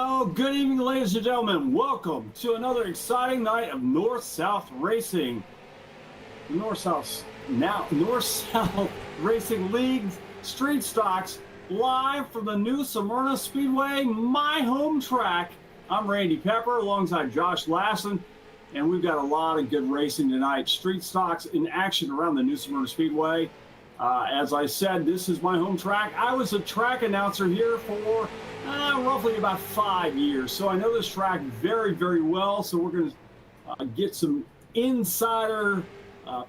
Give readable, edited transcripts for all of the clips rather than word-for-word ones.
Well, good evening, ladies and gentlemen. Welcome to another exciting night of North-South Racing. North-South Racing League Street Stocks live from the new Smyrna Speedway, my home track. I'm Randy Pepper alongside Josh Lassen, and we've got a lot of good racing tonight. Street Stocks in action around the new Smyrna Speedway. As I said, this is my home track. I was a track announcer here for roughly about 5 years, so I know this track very, very well. So we're going to get some insider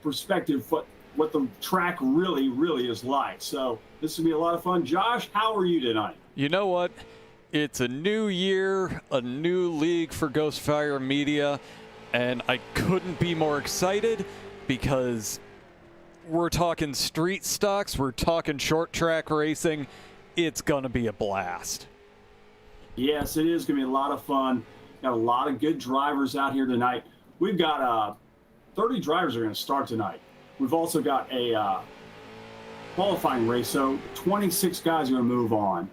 perspective what the track really is like. So this will be a lot of fun. Josh, how are you tonight? You know what? It's a new year, a new league for Ghostfire Media, and I couldn't be more excited because we're talking street stocks, we're talking short track racing. It's going to be a blast. Yes, it is going to be a lot of fun. Got a lot of good drivers out here tonight. We've got 30 drivers are going to start tonight. We've also got a qualifying race, so 26 guys are going to move on.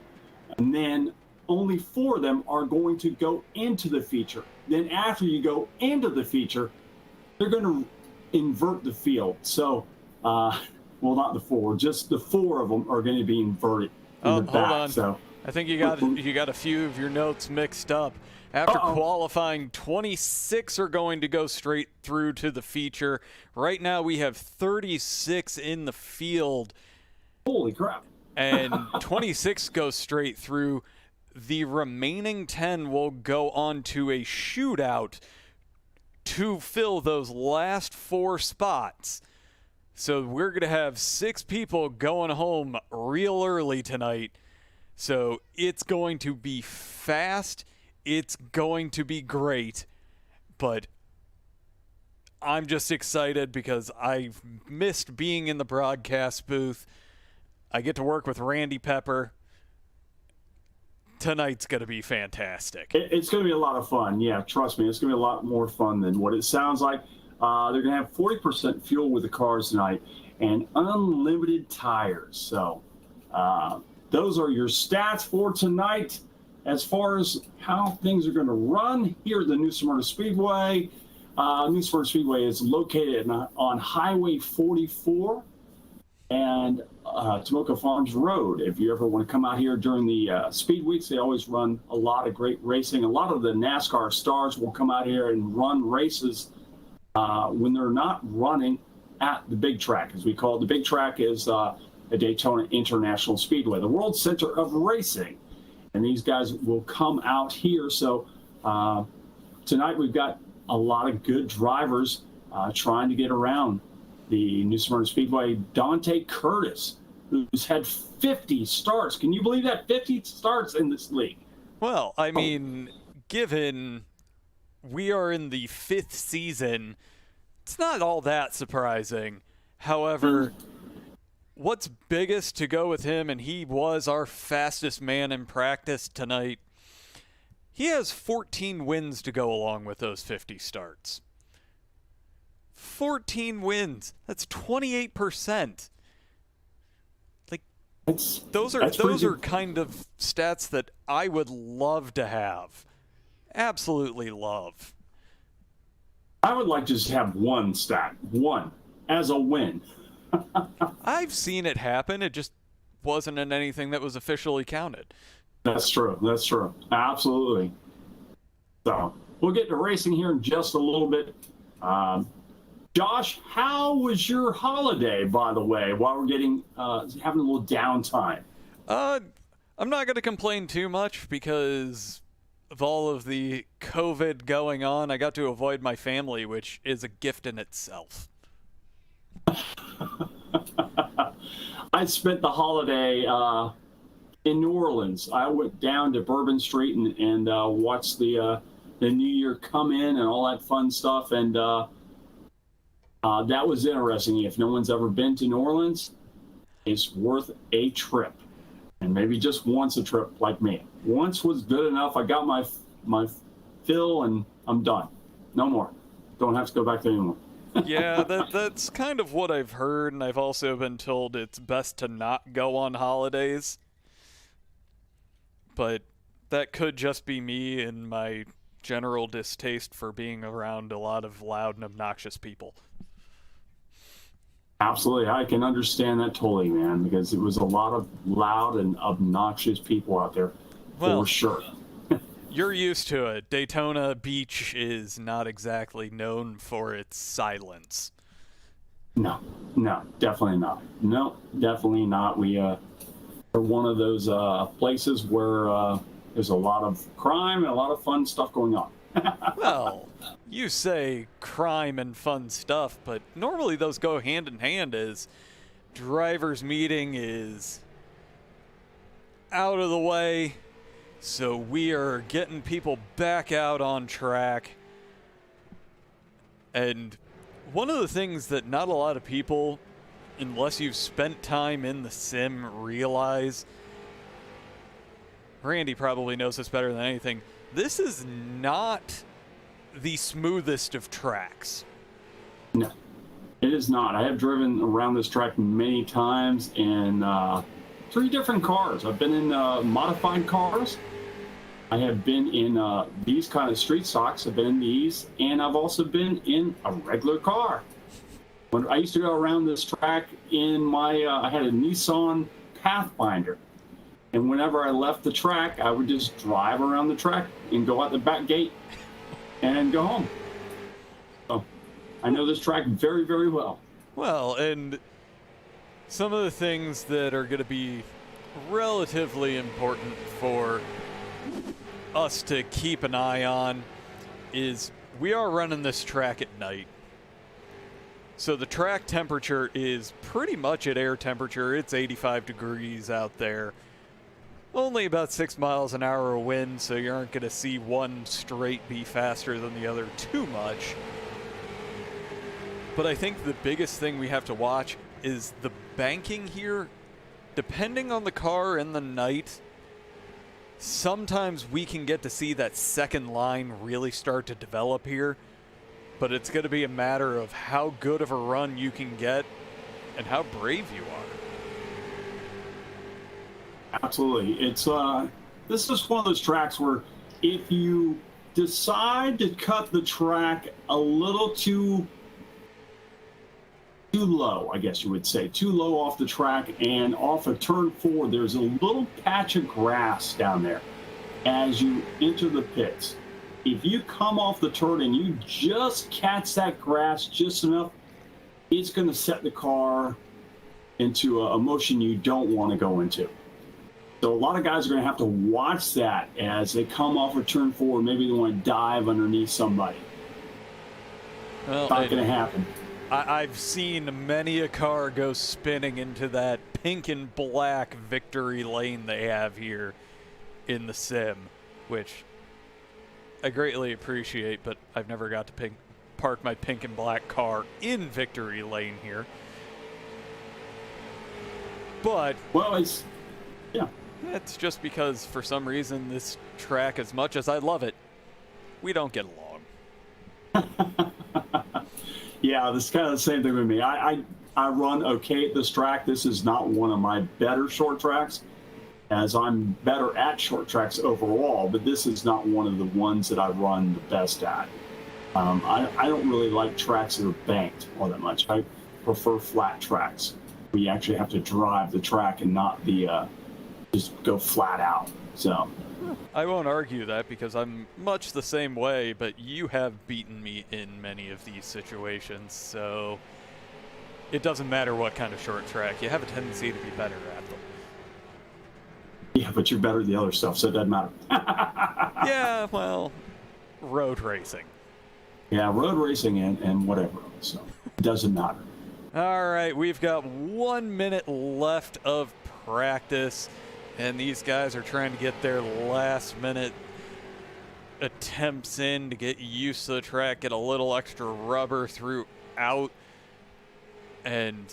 And then only 4 of them are going to go into the feature. Then after you go into the feature, they're going to invert the field. So, well, not the 4, just the 4 of them are going to be inverted in the back. Hold on. So, I think you got a few of your notes mixed up. After qualifying, 26 are going to go straight through to the feature. Right now we have 36 in the field. Holy crap. And 26 go straight through. The remaining 10 will go on to a shootout to fill those last 4 spots. So we're going to have 6 people going home real early tonight. So it's going to be fast. It's going to be great. But I'm just excited because I've missed being in the broadcast booth. I get to work with Randy Pepper. Tonight's going to be fantastic. It's going to be a lot of fun. Yeah, trust me. It's going to be a lot more fun than what it sounds like. They're going to have 40% fuel with the cars tonight and unlimited tires. So those are your stats for tonight. As far as how things are going to run here at the New Smyrna Speedway, New Smyrna Speedway is located on Highway 44 and Tomoka Farms Road. If you ever want to come out here during the speed weeks, they always run a lot of great racing. A lot of the NASCAR stars will come out here and run races when they're not running at the big track, as we call it. The big track is the Daytona International Speedway, the world center of racing. And these guys will come out here. So tonight we've got a lot of good drivers trying to get around the New Smyrna Speedway. Dante Curtis, who's had 50 starts. Can you believe that? 50 starts in this league. Well, I mean, given we are in the 5th season, it's not all that surprising. However, what's biggest to go with him, and he was our fastest man in practice tonight, he has 14 wins to go along with those 50 starts. 14 wins. That's 28%. Like, those are kind of stats that I would love to have. Absolutely love. I would like to just have one stat, one, as a win. I've seen it happen. It just wasn't in anything that was officially counted. That's true. That's true. Absolutely. So we'll get to racing here in just a little bit. Josh, how was your holiday, by the way, while we're getting having a little downtime? I'm not going to complain too much because of all of the COVID going on. I got to avoid my family, which is a gift in itself. I spent the holiday in New Orleans. I went down to Bourbon Street and watched the New Year come in and all that fun stuff. And that was interesting. If no one's ever been to New Orleans, it's worth a trip. And maybe just once a trip like me. Once was good enough. I got my fill and I'm done. No more. Don't have to go back there anymore. Yeah, that's kind of what I've heard, and I've also been told it's best to not go on holidays. But That could just be me and my general distaste for being around a lot of loud and obnoxious people. Absolutely. I can understand that totally, man, because it was a lot of loud and obnoxious people out there, Well, for sure. You're used to it. Daytona Beach is not exactly known for its silence. No, definitely not. No, definitely not. We are one of those places where there's a lot of crime and a lot of fun stuff going on. Well, you say crime and fun stuff, but normally those go hand in hand as drivers' meeting is out of the way, so we are getting people back out on track. And one of the things that not a lot of people, unless you've spent time in the sim, realize, Randy probably knows this better than anything, this is not the smoothest of tracks. No, it is not. I have driven around this track many times in 3 different cars. I've been in modified cars. I have been in these kind of street stocks. I've been in these, and I've also been in a regular car. When I used to go around this track in my, I had a Nissan Pathfinder. And whenever I left the track, I would just drive around the track and go out the back gate and go home. So I know this track very, very well. Well, and some of the things that are going to be relatively important for us to keep an eye on is we are running this track at night. So the track temperature is pretty much at air temperature. It's 85 degrees out there. Only about 6 miles an hour of wind, so you aren't going to see one straight be faster than the other too much. But I think the biggest thing we have to watch is the banking here. Depending on the car and the night, sometimes we can get to see that second line really start to develop here. But it's going to be a matter of how good of a run you can get and how brave you are. Absolutely. It's this is one of those tracks where if you decide to cut the track a little too low, I guess you would say, too low off the track and off of turn 4, there's a little patch of grass down there as you enter the pits. If you come off the turn and you just catch that grass just enough, it's going to set the car into a motion you don't want to go into. So a lot of guys are going to have to watch that as they come off of turn 4. Maybe they want to dive underneath somebody. Well, it's not going to happen. I've seen many a car go spinning into that pink and black victory lane they have here in the sim, which I greatly appreciate, but I've never got to park my pink and black car in victory lane here. But well, yeah. It's just because, for some reason, this track, as much as I love it, we don't get along. Yeah, this is kind of the same thing with me. I run okay at this track. This is not one of my better short tracks, as I'm better at short tracks overall, but this is not one of the ones that I run the best at. I don't really like tracks that are banked all that much. I prefer flat tracks where you actually have to drive the track and not the just go flat out. So I won't argue that because I'm much the same way, but you have beaten me in many of these situations, so it doesn't matter what kind of short track. You have a tendency to be better at them. Yeah, but you're better at the other stuff, so it doesn't matter. Yeah, well, road racing. Yeah, road racing and whatever, so it doesn't matter. All right, we've got 1 minute left of practice, and these guys are trying to get their last-minute attempts in to get used to the track, get a little extra rubber throughout, and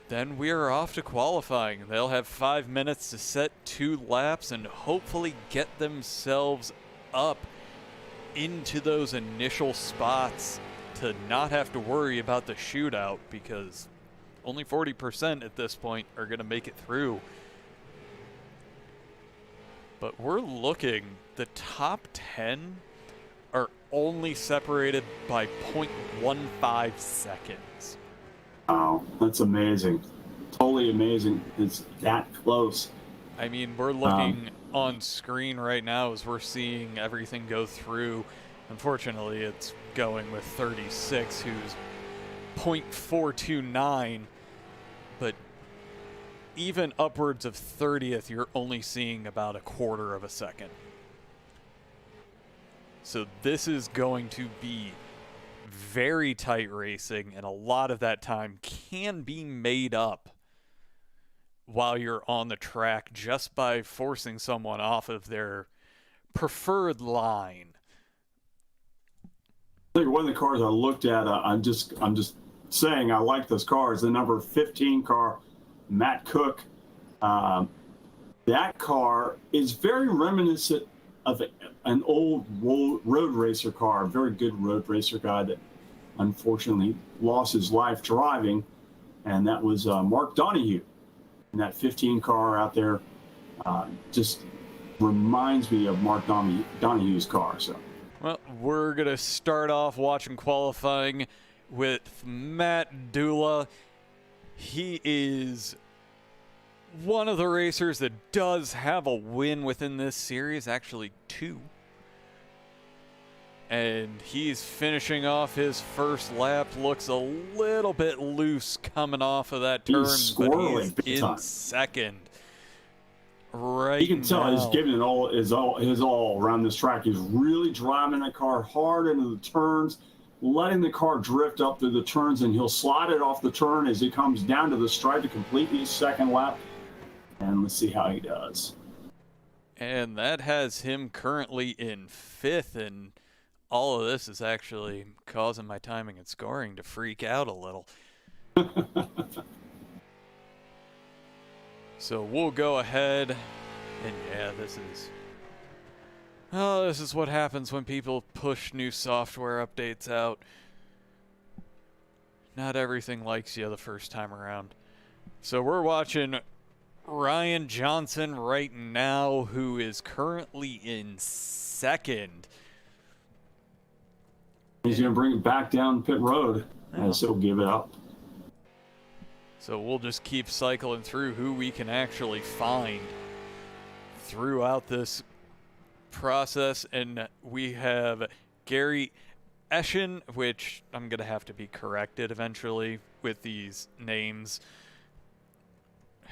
then we are off to qualifying. They'll have 5 minutes to set 2 laps and hopefully get themselves up into those initial spots to not have to worry about the shootout, because only 40% at this point are going to make it through. But we're looking, the top 10 are only separated by 0.15 seconds. Wow, that's amazing. Totally amazing. It's that close. I mean, we're looking on screen right now as we're seeing everything go through. Unfortunately, it's going with 36, who's 0.429, but even upwards of 30th, you're only seeing about a quarter of a second. So this is going to be very tight racing, and a lot of that time can be made up while you're on the track just by forcing someone off of their preferred line. I think one of the cars I looked at, I'm just saying I like this car, is the number 15 car, Matt Cook. That car is very reminiscent of an old road racer car, a very good road racer guy that unfortunately lost his life driving, and that was Mark Donahue. And that 15 car out there just reminds me of Mark Donahue's car. So, well, we're going to start off watching qualifying with Matt Dula. He is one of the racers that does have a win within this series, actually 2. And he's finishing off his first lap. Looks a little bit loose coming off of that turn, but he's in second. Right, you can tell now. He's giving it his all around this track. He's really driving that car hard into the turns, letting the car drift up through the turns, and he'll slide it off the turn as he comes down to the stripe to complete his second lap. And let's see how he does. And that has him currently in 5th, and all of this is actually causing my timing and scoring to freak out a little. So we'll go ahead, and yeah, this is what happens when people push new software updates out. Not everything likes you the first time around. So we're watching Ryan Johnson right now, who is currently in second. He's going to bring it back down pit road, and so give it up. So we'll just keep cycling through who we can actually find throughout this process. And we have Gary Eschen, which I'm going to have to be corrected eventually with these names,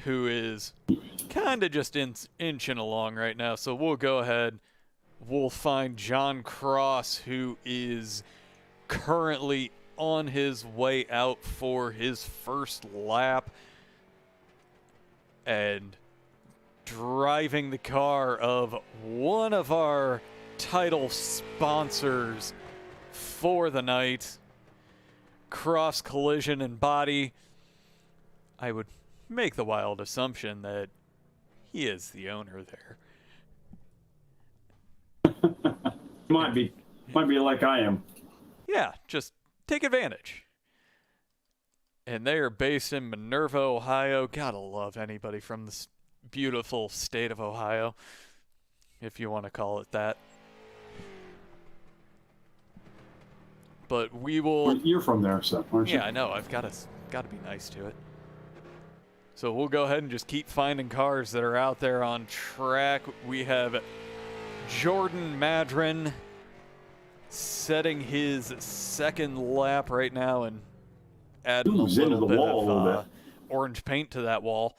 who is kind of just inching along right now. So we'll go ahead. We'll find John Cross, who is currently on his way out for his first lap and driving the car of one of our title sponsors for the night, Cross Collision and Body. I would make the wild assumption that he is the owner there. Might be like I am. Yeah, just take advantage. And they are based in Minerva, Ohio. Gotta love anybody from this beautiful state of Ohio, if you want to call it that. But we will... Well, you're from there, so aren't you? Yeah, I know. I've got to be nice to it. So we'll go ahead and just keep finding cars that are out there on track. We have Jordan Madren setting his second lap right now and adding a little bit of orange paint to that wall.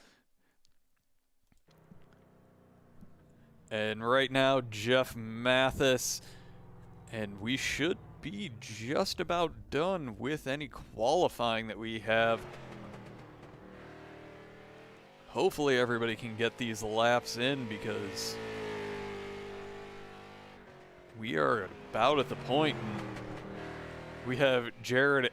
And right now, Jeff Mathis, and we should be just about done with any qualifying that we have. Hopefully everybody can get these laps in, because we are about at the point. We have Jared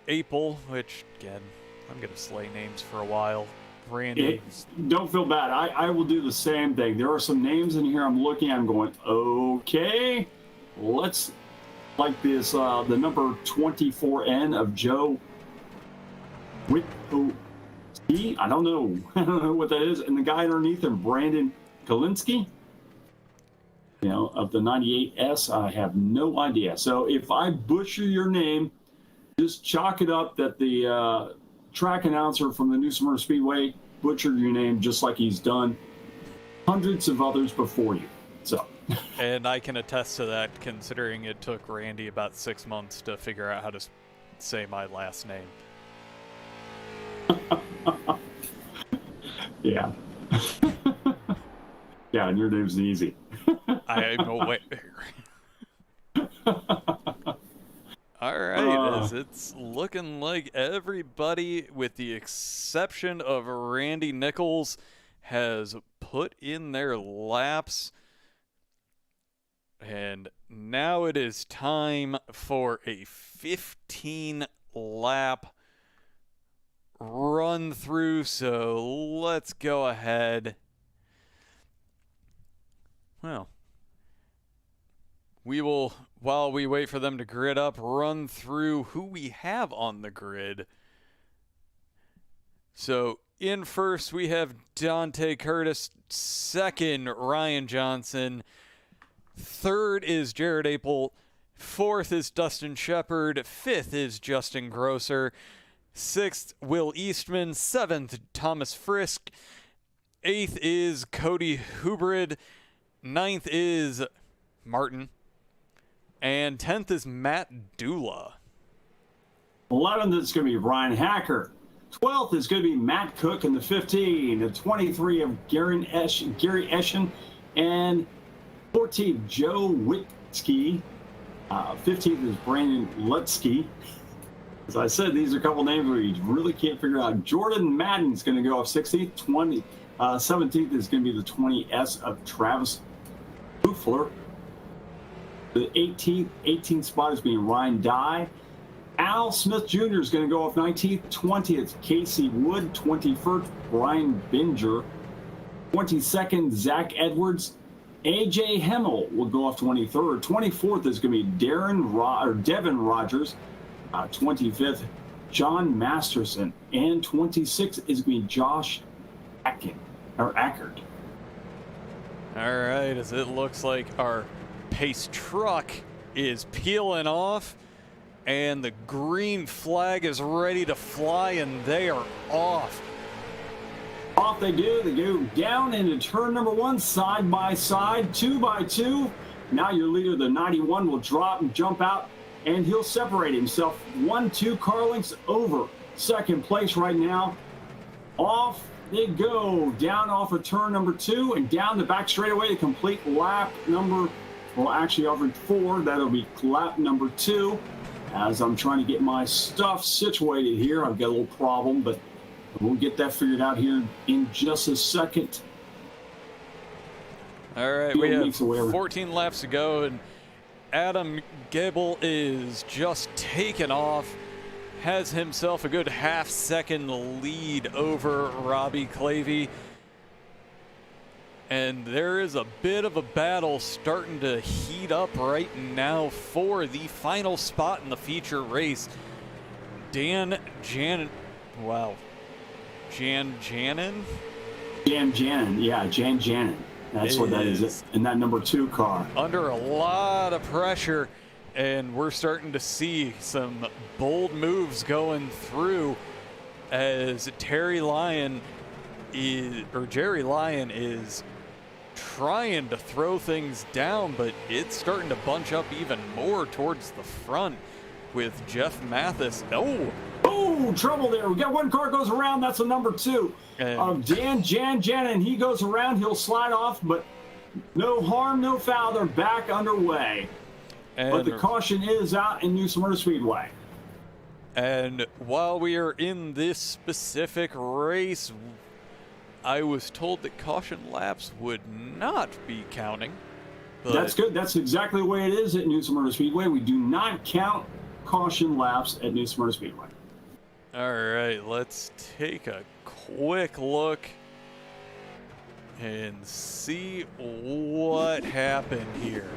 Apel, which, again, I'm going to slay names for a while. Randy. Don't feel bad. I will do the same thing. There are some names in here I'm looking at. I'm going, okay, let's like this. The number 24N of Joe Witt. I don't know. I don't know what that is. And the guy underneath him, Brandon Kalinsky. of the 98S, I have no idea. So if I butcher your name, just chalk it up that the track announcer from the New Smyrna Speedway butchered your name just like he's done hundreds of others before you. So. And I can attest to that, considering it took Randy about 6 months to figure out how to say my last name. Yeah. Yeah, and your name's easy. I'm aware. All right, as it's looking like everybody, with the exception of Randy Nichols, has put in their laps. And now it is time for a 15-lap run through. So let's go ahead. Well, we will, while we wait for them to grid up, run through who we have on the grid. So in first, we have Dante Curtis. Second, Ryan Johnson. Third is Jared Apel. Fourth is Dustin Shepard. Fifth is Justin Grosser. Sixth, Will Eastman. Seventh, Thomas Frisk. Eighth is Cody Hubrid. Ninth is Martin. And 10th is Matt Dula. 11th is going to be Ryan Hacker. 12th is going to be Matt Cook in the 15. The 23 of Gary Eschen. And 14th, Joe Witzke. 15th is Brandon Lutsky. As I said, these are a couple names where you really can't figure out. Jordan Madden's going to go off 16th. 17th is going to be the 20S of Travis Hoofler. The 18th spot is being Ryan Dye. Al Smith Jr. is going to go off 19th. 20th, Casey Wood. 21st, Brian Binger. 22nd, Zach Edwards. AJ Hemmel will go off 23rd. 24th is going to be Devin Rogers. 25th, John Masterson. And 26th is going to be Josh Ackard. All right, as it looks like our pace truck is peeling off, and the green flag is ready to fly, and they are off. Off they do. They go down into turn number 1, side by side, 2 by 2. Now your leader, the 91, will drop and jump out, and he'll separate himself 1-2 car lengths over second place right now. Off they go, down off of turn number 2 and down the back straightaway to complete lap number, well, actually over 4. That'll be lap number 2. As I'm trying to get my stuff situated here, I've got a little problem, but we'll get that figured out here in just a second. All right, we have 14 laps to go, and Adam Gable is just taken off. Has himself a good half-second lead over Robbie Clavey. And there is a bit of a battle starting to heat up right now for the final spot in the feature race. Jan Janin. That's what that is in that number 2 car. Under a lot of pressure, and we're starting to see some bold moves going through as Jerry Lyon is trying to throw things down, but it's starting to bunch up even more towards the front with Jeff Mathis. Oh, trouble there. We got one car goes around. That's the number 2 of Jan, and he goes around. He'll slide off, but no harm, no foul. They're back underway. But the caution is out in New Smyrna Speedway. And while we are in this specific race, I was told that caution laps would not be counting. That's good. That's exactly the way it is at New Smyrna Speedway. We do not count caution laps at New Smyrna Speedway. All right, let's take a quick look and see what happened here.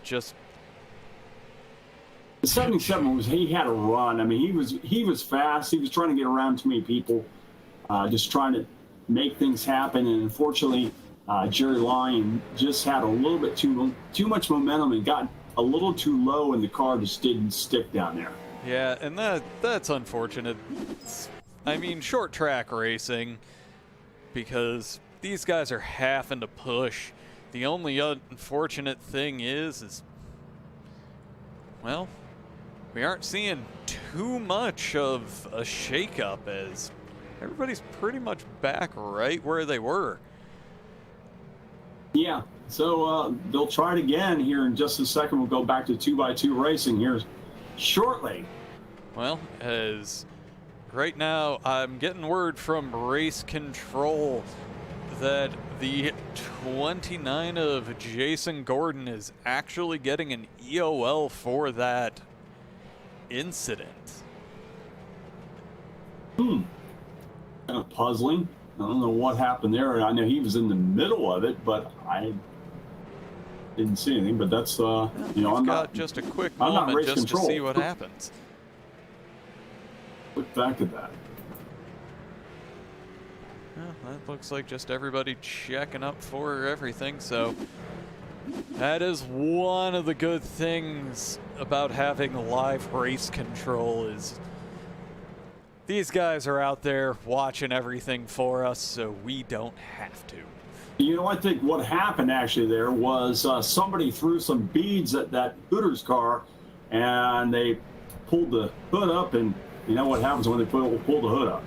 Just the 77 he had a run. I mean, he was fast. He was trying to get around too many people, just trying to make things happen. And unfortunately, Jerry Lyon just had a little bit too much momentum and got a little too low, and the car just didn't stick down there. Yeah, and that's unfortunate. I mean, short track racing, because these guys are having to push. The only unfortunate thing is, well, we aren't seeing too much of a shakeup, as everybody's pretty much back right where they were. Yeah, so they'll try it again here in just a second. We'll go back to 2x2 racing here shortly. Well, as right now I'm getting word from race control that the 29 of Jason Gordon is actually getting an EOL for that incident. Kind of puzzling. I don't know what happened there. I know he was in the middle of it, but I didn't see anything. But that's I'm got just a quick moment just to see what happens. Look back at that. Well, that looks like just everybody checking up for everything. So that is one of the good things about having live race control, is these guys are out there watching everything for us, so we don't have to. You know, I think what happened actually there was somebody threw some beads at that Hooters car, and they pulled the hood up, and you know what happens when they pull the hood up.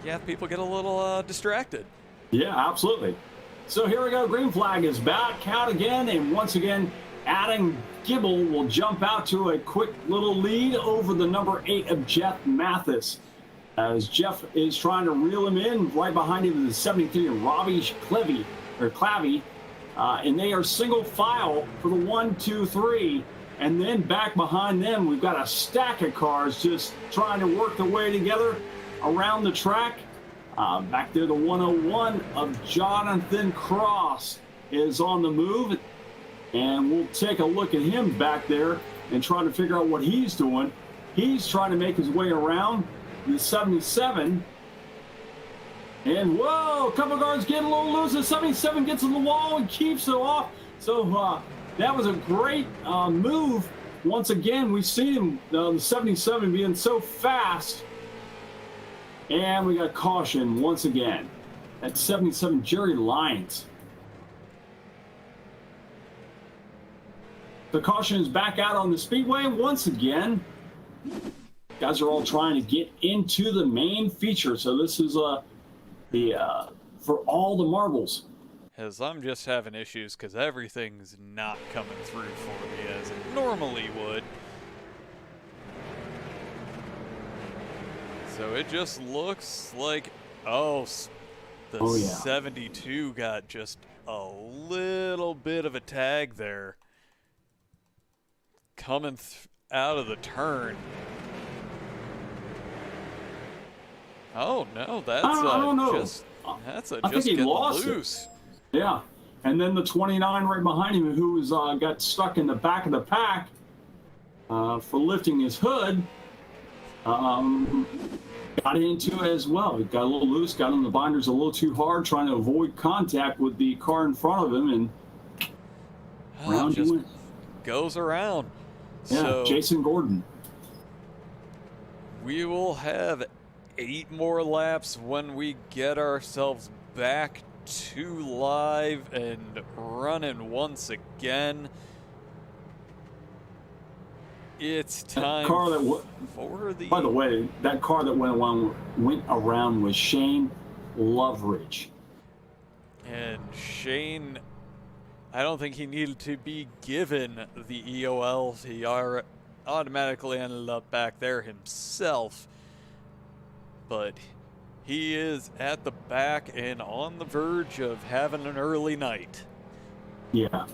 Yeah, people get a little distracted. Yeah, absolutely. So here we go. Green flag is back out again, and once again, Adam Gibble will jump out to a quick little lead over the number 8 of Jeff Mathis, as Jeff is trying to reel him in. Right behind him is the 73 of Robbie Clavey, and they are single file for the 1, 2, 3. And then back behind them, we've got a stack of cars just trying to work their way together around the track. Back there, the 101 of Jonathan Cross is on the move. And we'll take a look at him back there and try to figure out what he's doing. He's trying to make his way around the 77. And whoa, a couple guards getting a little loose. The 77 gets on the wall and keeps it off. So that was a great move. Once again, we've seen him, the 77 being so fast. And we got caution once again. At 77, Jerry Lyons. The caution is back out on the speedway once again. Guys are all trying to get into the main feature. So this is for all the marbles. As I'm just having issues because everything's not coming through for me as it normally would. So it just looks like, the 72 got just a little bit of a tag there. Coming out of the turn. Oh no, that's I don't know. I think he lost loose. It. Yeah, and then the 29 right behind him, who was got stuck in the back of the pack for lifting his hood, got into it as well. He got a little loose, got on the binders a little too hard, trying to avoid contact with the car in front of him, and round he went. Goes around. Yeah, so Jason Gordon. We will have 8 more laps when we get ourselves back to live and running once again. It's time for the... By the way, that car that went around was Shane Loveridge. And Shane, I don't think he needed to be given the EOL. He automatically ended up back there himself. But he is at the back and on the verge of having an early night. Yeah.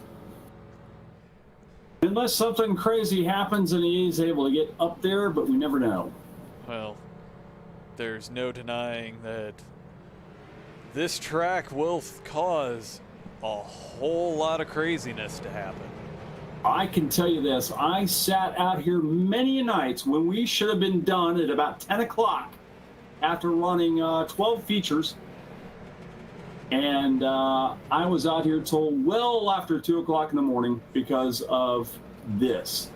Unless something crazy happens and he is able to get up there, but we never know. Well, there's no denying that this track will cause a whole lot of craziness to happen. I can tell you this. I sat out here many nights when we should have been done at about 10 o'clock after running 12 features. And I was out here till well after 2 o'clock in the morning because of this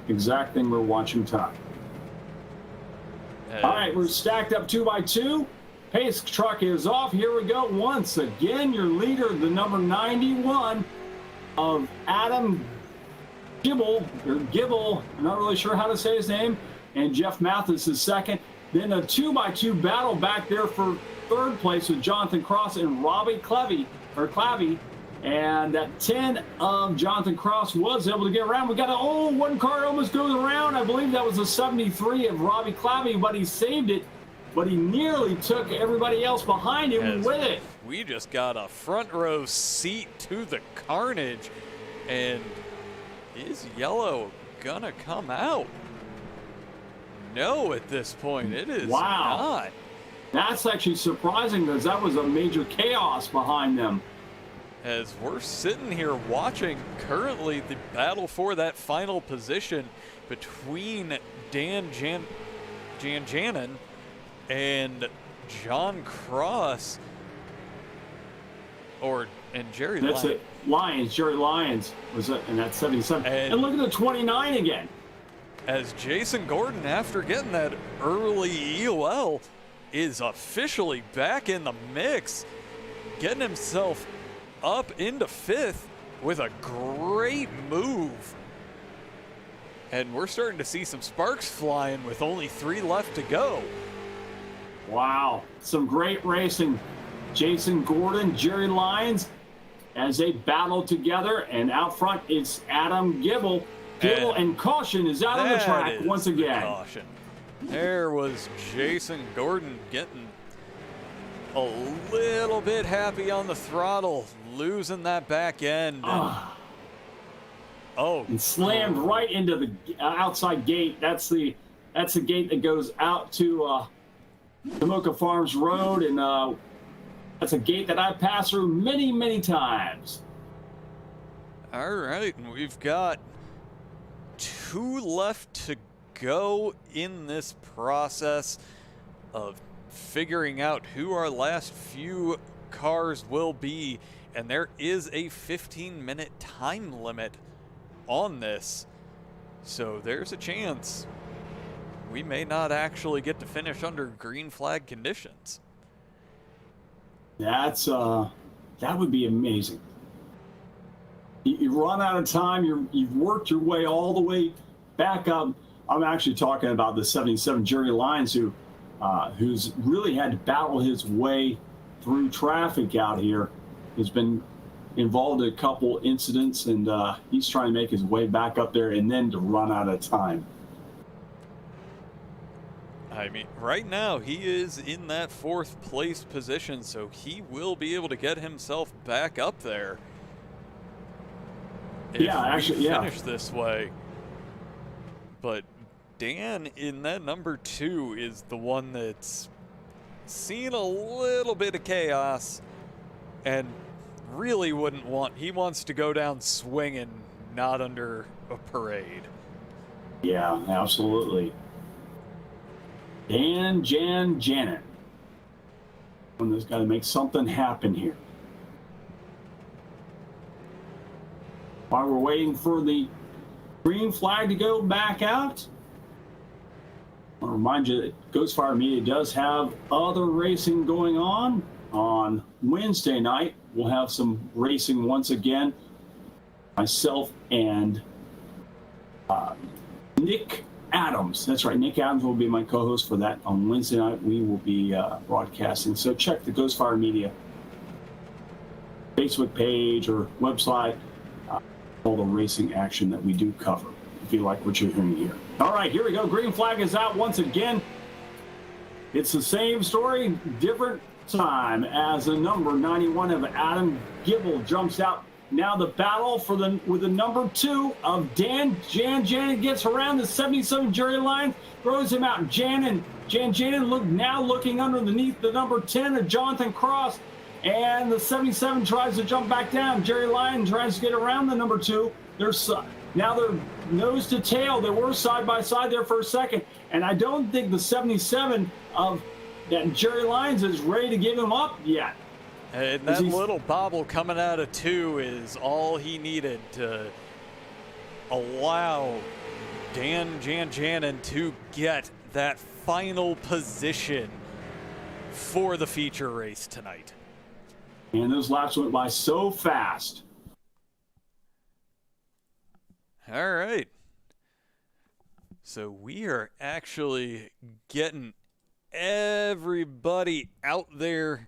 exact thing we're watching tonight. All right, we're stacked up 2 by 2. Pace truck is off. Here we go. Once again, your leader, the number 91 of Adam Gibble, I'm not really sure how to say his name, and Jeff Mathis is second. Then a 2 by 2 battle back there for third place with Jonathan Cross and Robbie Clavey. And that 10 of Jonathan Cross was able to get around. We got one car almost goes around. I believe that was a 73 of Robbie Clavey, but he saved it. But he nearly took everybody else behind him with it. We just got a front row seat to the carnage. And is yellow gonna come out? No, at this point, it is not. That's actually surprising because that was a major chaos behind them. As we're sitting here watching currently the battle for that final position between Dan Janjanin and John Cross, and Jerry Lyons. That's it. Jerry Lyons was in that 77. And look at the 29 again. As Jason Gordon, after getting that early EOL, is officially back in the mix, getting himself up into 5th with a great move. And we're starting to see some sparks flying with only 3 left to go. Wow, some great racing. Jason Gordon, Jerry Lyons, as they battle together, and out front it's Adam Gibble. And caution is out on the track once again. Caution. There was Jason Gordon getting a little bit happy on the throttle, losing that back end. And slammed right into the outside gate. That's the gate that goes out to Tomoka Farms Road, and that's a gate that I passed through many, many times. All right, and we've got 2 left to go in this process of figuring out who our last few cars will be, and there is a 15-minute time limit on this, so there's a chance we may not actually get to finish under green flag conditions. That would be amazing. You run out of time. You've worked your way all the way back up. I'm actually talking about the 77 Jerry Lyons, who's really had to battle his way through traffic out here. He's been involved in a couple incidents, and he's trying to make his way back up there and then to run out of time. I mean, right now he is in that 4th place position, so he will be able to get himself back up there. If we finish this way. But Dan in that number 2 is the one that's seen a little bit of chaos and really he wants to go down swinging, not under a parade. Yeah, absolutely. Dan Janet. One that's got to make something happen here. While we're waiting for the green flag to go back out, I want to remind you that Ghost Fire Media does have other racing going on Wednesday night. We'll have some racing once again. Myself and Nick Adams. That's right. Nick Adams will be my co-host for that on Wednesday night. We will be broadcasting. So check the Ghost Fire Media Facebook page or website. All the racing action that we do cover, if you like what you're hearing here. All right, here we go. Green flag is out once again. It's the same story, different time, as the number 91 of Adam Gibble jumps out. Now the battle with the number 2 of Jan Janet gets around the 77 Jerry Lyons, throws him out. Jan Janet looking underneath the number 10 of Jonathan Cross. And the 77 tries to jump back down. Jerry Lyons tries to get around the number 2. Now they're nose to tail. They were side by side there for a second. And I don't think the 77 of that Jerry Lyons is ready to give him up yet. And that little bobble coming out of 2 is all he needed to allow Dan Janjanin to get that final position for the feature race tonight. And those laps went by so fast. All right. So we are actually getting everybody out there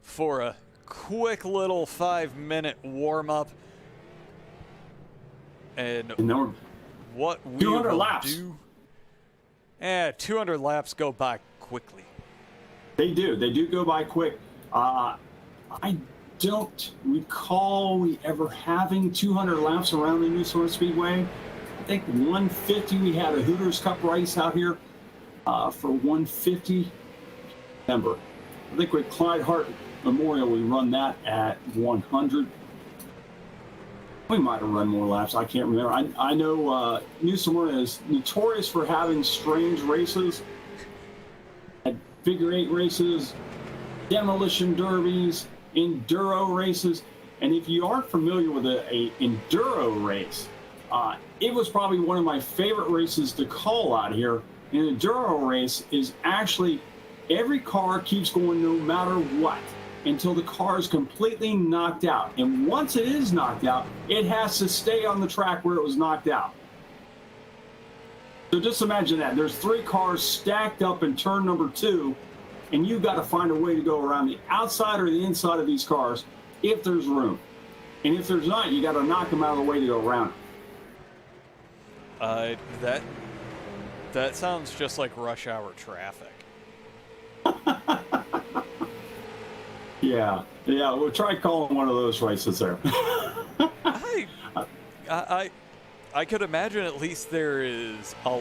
for a quick little 5-minute warm-up. And what we 200 will laps. do... 200 laps go by quickly. They do go by quick. I don't recall we ever having 200 laps around the New Smyrna Speedway. I think 150, we had a Hooters Cup race out here for 150. Remember, I think with Clyde Hart Memorial, we run that at 100. We might have run more laps. I can't remember. I know New Smyrna is notorious for having strange races. Had figure 8 races, demolition derbies, enduro races. And if you aren't familiar with a enduro race, it was probably one of my favorite races to call out here. An enduro race is actually every car keeps going no matter what until the car is completely knocked out. And once it is knocked out, it has to stay on the track where it was knocked out. So just imagine that. There's 3 cars stacked up in turn number 2, and you've got to find a way to go around the outside or the inside of these cars if there's room. And if there's not, you got to knock them out of the way to go around it. That sounds just like rush hour traffic. Yeah, we'll try calling one of those races there. I could imagine at least there is a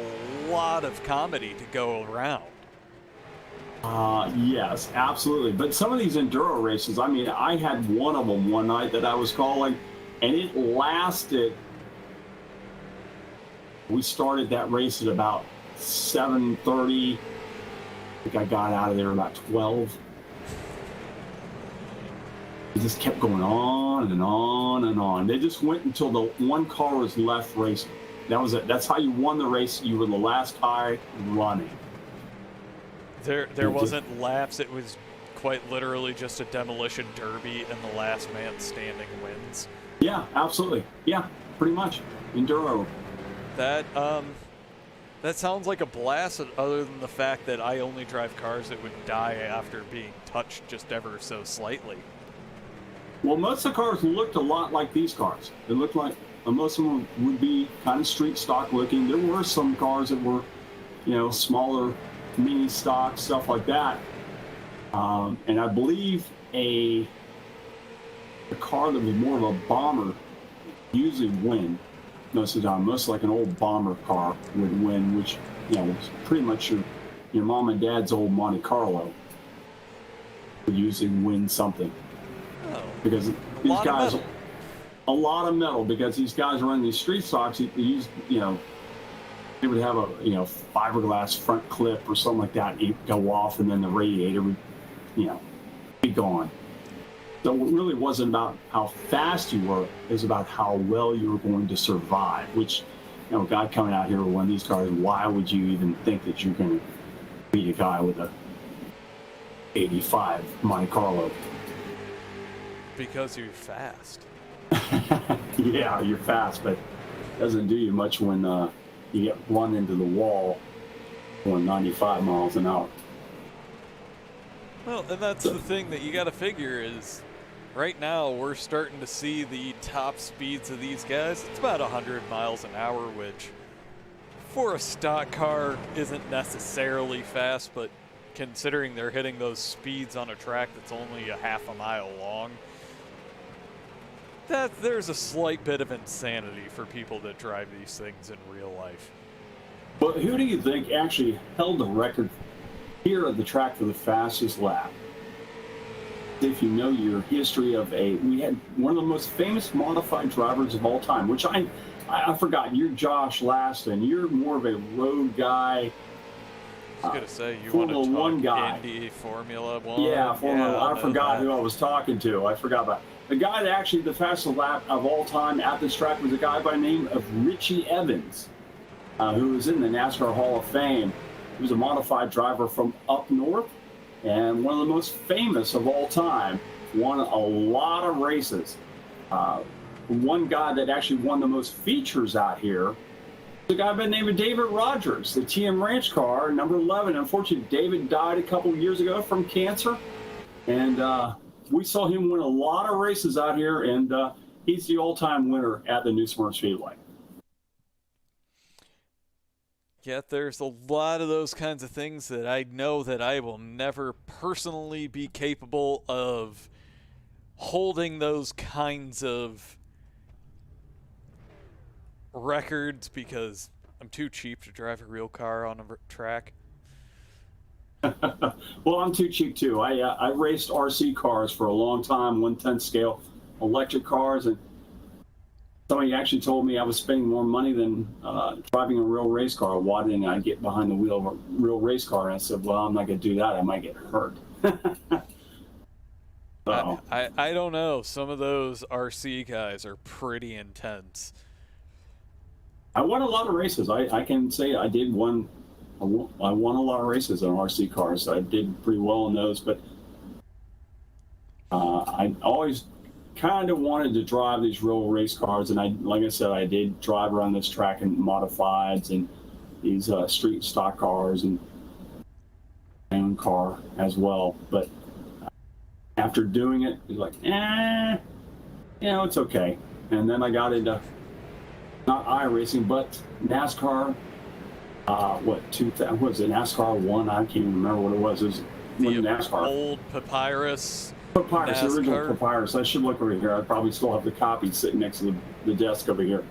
lot of comedy to go around. Yes, absolutely. But some of these enduro races, I mean, I had one of them one night that I was calling, and it lasted. We started that race at about 7:30. I think I got out of there about 12. It just kept going on and on and on. They just went until the one car was left racing. That was it. That's how you won the race. You were the last guy running. There wasn't laps. It was quite literally just a demolition derby, and the last man standing wins. Yeah, absolutely. Yeah, pretty much. Enduro. That sounds like a blast, other than the fact that I only drive cars that would die after being touched just ever so slightly. Well, most of the cars looked a lot like these cars. They looked like most of them would be kind of street stock looking. There were some cars that were, smaller, mini stock, stuff like that. And I believe a car that was more of a bomber usually win most of the time. Most like an old bomber car would win, which was pretty much your mom and dad's old Monte Carlo would usually win something. Because these guys, a lot of metal, because these guys run these street stocks. They use, they would have a, fiberglass front clip or something like that. It'd go off, and then the radiator would, be gone. So it really wasn't about how fast you were; it was about how well you were going to survive. Which, a guy coming out here with one of these cars, why would you even think that you're going to beat a guy with a 85 Monte Carlo? Because you're fast. Yeah, you're fast, but it doesn't do you much when you get run into the wall going 95 miles an hour. Well, and that's the thing that you got to figure is right now we're starting to see the top speeds of these guys. It's about 100 miles an hour, which for a stock car isn't necessarily fast, but considering they're hitting those speeds on a track that's only a half a mile long, there's a slight bit of insanity for people that drive these things in real life. But who do you think actually held the record here at the track for the fastest lap? If you know your history we had one of the most famous modified drivers of all time, which I forgot. You're Josh Laston. You're more of a road guy. I was gonna say you want Formula to talk One guy. Indy, Formula One. Yeah, Formula. I I forgot that. who I was talking to. I forgot about the guy that actually the fastest lap of all time at this track was a guy by the name of Richie Evans, who was in the NASCAR Hall of Fame. He was a modified driver from up north, and one of the most famous of all time. Won a lot of races. One guy that actually won the most features out here, the guy by the name of David Rogers, the TM Ranch car, number 11. Unfortunately, David died a couple years ago from cancer, and we saw him win a lot of races out here, and he's the all-time winner at the New Smyrna Speedway. Yet there's a lot of those kinds of things that I know that I will never personally be capable of holding those kinds of records because I'm too cheap to drive a real car on a track. Well, I'm too cheap too. I raced RC cars for a long time, 1/10 scale electric cars, and somebody actually told me I was spending more money than driving a real race car. Why didn't I get behind the wheel of a real race car? And I said, well, I'm not going to do that. I might get hurt. So. I don't know. Some of those RC guys are pretty intense. I won a lot of races. I can say I did won. I won a lot of races on RC cars. I did pretty well in those, but I always kind of wanted to drive these real race cars. And like I said, I did drive around this track in modifieds and these street stock cars and my own car as well. But after doing it, it's like, it's okay. And then I got into not iRacing, but NASCAR. What was it? NASCAR 1? I can't even remember what it was. It was the NASCAR. Old Papyrus. Papyrus, the original Papyrus. I should look over here. I probably still have the copy sitting next to the desk over here.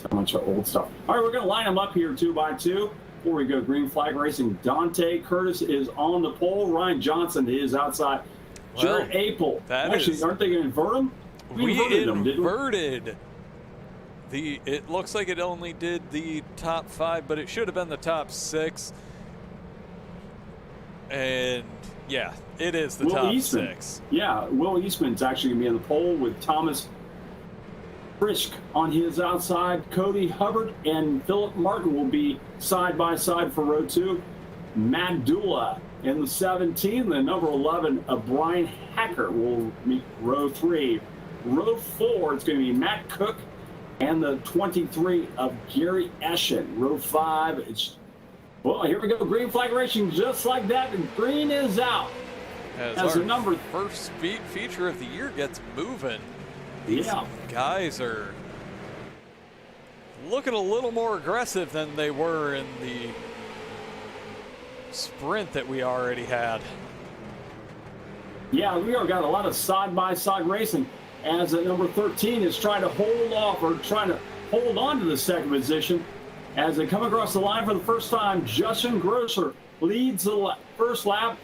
So much of old stuff. All right, we're going to line them up here 2 by 2. Before we go green flag racing, Dante Curtis is on the pole. Ryan Johnson is outside. Jared Apel. Actually, aren't they going to invert him? We inverted them, didn't we? inverted. It looks like it only did the top 5, but it should have been the top 6. And yeah, it is the top 6. Yeah, Will Eastman's actually going to be in the pole with Thomas Frisch on his outside. Cody Hubbard and Philip Martin will be side by side for row 2. Matt Dula in the 17. The number 11 of Brian Hacker will meet row 3. Row 4, it's going to be Matt Cook and the 23 of Gary Eschen. Row 5, well, here we go. Green flag racing just like that, and green is out. As our first feature of the year gets moving. These guys are looking a little more aggressive than they were in the sprint that we already had. Yeah, we got a lot of side-by-side racing as number 13 is trying to hold off or trying to hold on to the second position. As they come across the line for the first time, Justin Grosser leads the first lap,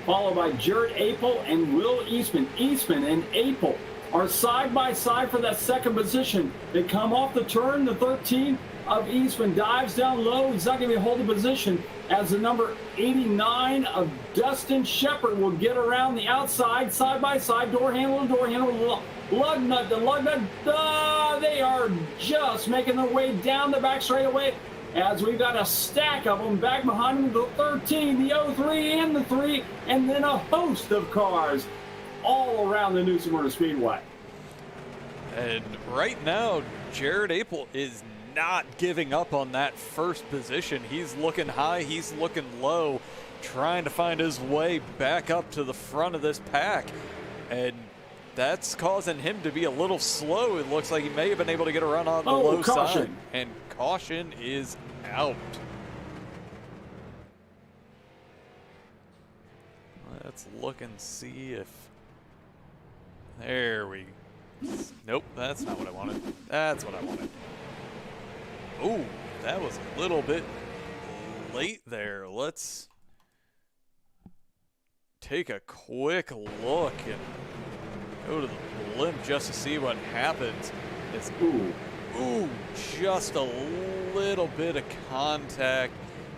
followed by Jared Apel and Will Eastman. Eastman and Apel are side-by-side for that second position. They come off the turn. The 13 of Eastman dives down low. He's not going to be holding position as the number 89 of Dustin Shepard will get around the outside, side-by-side, door handle to door handle, lug nut to lug nut. They are just making their way down the back straightaway as we've got a stack of them back behind them, the 13, the 03, and the 3, and then a host of cars all around the New Smyrna Speedway. And right now, Jared Apel is not giving up on that first position. He's looking high, he's looking low, trying to find his way back up to the front of this pack. And that's causing him to be a little slow. It looks like he may have been able to get a run on the low side. And caution is out. Let's look and see if... There we... Nope, that's not what I wanted. That's what I wanted. Ooh, that was a little bit late there. Let's take a quick look and go to the blimp just to see what happens. It's just a little bit of contact.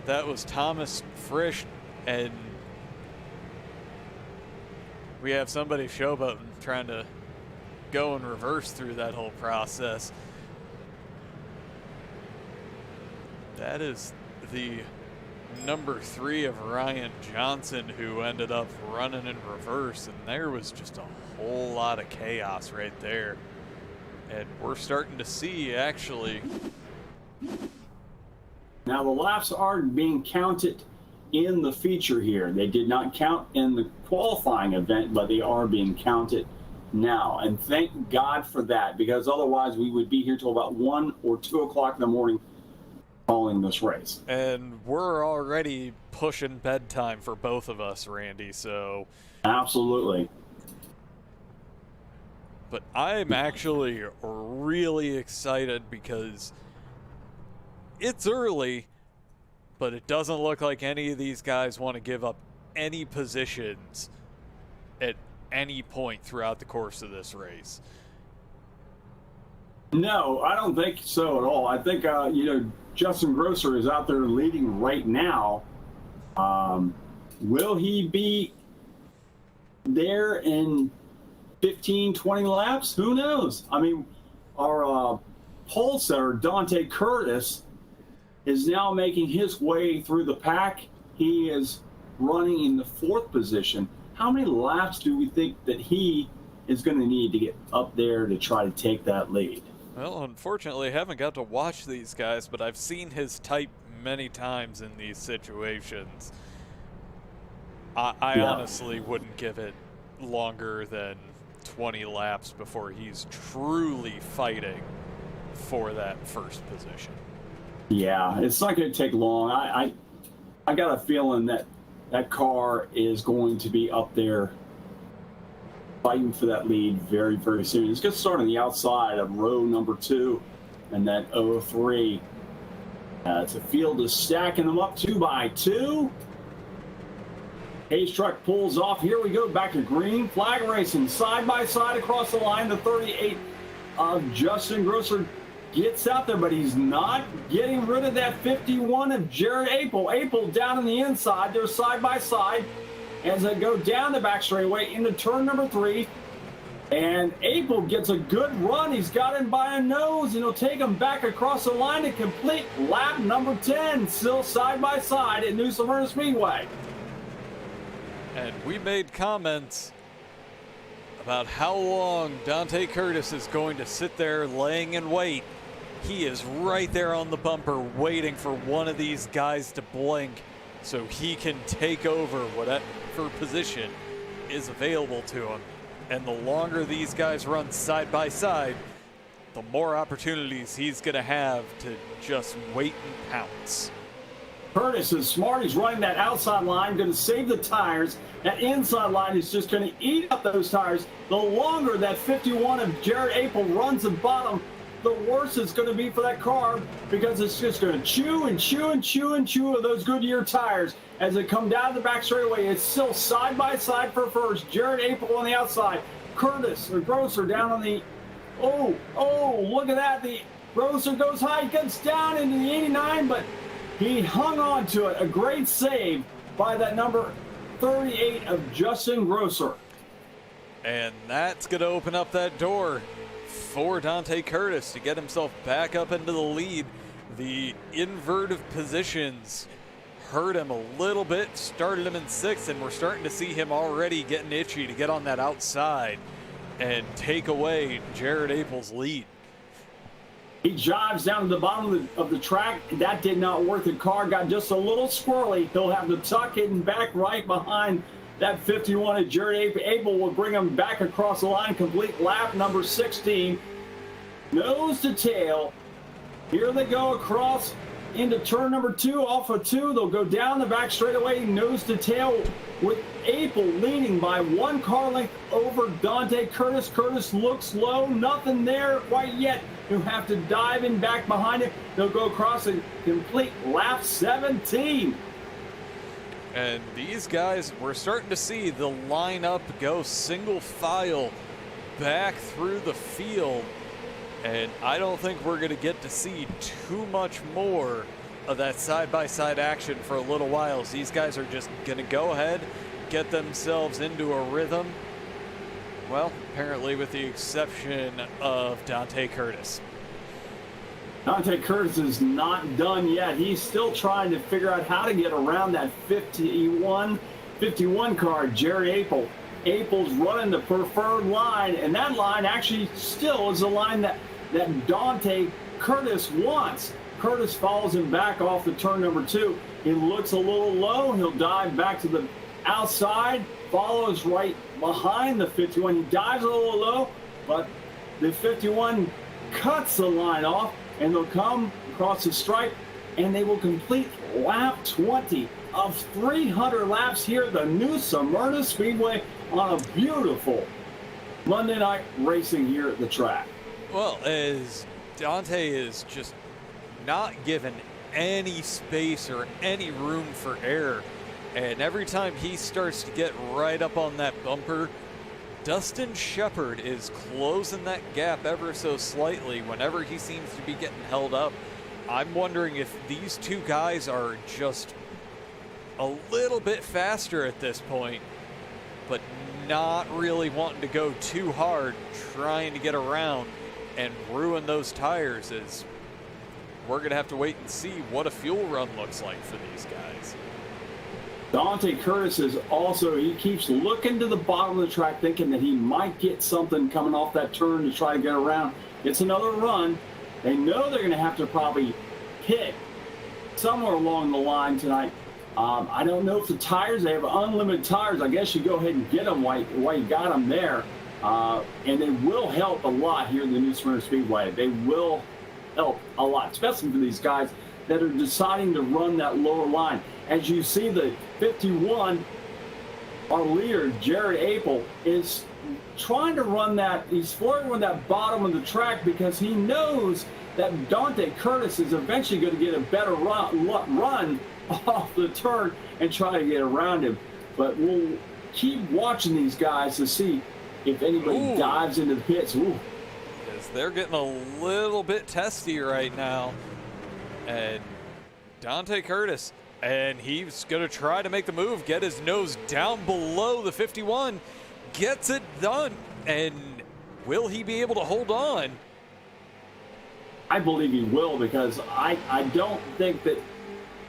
That was Thomas Frisch And we have somebody showboating, trying to go in reverse through that whole process. That is the number 3 of Ryan Johnson, who ended up running in reverse, and there was just a whole lot of chaos right there. And we're starting to see, actually. Now the laps are being counted in the feature here. They did not count in the qualifying event, but they are being counted now. And thank God for that, because otherwise we would be here till about 1 or 2 o'clock in the morning following this race. And we're already pushing bedtime for both of us, Randy, so. Absolutely. But I'm actually really excited because it's early, but it doesn't look like any of these guys want to give up any positions at any point throughout the course of this race. No, I don't think so at all. I think, Justin Grosser is out there leading right now. Will he be there in 15, 20 laps? Who knows? I mean, our pole setter, Dante Curtis, is now making his way through the pack. He is running in the 4th position. How many laps do we think that he is going to need to get up there to try to take that lead? Well, unfortunately, I haven't got to watch these guys, but I've seen his type many times in these situations. I honestly wouldn't give it longer than 20 laps before he's truly fighting for that first position. Yeah, it's not going to take long. I got a feeling that that car is going to be up there fighting for that lead very, very soon. It's going to start on the outside of row number 2 and then 03. The field is stacking them up 2 by 2. Hayes truck pulls off. Here we go, back to green flag racing, side by side across the line. The 38 of Justin Grosser gets out there, but he's not getting rid of that 51 of Jared Apel. Apel down on the inside. They're side by side as they go down the back straightaway into turn number 3. And Apel gets a good run. He's got him by a nose, and he'll take him back across the line to complete lap number 10, still side by side at New Smyrna Speedway. And we made comments about how long Dante Curtis is going to sit there laying in wait. He is right there on the bumper waiting for one of these guys to blink so he can take over whatever position is available to him. And the longer these guys run side by side, the more opportunities he's going to have to just wait and pounce. Curtis is smart. He's running that outside line, going to save the tires. That inside line is just going to eat up those tires. The longer that 51 of Jared Apel runs the bottom, the worse it's going to be for that car, because it's just going to chew and chew and chew and chew of those Goodyear tires as they come down the back straightaway. It's still side by side for first. Jared Apel on the outside. Curtis or Grosser down on the. Oh, look at that. The Grosser goes high, gets down into the 89, but he hung on to it. A great save by that number 38 of Justin Grosser. And that's going to open up that door for Dante Curtis to get himself back up into the lead. The inverted positions hurt him a little bit, started him in 6th, and we're starting to see him already getting itchy to get on that outside and take away Jared Apel's lead. He jives down to the bottom of the track. That did not work. The car got just a little squirrely. He'll have the tuck hidden back right behind that 51 of Jared Apel. Apel will bring him back across the line, complete lap number 16. Nose to tail. Here they go across into turn number 2, off of 2. They'll go down the back straightaway, nose to tail, with Apel leading by 1 car length over Dante Curtis. Curtis looks low, nothing there quite yet. He'll have to dive in back behind him. They'll go across and complete lap 17. And these guys, we're starting to see the lineup go single file back through the field. And I don't think we're going to get to see too much more of that side-by-side action for a little while. So these guys are just going to go ahead, get themselves into a rhythm. Well, apparently with the exception of Dante Curtis. Dante Curtis is not done yet. He's still trying to figure out how to get around that 51 car, Jared Apel. Apel's running the preferred line, and that line actually still is the line that Dante Curtis wants. Curtis follows him back off the turn number 2. He looks a little low. He'll dive back to the outside, follows right behind the 51. He dives a little low, but the 51 cuts the line off, and they'll come across the stripe, and they will complete lap 20 of 300 laps here at the new Smyrna Speedway on a beautiful Monday night racing here at the track. Well, as Dante is just not given any space or any room for error, and every time he starts to get right up on that bumper, Dustin Shepard is closing that gap ever so slightly whenever he seems to be getting held up. I'm wondering if these two guys are just a little bit faster at this point, but not really wanting to go too hard, trying to get around and ruin those tires. As we're going to have to wait and see what a fuel run looks like for these guys. Dante Curtis is also, he keeps looking to the bottom of the track thinking that he might get something coming off that turn to try to get around. It's another run. They know they're going to have to probably pit somewhere along the line tonight. I don't know if the tires, they have unlimited tires. I guess you go ahead and get them while you got them there. And they will help a lot here in the new Smyrna Speedway. They will help a lot, especially for these guys that are deciding to run that lower line. As you see, the 51, our leader, Jared Apel, is trying to run that. He's flirting with that bottom of the track because he knows that Dante Curtis is eventually going to get a better run off the turn and try to get around him. But we'll keep watching these guys to see if anybody dives into the pits. Yes, they're getting a little bit testy right now. And Dante Curtis, and he's going to try to make the move, get his nose down below the 51, gets it done. And will he be able to hold on? I believe he will, because I don't think that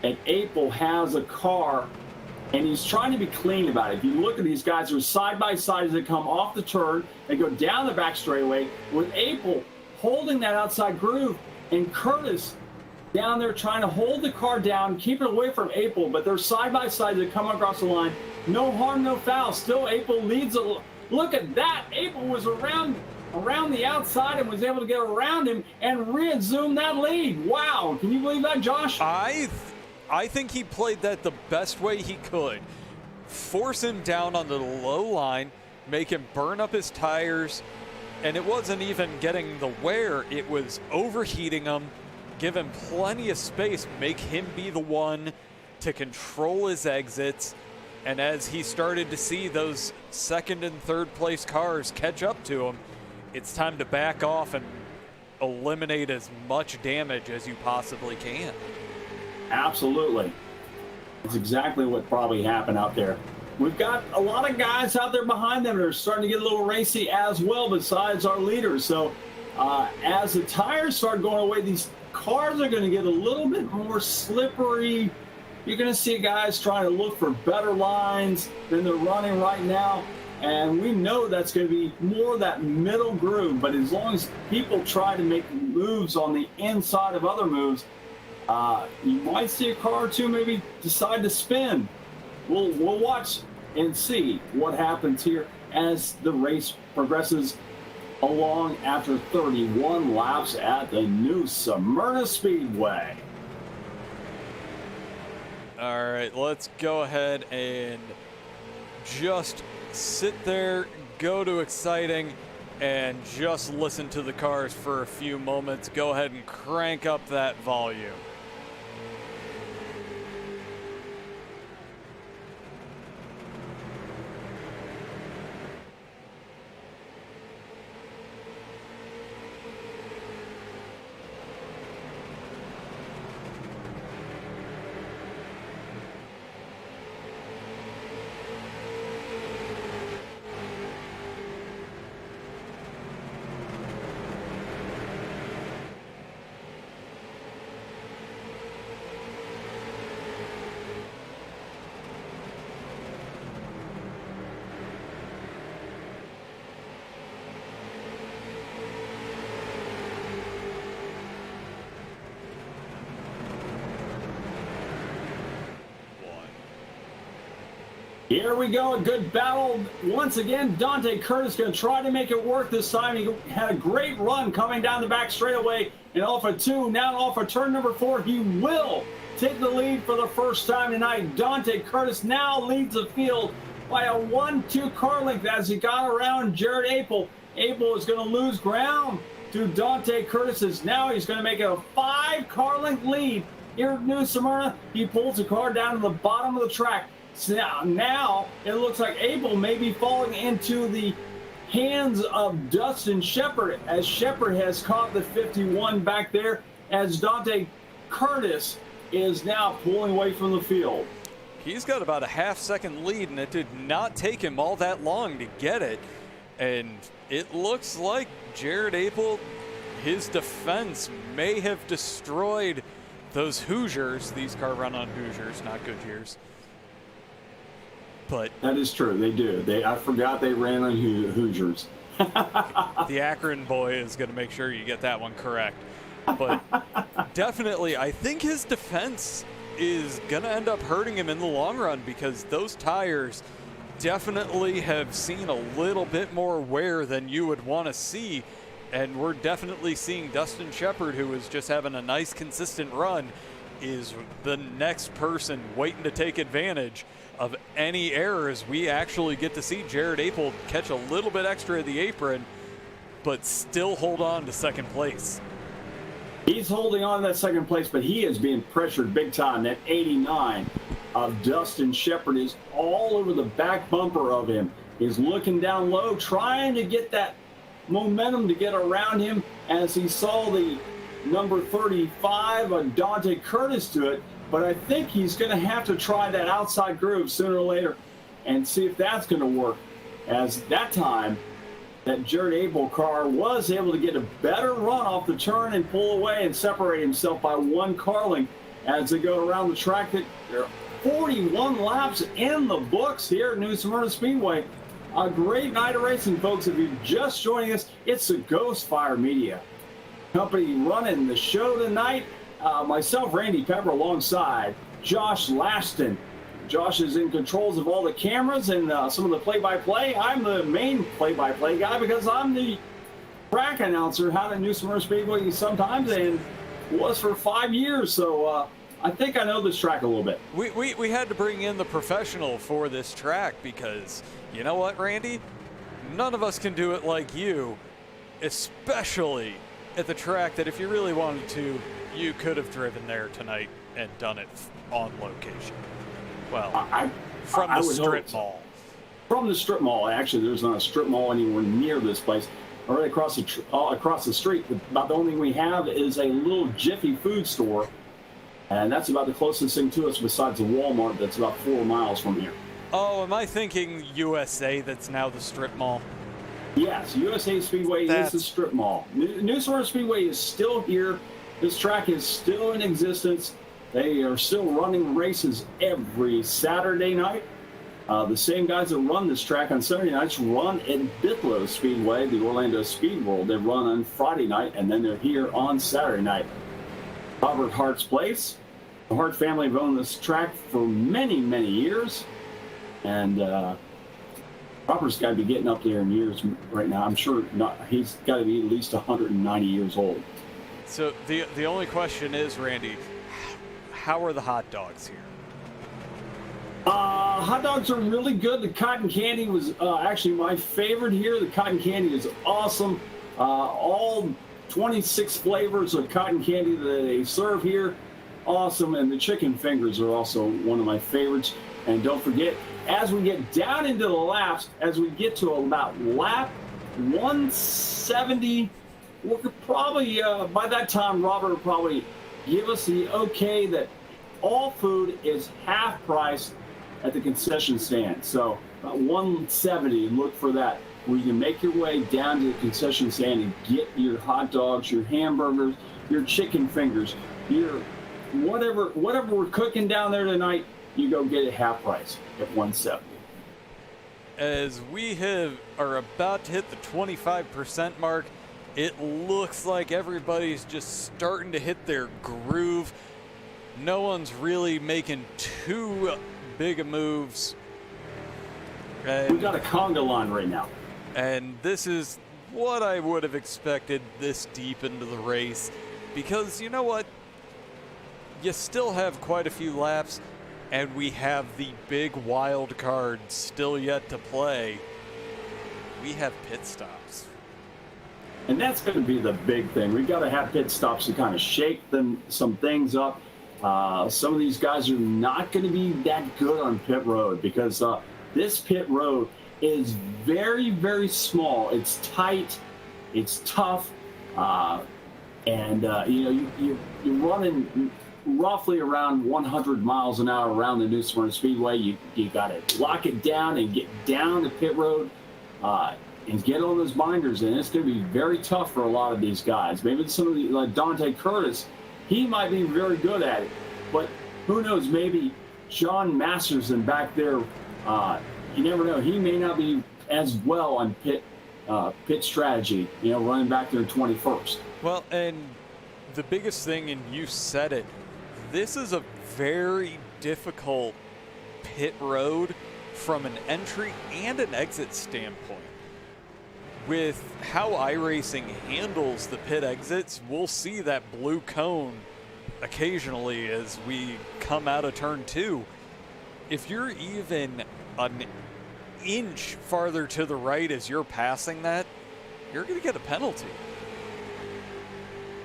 Apel has a car, and he's trying to be clean about it. If you look at these guys, they're side by side as they come off the turn. They go down the back straightaway with Apel holding that outside groove, and Curtis down there trying to hold the car down, keep it away from Apel, but they're side by side as they come across the line. No harm, no foul. Still, Apel leads. Look at that. Apel was around the outside and was able to get around him and resume that lead. Wow. Can you believe that, Josh? I think he played that the best way he could. Force him down on the low line, make him burn up his tires, and it wasn't even getting the wear, it was overheating him, give him plenty of space, make him be the one to control his exits. And as he started to see those second and third place cars catch up to him, it's time to back off and eliminate as much damage as you possibly can. Absolutely. That's exactly what probably happened out there. We've got a lot of guys out there behind them that are starting to get a little racy as well, besides our leaders. So as the tires start going away, these cars are going to get a little bit more slippery. You're going to see guys trying to look for better lines than they're running right now. And we know that's going to be more of that middle groove. But as long as people try to make moves on the inside of other moves, you might see a car or two maybe decide to spin. We'll watch and see what happens here as the race progresses along after 31 laps at the new Smyrna Speedway. All right, let's go ahead and just sit there, go to exciting, and just listen to the cars for a few moments. Go ahead and crank up that volume. Here we go, a good battle. Once again, Dante Curtis going to try to make it work this time. He had a great run coming down the back straightaway and off of 2. Now off of turn number 4, he will take the lead for the first time tonight. Dante Curtis now leads the field by a 1-2 car length as he got around Jared Apel. Apel is going to lose ground to Dante Curtis. Now he's going to make it a 5 car length lead here at New Smyrna. He pulls the car down to the bottom of the track. So now it looks like Apel may be falling into the hands of Dustin Shepard, as Shepard has caught the 51 back there, as Dante Curtis is now pulling away from the field. He's got about a half-second lead, and it did not take him all that long to get it. And it looks like Jared Apel, his defense may have destroyed those Hoosiers. These cars run on Hoosiers, not Goodyears. But that is true. They do. I forgot they ran on Hoosiers. The Akron boy is going to make sure you get that one correct. But definitely, I think his defense is going to end up hurting him in the long run, because those tires definitely have seen a little bit more wear than you would want to see. And we're definitely seeing Dustin Shepard, who is just having a nice, consistent run, is the next person waiting to take advantage of any errors. We actually get to see Jared Apel catch a little bit extra of the apron, but still hold on to second place. He's holding on to that second place, but he is being pressured big time. That 89 of Dustin Shepard is all over the back bumper of him. He's looking down low, trying to get that momentum to get around him, as he saw the number 35 of Dante Curtis to it. But I think he's going to have to try that outside groove sooner or later and see if that's going to work, as that time that Jared Apel car was able to get a better run off the turn and pull away and separate himself by 1 car length as they go around the track. There are 41 laps in the books here at New Smyrna Speedway. A great night of racing, folks. If you're just joining us, it's the Ghost Fire Media Company running the show tonight. Myself, Randy Pepper, alongside Josh Lashton. Josh is in controls of all the cameras and some of the play-by-play. I'm the main play-by-play guy because I'm the track announcer out at New Smyrna Speedway sometimes, and was for 5 years. So I think I know this track a little bit. We had to bring in the professional for this track, because you know what, Randy? None of us can do it like you, especially at the track that if you really wanted to, you could have driven there tonight and done it on location. Well, from the strip mall. From the strip mall. Actually, there's not a strip mall anywhere near this place. Right across the street, about the only thing we have is a little Jiffy food store, and that's about the closest thing to us besides the Walmart that's about 4 miles from here. Oh, am I thinking USA that's now the strip mall? Yes, USA Speedway is the strip mall. New Smyrna Speedway is still here. This track is still in existence. They are still running races every Saturday night. The same guys that run this track on Saturday nights run at Bithlow Speedway, the Orlando Speed World. They run on Friday night, and then they're here on Saturday night. Robert Hart's place. The Hart family have owned this track for many, many years. And Robert's got to be getting up there in years right now. I'm sure he's got to be at least 190 years old. So the only question is, Randy, how are the hot dogs here? Hot dogs are really good. The cotton candy was actually my favorite here. The cotton candy is awesome. All 26 flavors of cotton candy that they serve here, awesome. And the chicken fingers are also one of my favorites. And don't forget, as we get down into the laps, as we get to about lap 170, we could probably, by that time, Robert will probably give us the okay that all food is half price at the concession stand. So about 170, look for that, where you can make your way down to the concession stand and get your hot dogs, your hamburgers, your chicken fingers, your whatever we're cooking down there tonight. You go get it half price at 170. As we are about to hit the 25% mark, it looks like everybody's just starting to hit their groove. No one's really making too big of moves. We got a conga line right now. And this is what I would have expected this deep into the race, because you know what? You still have quite a few laps, and we have the big wild card still yet to play. We have pit stops. And that's going to be the big thing. We've got to have pit stops to kind of shake some things up. Some of these guys are not going to be that good on pit road, because this pit road is very, very small. It's tight. It's tough. And you're running roughly around 100 miles an hour around the New Smyrna Speedway. You got to lock it down and get down to pit road and get on those binders. And it's going to be very tough for a lot of these guys. Maybe some of the, like Dante Curtis, he might be very good at it. But who knows, maybe John Masterson back there, you never know. He may not be as well on pit strategy, running back there in 21st. Well, and the biggest thing, and you said it, this is a very difficult pit road from an entry and an exit standpoint. With how iRacing handles the pit exits, we'll see that blue cone occasionally as we come out of turn 2. If you're even an inch farther to the right as you're passing that, you're going to get a penalty.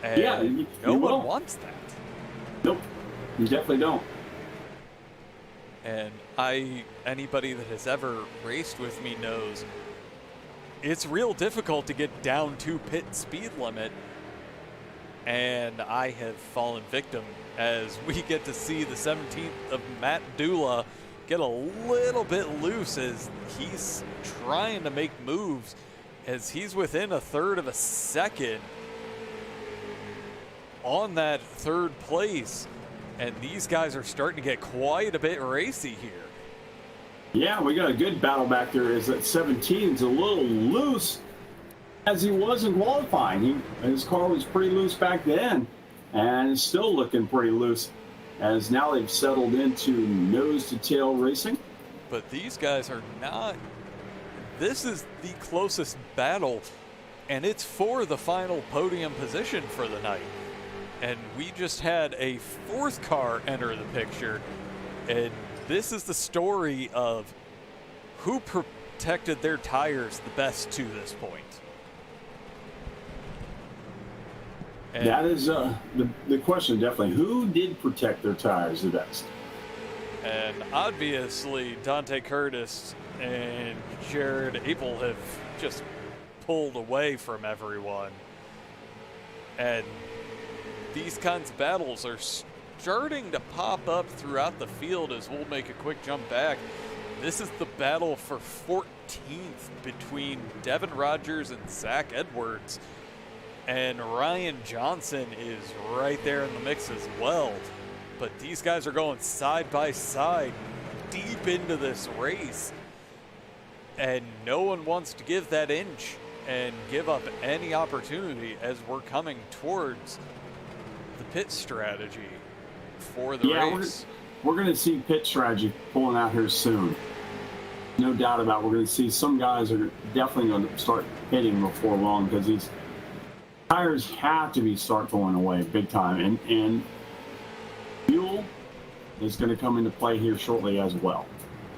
And no one wants that. Nope, you definitely don't. And anybody that has ever raced with me knows it's real difficult to get down to pit speed limit. And I have fallen victim as we get to see the 17th of Matt Dula get a little bit loose as he's trying to make moves, as he's within a third of a second on that third place. And these guys are starting to get quite a bit racy here. Yeah, we got a good battle back there. Is that 17 is a little loose as he was in qualifying. His car was pretty loose back then, and it's still looking pretty loose as now they've settled into nose-to-tail racing. But these guys are not. This is the closest battle, and it's for the final podium position for the night. And we just had a fourth car enter the picture, and this is the story of who protected their tires the best to this point. And that is the question, definitely. Who did protect their tires the best? And obviously, Dante Curtis and Jared Apel have just pulled away from everyone. And these kinds of battles are starting to pop up throughout the field as we'll make a quick jump back. This is the battle for 14th between Devin Rogers and Zach Edwards. And Ryan Johnson is right there in the mix as well. But these guys are going side by side deep into this race. And no one wants to give that inch and give up any opportunity as we're coming towards the pit strategy for the race. We're going to see pit strategy pulling out here soon. No doubt about it. We're going to see some guys are definitely going to start pitting before long, because these tires have to start going away big time. And fuel is going to come into play here shortly as well.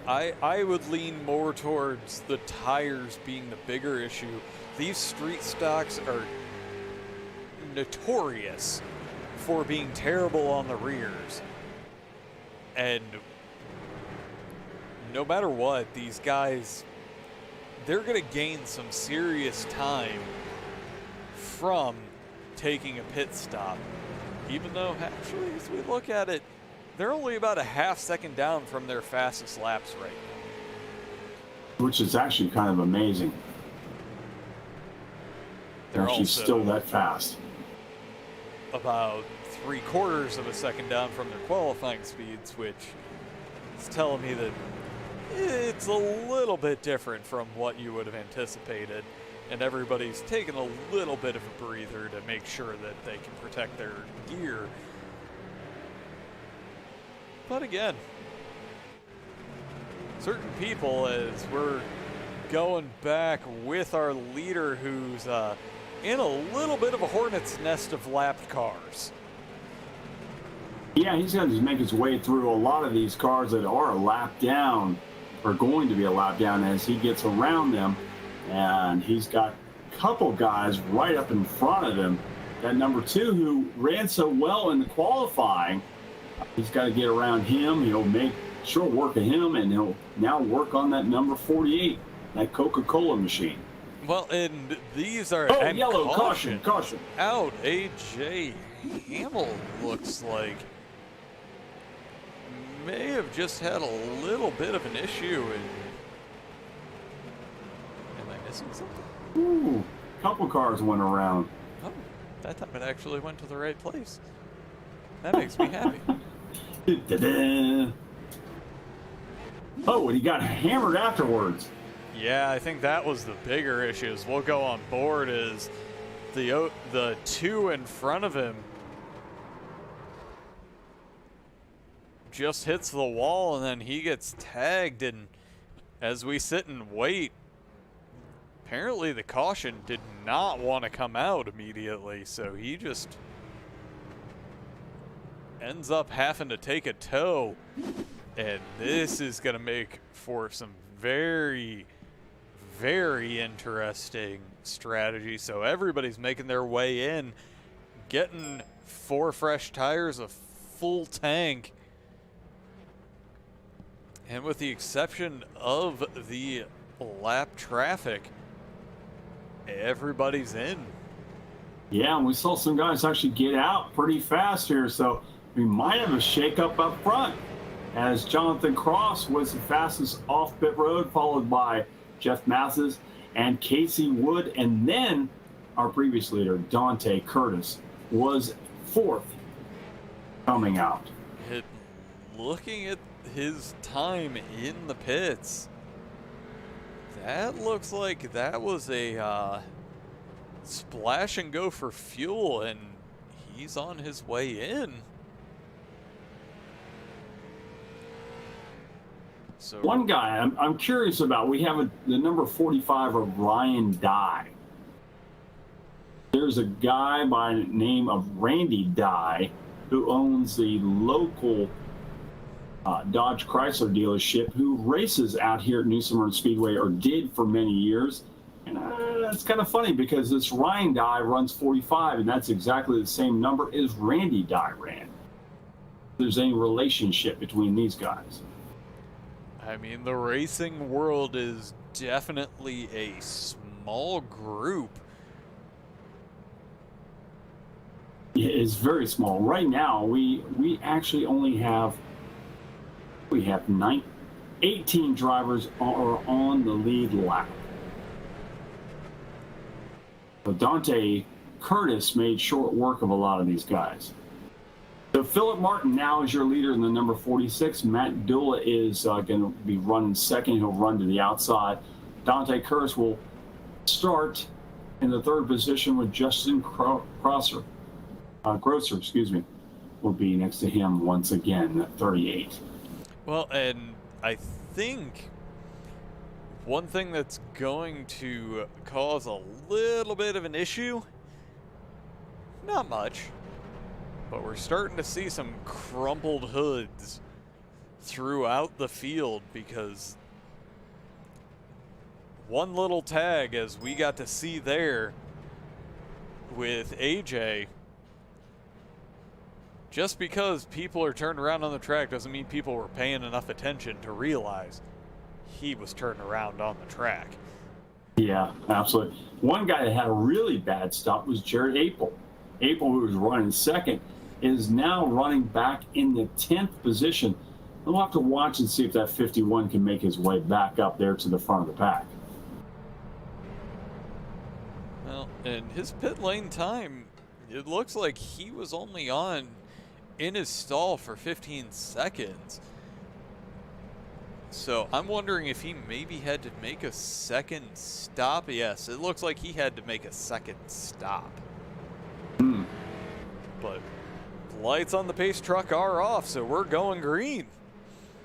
I would lean more towards the tires being the bigger issue. These street stocks are notorious for being terrible on the rears. And no matter what, these guys, they're going to gain some serious time from taking a pit stop. Even though, actually, as we look at it, they're only about a half second down from their fastest laps right now. Which is actually kind of amazing. They're actually still that fast. About 3/4 of a second down from their qualifying speeds, which is telling me that it's a little bit different from what you would have anticipated. And everybody's taking a little bit of a breather to make sure that they can protect their gear. But again, certain people as we're going back with our leader who's in a little bit of a hornet's nest of lapped cars. Yeah, he's going to make his way through a lot of these cars that are a lap down, or going to be a lap down as he gets around them. And he's got a couple guys right up in front of him. That number 2 who ran so well in the qualifying, he's got to get around him. He'll make sure work of him, and he'll now work on that number 48, that Coca-Cola machine. Well, and these are... Oh, yellow, caution. Out, A.J. Hamill looks like may have just had a little bit of an issue. Am I missing something? Ooh, couple cars went around. Oh, that time it actually went to the right place. That makes me happy. Oh, and he got hammered afterwards. Yeah, I think that was the bigger issue. As we'll go on board is the 2 in front of him just hits the wall, and then he gets tagged. And as we sit and wait, apparently the caution did not want to come out immediately, so he just ends up having to take a tow. And this is going to make for some very, very interesting strategy. So everybody's making their way in, getting 4 fresh tires, a full tank. And with the exception of the lap traffic, everybody's in. Yeah, and we saw some guys actually get out pretty fast here, so we might have a shakeup up front, as Jonathan Cross was the fastest off pit road, followed by Jeff Mathis and Casey Wood, and then our previous leader, Dante Curtis, was 4th coming out. Looking at his time in the pits, that looks like that was a splash and go for fuel, and he's on his way in. So one guy I'm curious about, we have the number 45 of Ryan Dye. There's a guy by the name of Randy Dye who owns the local Dodge Chrysler dealership, who races out here at New Smyrna Speedway, or did for many years. And that's kind of funny because this Ryan Dye runs 45, and that's exactly the same number as Randy Dye ran. If there's any relationship between these guys. I mean, the racing world is definitely a small group. Yeah, it's very small. Right now, we actually only have 18 drivers are on the lead lap. So Dante Curtis made short work of a lot of these guys. So Philip Martin now is your leader in the number 46. Matt Dula is going to be running second. He'll run to the outside. Dante Curtis will start in the 3rd position with Justin Grosser, will be next to him once again at 38. Well, and I think one thing that's going to cause a little bit of an issue, not much, but we're starting to see some crumpled hoods throughout the field, because one little tag, as we got to see there with AJ, just because people are turned around on the track doesn't mean people were paying enough attention to realize he was turned around on the track. Yeah, absolutely. One guy that had a really bad stop was Jared Apel. Apel, who was running second, is now running back in the 10th position. We'll have to watch and see if that 51 can make his way back up there to the front of the pack. Well, and his pit lane time, it looks like he was only on in his stall for 15 seconds. So I'm wondering if he maybe had to make a second stop. Yes, it looks like he had to make a second stop. But lights on the pace truck are off, so we're going green.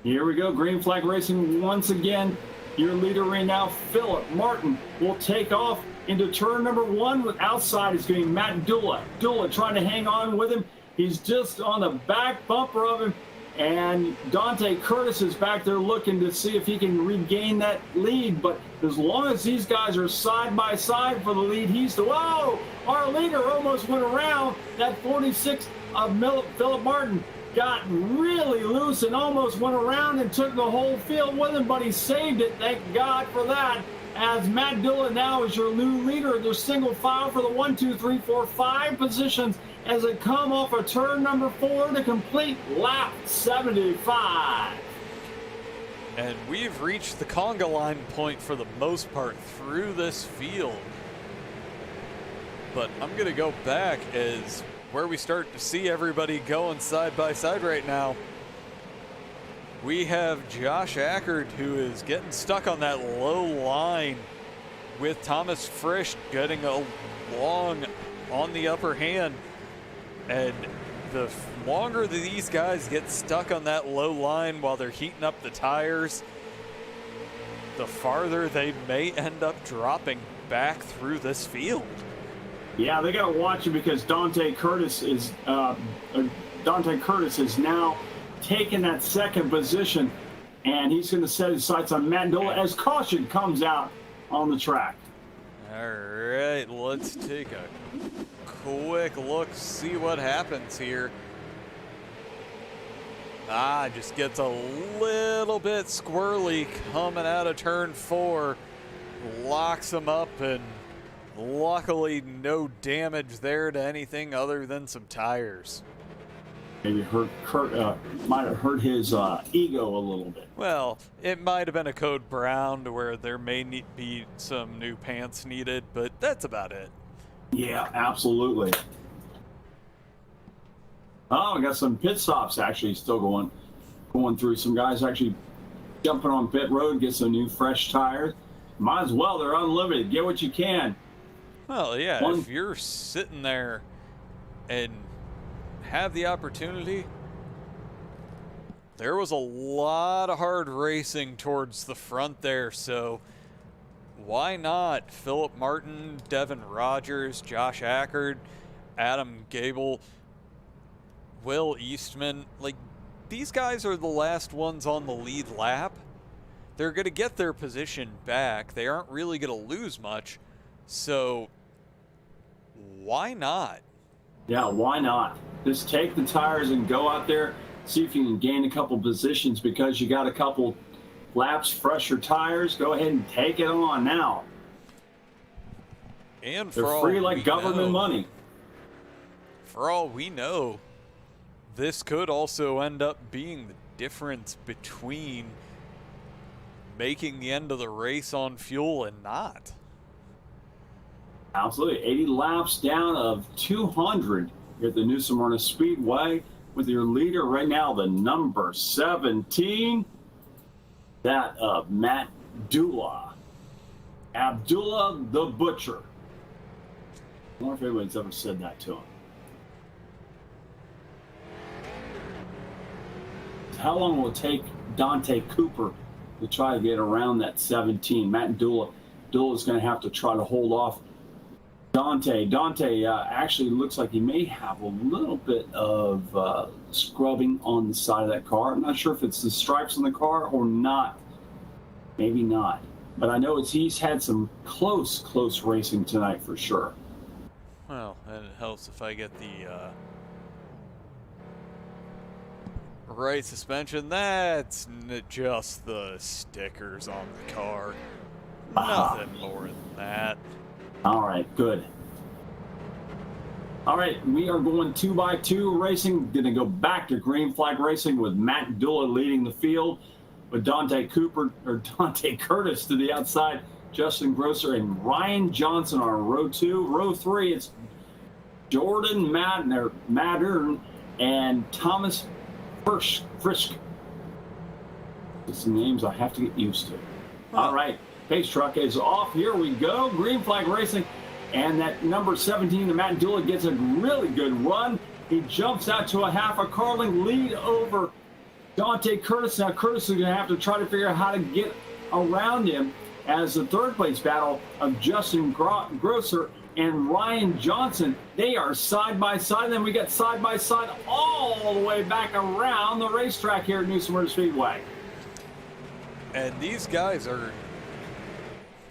Here we go. Green flag racing once again. Your leader right now, Philip Martin, will take off into turn number 1. With outside is going to be Matt Dula. Dula trying to hang on with him. He's just on the back bumper of him. And Dante Curtis is back there looking to see if he can regain that lead. But as long as these guys are side by side for the lead, whoa! Our leader almost went around. That 46 of Philip Martin got really loose and almost went around and took the whole field with him, but he saved it. Thank God for that. As Matt Dillon now is your new leader of their single file for the 1, 2, 3, 4, 5 positions as they come off of turn number 4 to complete lap 75. And we've reached the conga line point for the most part through this field. But I'm going to go back as where we start to see everybody going side by side right now. We have Josh Ackert, who is getting stuck on that low line with Thomas Frisch getting along on the upper hand. And the longer these guys get stuck on that low line while they're heating up the tires, the farther they may end up dropping back through this field. Yeah, they got to watch it because Dante Curtis is now taking that second position, and he's going to set his sights on Matt Dola as caution comes out on the track. All right, let's take a quick look, see what happens here. Just gets a little bit squirrely coming out of turn 4, locks him up, and luckily no damage there to anything other than some tires. Maybe might have hurt his ego a little bit. Well, it might have been a code brown to where there may be some new pants needed, but that's about it. Yeah, absolutely. Oh, I got some pit stops actually still going through. Some guys actually jumping on pit road, get some new fresh tires. Might as well, they're unlimited. Get what you can. Well, yeah, if you're sitting there and have the opportunity, there was a lot of hard racing towards the front there, so why not Philip Martin, Devin Rogers, Josh Ackert, Adam Gable, Will Eastman? Like, these guys are the last ones on the lead lap. They're going to get their position back. They aren't really going to lose much, so why not? Yeah, why not? Just take the tires and go out there, see if you can gain a couple positions because you got a couple laps, fresher tires. Go ahead and take it on now. And they're free like government money. For all we know, this could also end up being the difference between making the end of the race on fuel and not. Absolutely. 80 laps down of 200 at the New Smyrna Speedway with your leader right now, the number 17, that of Matt Dula. Abdullah the Butcher. I wonder if anybody's ever said that to him. How long will it take Dante Cooper to try to get around that 17? Matt Dula. Dula's going to have to try to hold off Dante actually looks like he may have a little bit of scrubbing on the side of that car. I'm not sure if it's the stripes on the car or not. Maybe not. But I know he's had some close racing tonight for sure. Well, and it helps if I get the right suspension. That's just the stickers on the car. Nothing more than that. All right, good. All right, we are going 2x2 racing. Going to go back to green flag racing with Matt Dula leading the field, with Dante Curtis to the outside, Justin Grosser and Ryan Johnson on row 2. Row 3, it's Jordan Madren and Thomas Frisch. Some names I have to get used to. All right. Pace truck is off. Here we go. Green flag racing. And that number 17, the Matt Dula, gets a really good run. He jumps out to a half a car length lead over Dante Curtis. Now Curtis is going to have to try to figure out how to get around him as the third place battle of Justin Grosser and Ryan Johnson. They are side by side. And then we got side by side all the way back around the racetrack here at New Smyrna Speedway. And these guys are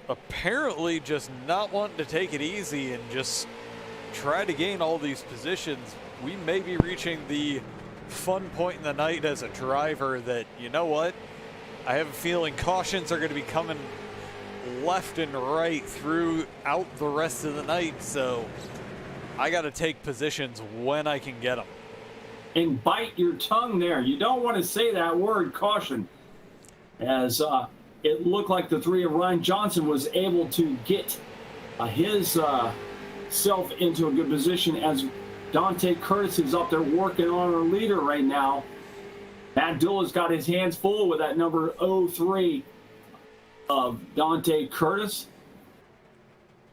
apparently just not wanting to take it easy and just try to gain all these positions. We may be reaching the fun point in the night as a driver that, you know what, I have a feeling cautions are going to be coming left and right throughout the rest of the night, so I got to take positions when I can get them. And bite your tongue there. You don't want to say that word, caution, as it looked like the three of Ryan Johnson was able to get his self into a good position as Dante Curtis is up there working on our leader right now. Matt Dulla's got his hands full with that number 03 of Dante Curtis.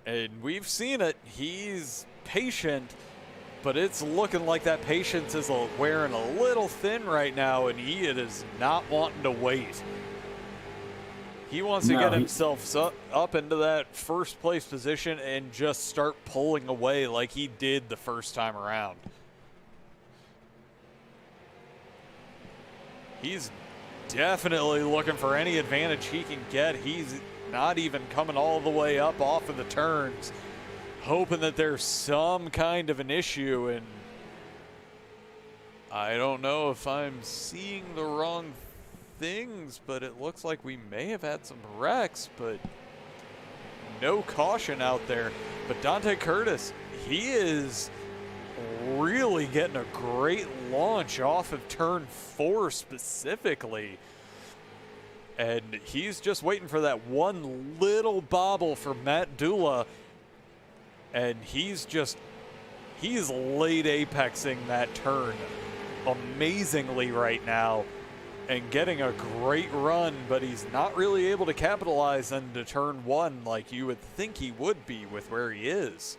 And we've seen it. He's patient, but it's looking like that patience is wearing a little thin right now, and he is not wanting to wait. He wants to get himself up into that first place position and just start pulling away like he did the first time around. He's definitely looking for any advantage he can get. He's not even coming all the way up off of the turns, hoping that there's some kind of an issue. And I don't know if I'm seeing the wrong things, but it looks like we may have had some wrecks, but no caution out there. But Dante Curtis, he is really getting a great launch off of turn 4 specifically, and he's just waiting for that one little bobble for Matt Dulla, and he's late apexing that turn amazingly right now and getting a great run, but he's not really able to capitalize into turn 1 like you would think he would be with where he is.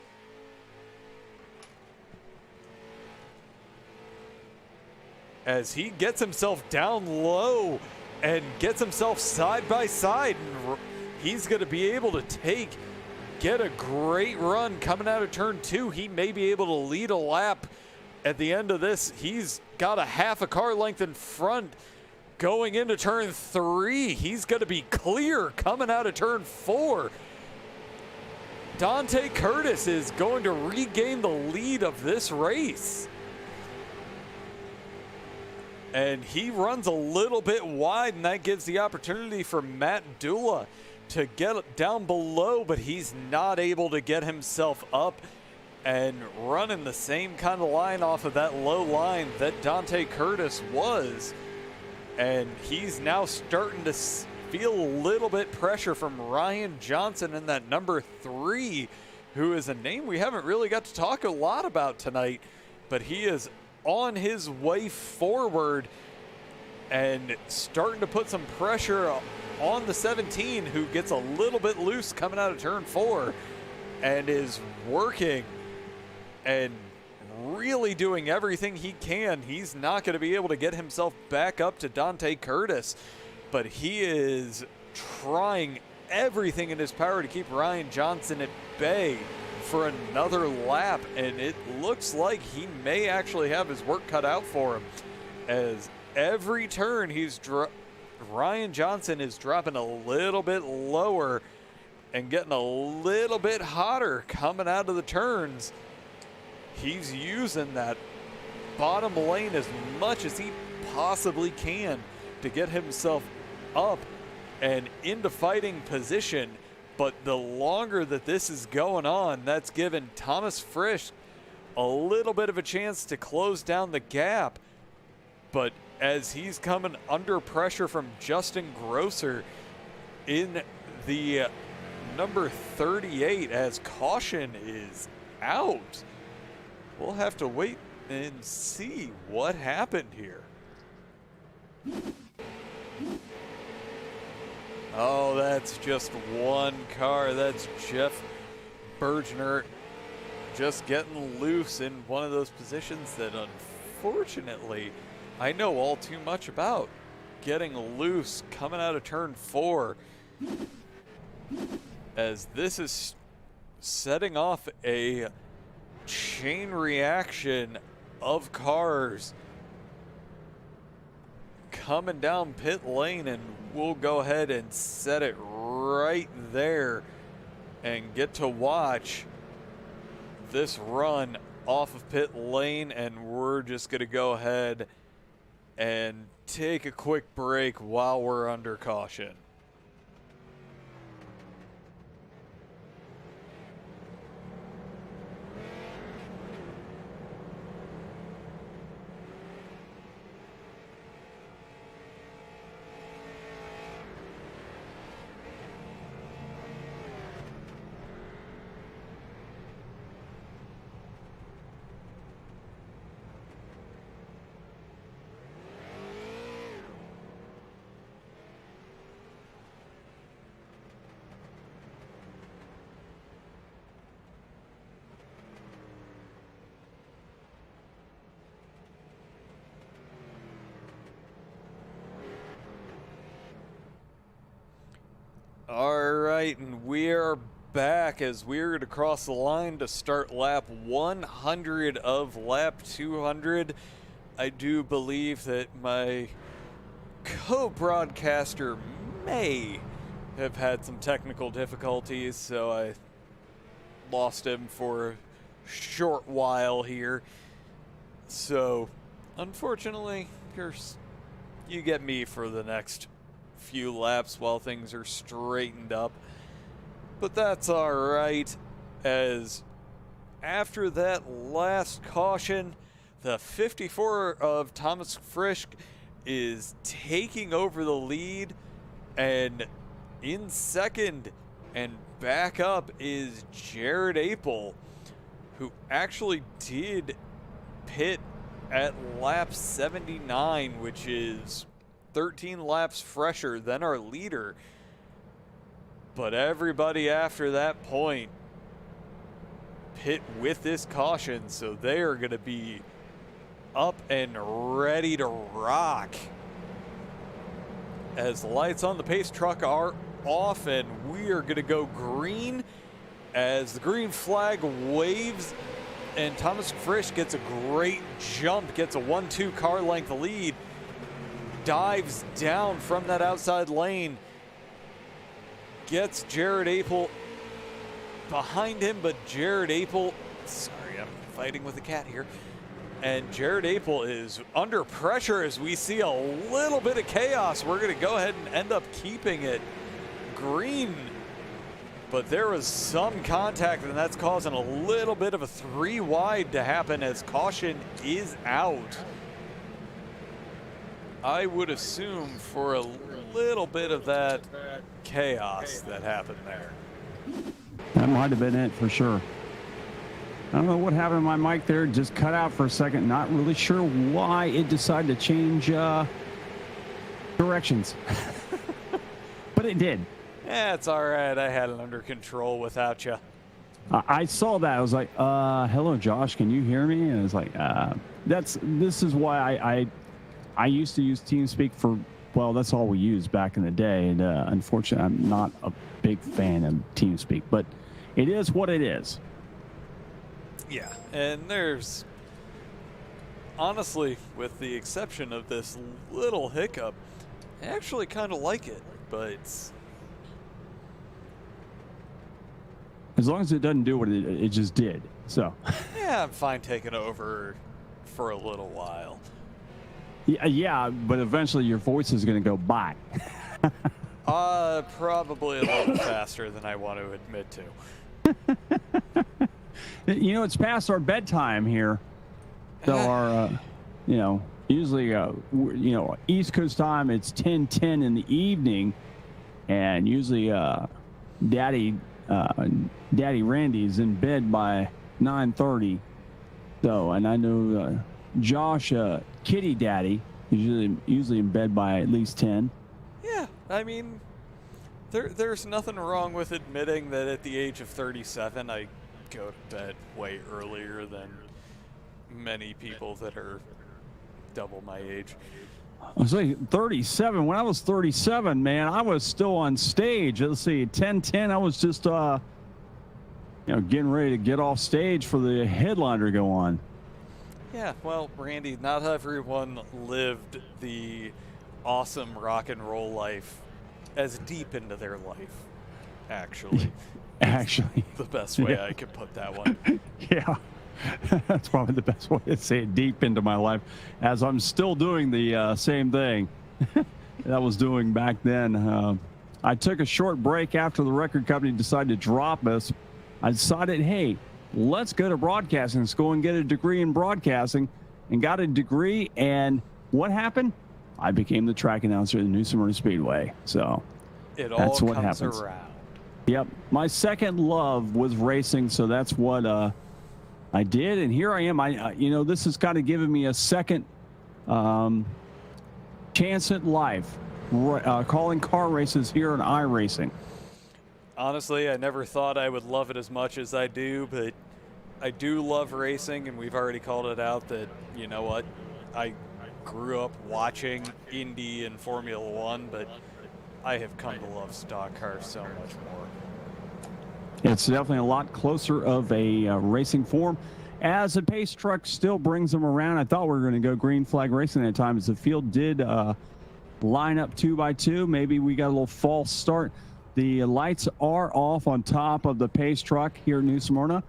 As he gets himself down low and gets himself side by side, and he's going to be able to get a great run coming out of turn 2. He may be able to lead a lap at the end of this. He's got a half a car length in front going into turn 3. He's going to be clear coming out of turn 4. Dante Curtis is going to regain the lead of this race. And he runs a little bit wide, and that gives the opportunity for Matt Dulla to get down below, but he's not able to get himself up and running the same kind of line off of that low line that Dante Curtis was. And he's now starting to feel a little bit pressure from Ryan Johnson in that number 3, who is a name we haven't really got to talk a lot about tonight, but he is on his way forward and starting to put some pressure on the 17, who gets a little bit loose coming out of turn 4 and is working and really doing everything he can. He's not going to be able to get himself back up to Dante Curtis, but he is trying everything in his power to keep Ryan Johnson at bay for another lap, and it looks like he may actually have his work cut out for him, as every turn Ryan Johnson is dropping a little bit lower and getting a little bit hotter coming out of the turns. He's using that bottom lane as much as he possibly can to get himself up and into fighting position. But the longer that this is going on, that's given Thomas Frisch a little bit of a chance to close down the gap. But as he's coming under pressure from Justin Grosser in the number 38, as caution is out, we'll have to wait and see what happened here. Oh, that's just one car. That's Jeff Bergner just getting loose in one of those positions that unfortunately I know all too much about getting loose coming out of turn 4, as this is setting off a chain reaction of cars coming down pit lane, and we'll go ahead and set it right there and get to watch this run off of pit lane. And we're just going to go ahead and take a quick break while we're under caution. All right, and we are back as we're going to cross the line to start lap 100 of lap 200. I do believe that my co-broadcaster may have had some technical difficulties, so I lost him for a short while here. So, unfortunately, you get me for the next few laps while things are straightened up. But that's all right, as after that last caution, the 54 of Thomas Frisch is taking over the lead, and in second and back up is Jared Apel, who actually did pit at lap 79, which is 13 laps fresher than our leader. But everybody after that point pit with this caution, so they are going to be up and ready to rock as the lights on the pace truck are off, and we are going to go green as the green flag waves, and Thomas Frisch gets a great jump, gets a 1-2 car length lead, dives down from that outside lane, gets Jared Apel behind him, but Jared Apel, sorry, I'm fighting with a cat here, and Jared Apel is under pressure as we see a little bit of chaos. We're going to go ahead and end up keeping it green, but there was some contact, and that's causing a little bit of a 3 wide to happen as caution is out. I would assume for a little bit of that chaos that happened there. That might have been it for sure. I don't know what happened to my mic there. Just cut out for a second. Not really sure why it decided to change directions. But it did. Yeah, it's all right. I had it under control without you. I saw that. I was like, hello, Josh. Can you hear me? And I was like, this is why I used to use TeamSpeak for, well, that's all we used back in the day. And unfortunately, I'm not a big fan of TeamSpeak, but it is what it is. Yeah, and there's, honestly, with the exception of this little hiccup, I actually kind of like it, but as long as it doesn't do what it just did. So yeah, I'm fine taking over for a little while. Yeah, but eventually your voice is going to go bye. Probably a little faster than I want to admit to. You know, it's past our bedtime here. So our, usually, East Coast time, it's 10:10 in the evening, and usually, Daddy Randy's in bed by 9:30. So, and I know Josh, Kitty Daddy, is usually in bed by at least 10. Yeah, I mean, there's nothing wrong with admitting that at the age of 37, I go to bed way earlier than many people that are double my age. I was like 37. When I was 37, man, I was still on stage. Let's see, 10-10. I was just, getting ready to get off stage for the headliner to go on. Yeah, well, Randy, not everyone lived the awesome rock and roll life as deep into their life, actually. Actually. The best way I could put that one. Yeah. That's probably the best way to say it, deep into my life, as I'm still doing the same thing that I was doing back then. I took a short break after the record company decided to drop us. I decided, hey, let's go to broadcasting. Let's go and get a degree in broadcasting, and got a degree. And what happened? I became the track announcer at the New Smyrna Speedway. So it all that's what comes happens. around. Yep. My second love was racing. So that's what I did. And here I am. This has kind of given me a second chance at life, calling car races here in iRacing. Honestly, I never thought I would love it as much as I do, but I do love racing, and we've already called it out that, you know what, I grew up watching Indy and Formula One, but I have come to love stock cars so much more. It's definitely a lot closer of a racing form, as a pace truck still brings them around. I thought we were going to go green flag racing at times. The field did line up 2 by 2. Maybe we got a little false start. The lights are off on top of the pace truck here in New Smyrna,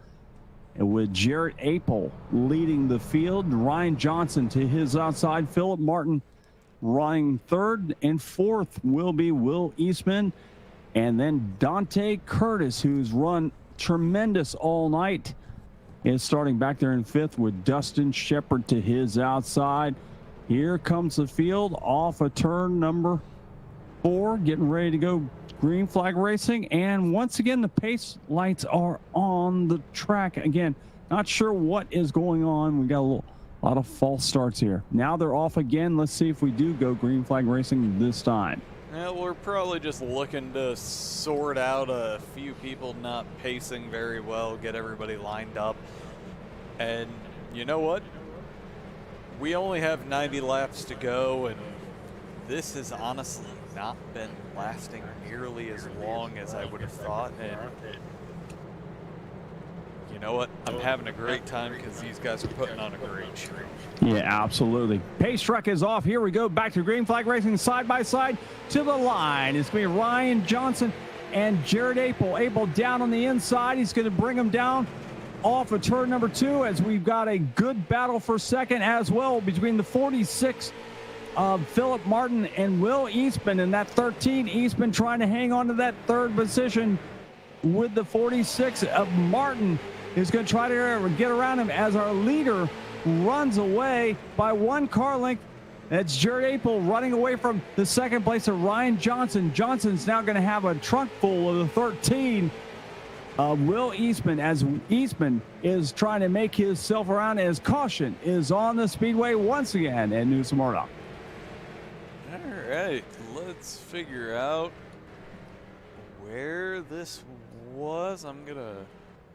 with Jared Apel leading the field. Ryan Johnson to his outside. Philip Martin running third, and fourth will be Will Eastman. And then Dante Curtis, who's run tremendous all night, is starting back there in fifth, with Dustin Shepard to his outside. Here comes the field off of turn number 4, getting ready to go green flag racing. And once again, the pace lights are on the track. Again, not sure what is going on. We got a lot of false starts here. Now they're off again. Let's see if we do go green flag racing this time. Yeah, we're probably just looking to sort out a few people not pacing very well, get everybody lined up. And you know what? We only have 90 laps to go, and this has honestly not been lasting nearly as long as I would have thought. And you know what? I'm having a great time because these guys are putting on a great show. Yeah, absolutely. Pace truck is off. Here we go back to green flag racing, side by side to the line. It's going to be Ryan Johnson and Jared Apel. Apel down on the inside. He's going to bring him down off of turn number 2, as we've got a good battle for second as well between the 46 of Philip Martin and Will Eastman. And that 13, Eastman trying to hang on to that third position with the 46 of Martin. Is going to try to get around him as our leader runs away by 1 car length. That's Jared Apel running away from the second place of Ryan Johnson. Johnson's now going to have a trunk full of the 13 of Will Eastman, as Eastman is trying to make himself around, as caution is on the speedway once again at New Smyrna. All right, let's figure out where this was.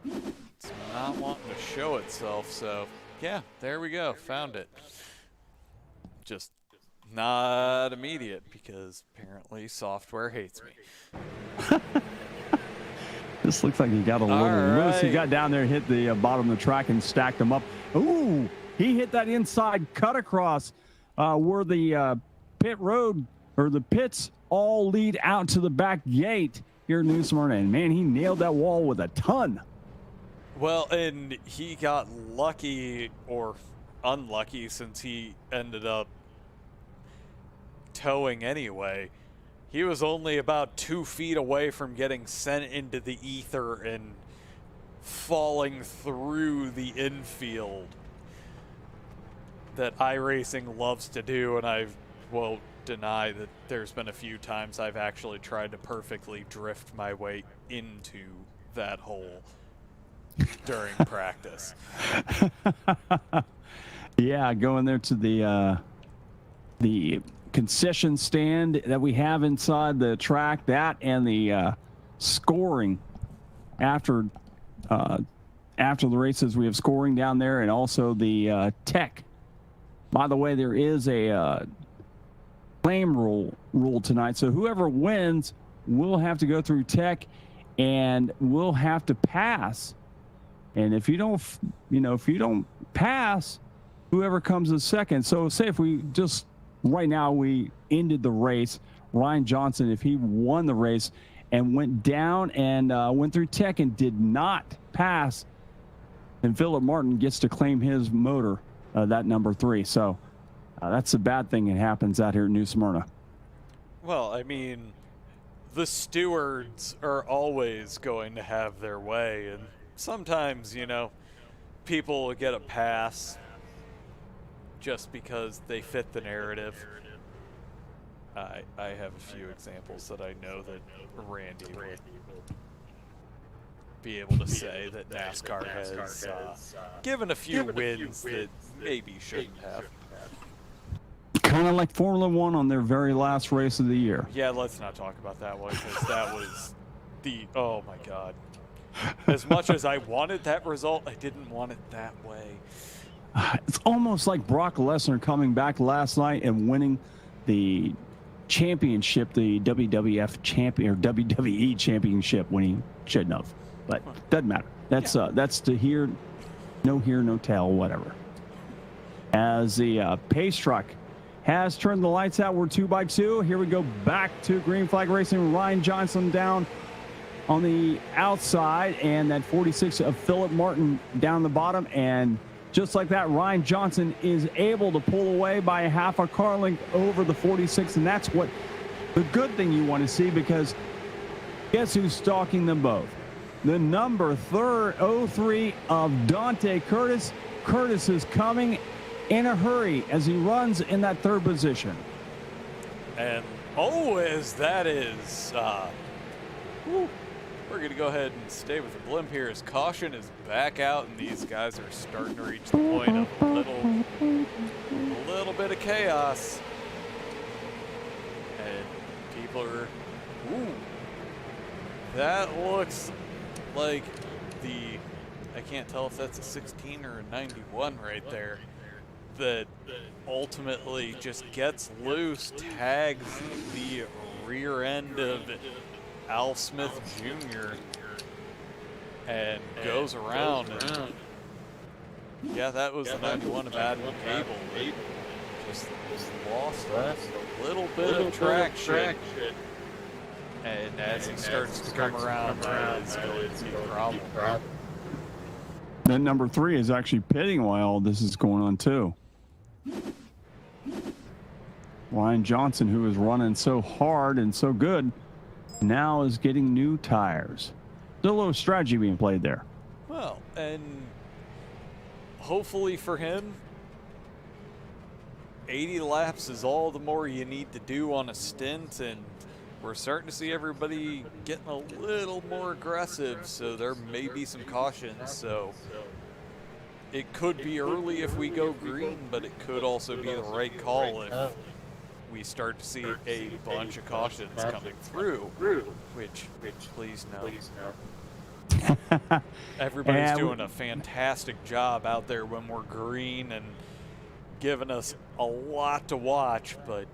It's not wanting to show itself, so yeah, there we go, found it. Just not immediate, because apparently software hates me. This looks like he got a little loose. He got down there and hit the bottom of the track and stacked them up. Ooh, he hit that inside cut across where the pit road, or the pits, all lead out to the back gate here in New Smyrna. And man, he nailed that wall with a ton. Well, and he got lucky, or unlucky, since he ended up towing anyway. He was only about 2 feet away from getting sent into the ether and falling through the infield that iRacing loves to do, and I won't deny that there's been a few times I've actually tried to perfectly drift my way into that hole during practice. Yeah, going there to the concession stand that we have inside the track, that and the scoring after the races. We have scoring down there, and also the tech By the way, there is a claim rule tonight. So whoever wins will have to go through tech and will have to pass. And if you don't pass, whoever comes in second. So say if we just right now we ended the race, Ryan Johnson, if he won the race and went down and went through tech and did not pass, then Philip Martin gets to claim his motor, that number 3. So that's a bad thing that happens out here in New Smyrna. Well, I mean, the stewards are always going to have their way, and sometimes, people will get a pass just because they fit the narrative. I have a few examples that I know that Randy would be able to say that NASCAR has given a few wins that maybe shouldn't have. Kind of like Formula One on their very last race of the year. Yeah, let's not talk about that one, because that was oh my God. As much as I wanted that result, I didn't want it that way. It's almost like Brock Lesnar coming back last night and winning the championship, the WWF champion or WWE championship, when he shouldn't have. But doesn't matter. That's to no tell, whatever. As the pace truck has turned the lights out, we're 2x2. Here we go back to green flag racing. Ryan Johnson down on the outside, and that 46 of Philip Martin down the bottom. And just like that, Ryan Johnson is able to pull away by a half a car length over the 46, and that's what the good thing you want to see, because guess who's stalking them both? The number 03 of Dante Curtis. Curtis is coming in a hurry as he runs in that 3rd position. And as that is, we're going to go ahead and stay with the blimp here as caution is back out, and these guys are starting to reach the point of a little bit of chaos. And people are, that looks like I can't tell if that's a 16 or a 91 right there, that ultimately just gets loose, tags the rear end of Al Smith Jr. and goes around. And yeah, that was the 91 of Adam Cable. Just lost a little bit of traction. And as he starts to come around, that is going to be a problem. Then number 3 is actually pitting while all this is going on too. Ryan Johnson, who is running so hard and so good, now is getting new tires. There's a little strategy being played there. Well, and hopefully for him, 80 laps is all the more you need to do on a stint, and we're starting to see everybody getting a little more aggressive, so there may be some cautions. So it could be early if we go green, but it could also be the right call if we start to see a bunch of cautions coming through, which please no. Everybody's doing a fantastic job out there when we're green and giving us a lot to watch, but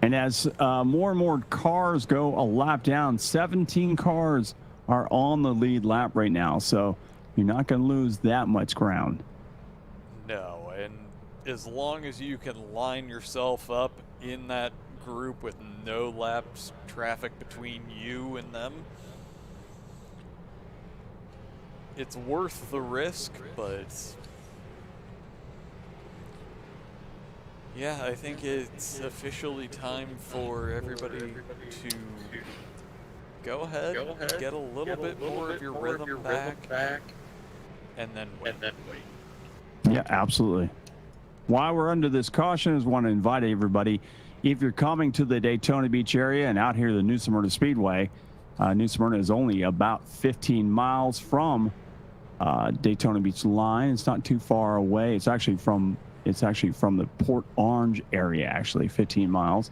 and as more and more cars go a lap down, 17 cars are on the lead lap right now, so you're not going to lose that much ground. No, and as long as you can line yourself up in that group with no laps traffic between you and them, it's worth the risk. But yeah, I think it's officially time for everybody to go ahead, get a little bit more of your rhythm back, and then wait. Yeah, absolutely. While we're under this caution, I just want to invite everybody, if you're coming to the Daytona Beach area and out here to the New Smyrna Speedway, New Smyrna is only about 15 miles from Daytona Beach line. It's not too far away. It's actually from the Port Orange area, actually 15 miles.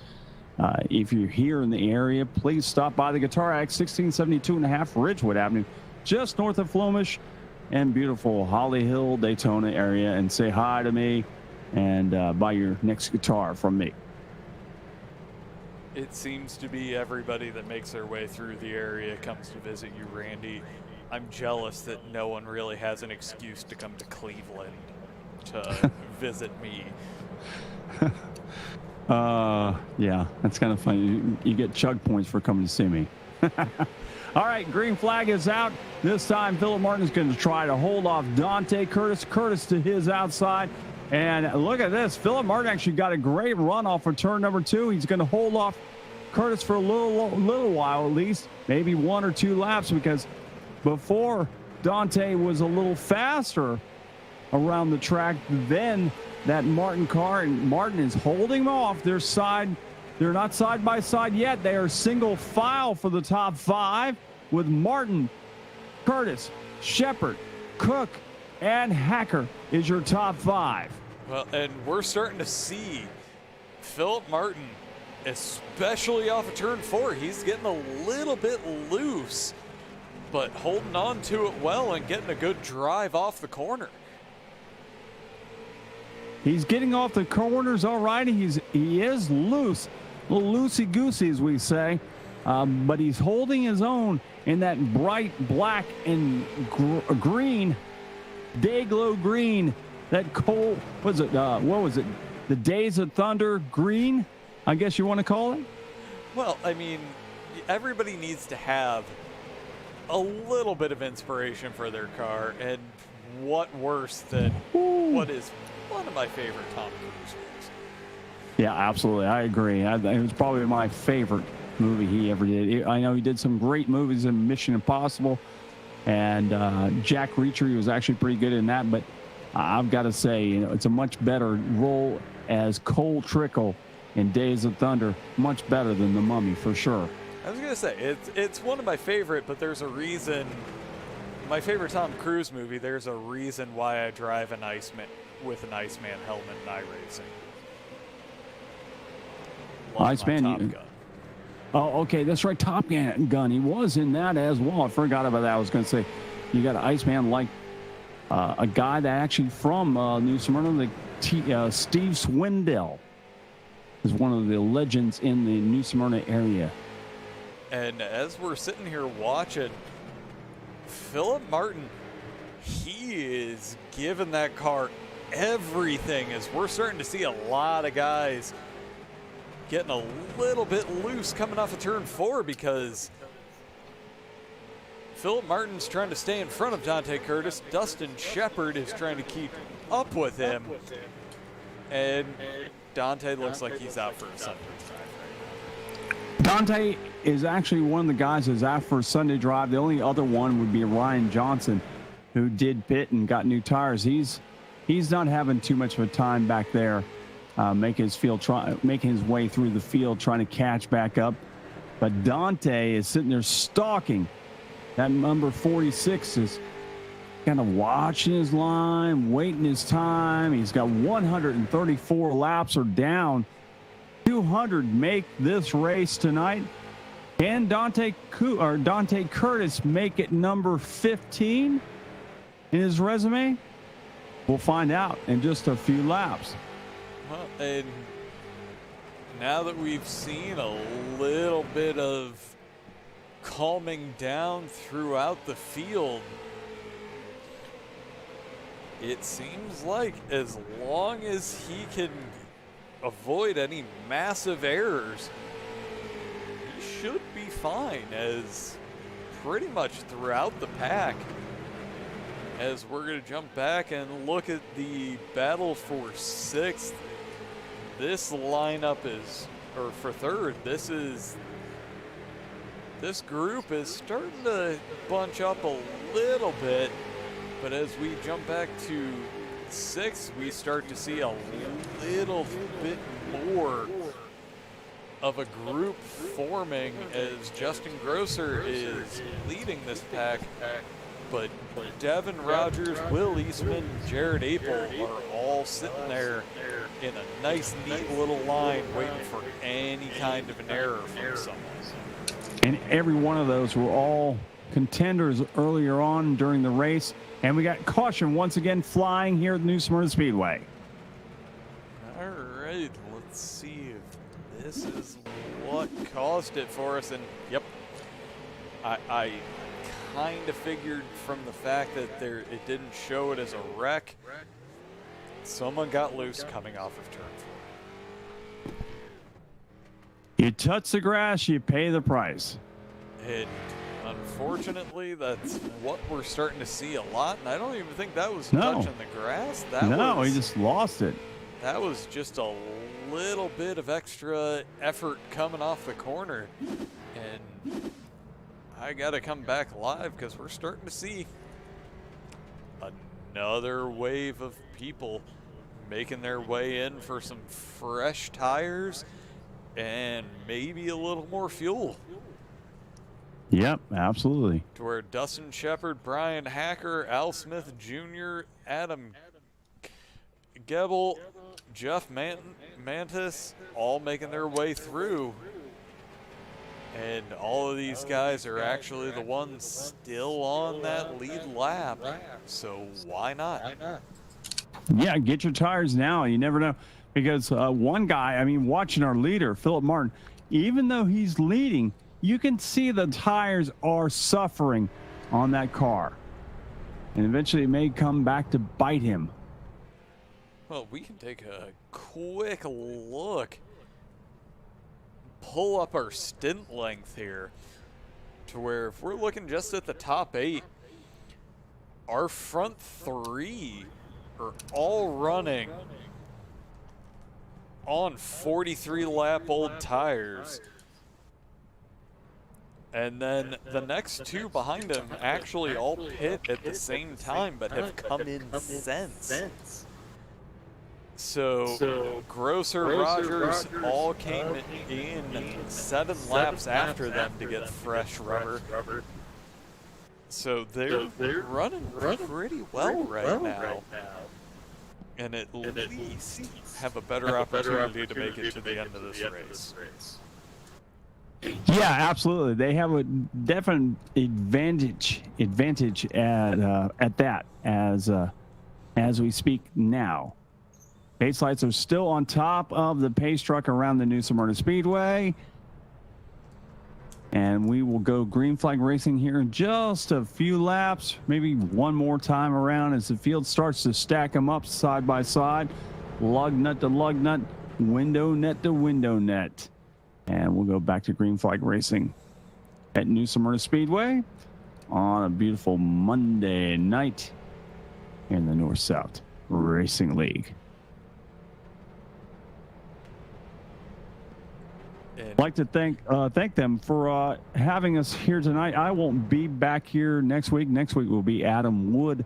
If you're here in the area, please stop by the Guitar Act, 1672 and a half Ridgewood Avenue, just north of Flomish. and beautiful Holly Hill, Daytona area and say hi to me and buy your next guitar from me. It seems to be everybody that makes their way through the area comes to visit you, Randy. I'm jealous that no one really has an excuse to come to Cleveland to visit me. Yeah, that's kind of funny. You get chug points for coming to see me. All right, green flag is out. This time, Philip Martin is going to try to hold off Dante Curtis. Curtis to his outside. And look at this. Philip Martin actually got a great run off for turn number 2. He's going to hold off Curtis for a little while at least, maybe 1 or 2 laps, because before Dante was a little faster around the track than that Martin car, and Martin is holding him off. They're not side by side yet. They are single file for the top 5 with Martin, Curtis, Shepard, Cook, and Hacker is your top 5. Well, and we're starting to see Philip Martin, especially off of turn 4, he's getting a little bit loose, but holding on to it well and getting a good drive off the corner. He's getting off the corners all right. He is loose, a little loosey-goosey, as we say, but he's holding his own in that bright black and green, day-glow green, that cold, what was it? The Days of Thunder green, I guess you want to call it? Well, I mean, everybody needs to have a little bit of inspiration for their car, and what worse than what is one of my favorite Tom Cruise movies. Yeah, absolutely. I agree. It was probably my favorite movie he ever did. I know he did some great movies in Mission Impossible, and Jack Reacher, he was actually pretty good in that, but I've got to say, it's a much better role as Cole Trickle in Days of Thunder, much better than The Mummy, for sure. I was going to say, it's one of my favorite, but there's a reason. My favorite Tom Cruise movie, there's a reason why I drive an Iceman with an Iceman helmet in iRacing. Iceman. Top Gun. Oh, okay, that's right, Top Gun. He was in that as well. I forgot about that. I was going to say, you got an Iceman like a guy that actually from New Smyrna, Steve Swindell is one of the legends in the New Smyrna area. And as we're sitting here watching, Philip Martin, he is giving that car everything, as we're starting to see a lot of guys getting a little bit loose coming off of turn 4, because Philip Martin's trying to stay in front of Dante Curtis. Dustin Shepard is trying to keep up with him. And Dante looks like he's out for a Sunday drive. Dante is actually one of the guys that's out for a Sunday drive. The only other one would be Ryan Johnson, who did pit and got new tires. He's not having too much of a time back there, making his way through the field, trying to catch back up. But Dante is sitting there stalking. That number 46 is kind of watching his line, waiting his time. He's got 134 laps or down. 200 make this race tonight. Can Dante Curtis make it number 15 in his resume? We'll find out in just a few laps. Well, and now that we've seen a little bit of calming down throughout the field, it seems like as long as he can avoid any massive errors, he should be fine, as pretty much throughout the pack. As we're going to jump back and look at the battle for 6th, this lineup is, or for 3rd, this group is starting to bunch up a little bit, but as we jump back to 6th, we start to see a little bit more of a group forming, as Justin Grosser is leading this pack, but Devin Rogers, Will Eastman, Jared Apel are all sitting there in a nice, neat little line waiting for any kind of an error from someone. And every one of those were all contenders earlier on during the race. And we got caution once again flying here at the New Smyrna Speedway. All right, let's see if this is what caused it for us. And yep, I kind of figured from the fact that it didn't show it as a wreck. Someone got loose coming off of turn 4. You touch the grass, you pay the price. And unfortunately, that's what we're starting to see a lot. And I don't even think that was touching the grass. He just lost it. That was just a little bit of extra effort coming off the corner. And I got to come back live because we're starting to see another wave of people making their way in for some fresh tires and maybe a little more fuel. Yep, absolutely. To where Dustin Shepard, Brian Hacker, Al Smith Jr., Adam Gebel, Jeff Mantis, all making their way through. And all of these guys are actually the ones still on that lead lap. So why not? Yeah, get your tires now. You never know. Because one guy, I mean, watching our leader, Philip Martin, even though he's leading, you can see the tires are suffering on that car. And eventually it may come back to bite him. Well, we can take a quick look. Pull up our stint length here to where if we're looking just at the top 8, our front 3 are all running on 43 lap old tires. And then the next 2 behind them actually all pit at the same time but have come in since. So Grosser, Rogers all came in 7 laps after them to get fresh rubber. So they're running pretty well right now. And at least have a better opportunity to make it to the end of this race. Yeah, absolutely. They have a definite advantage at that as we speak now. Pace lights are still on top of the pace truck around the New Smyrna Speedway. And we will go green flag racing here in just a few laps, maybe one more time around as the field starts to stack them up side by side. Lug nut to lug nut, window net to window net. And we'll go back to green flag racing at New Smyrna Speedway on a beautiful Monday night in the North-South Racing League. I'd like to thank them for having us here tonight. I won't be back here next week. Next week will be Adam Wood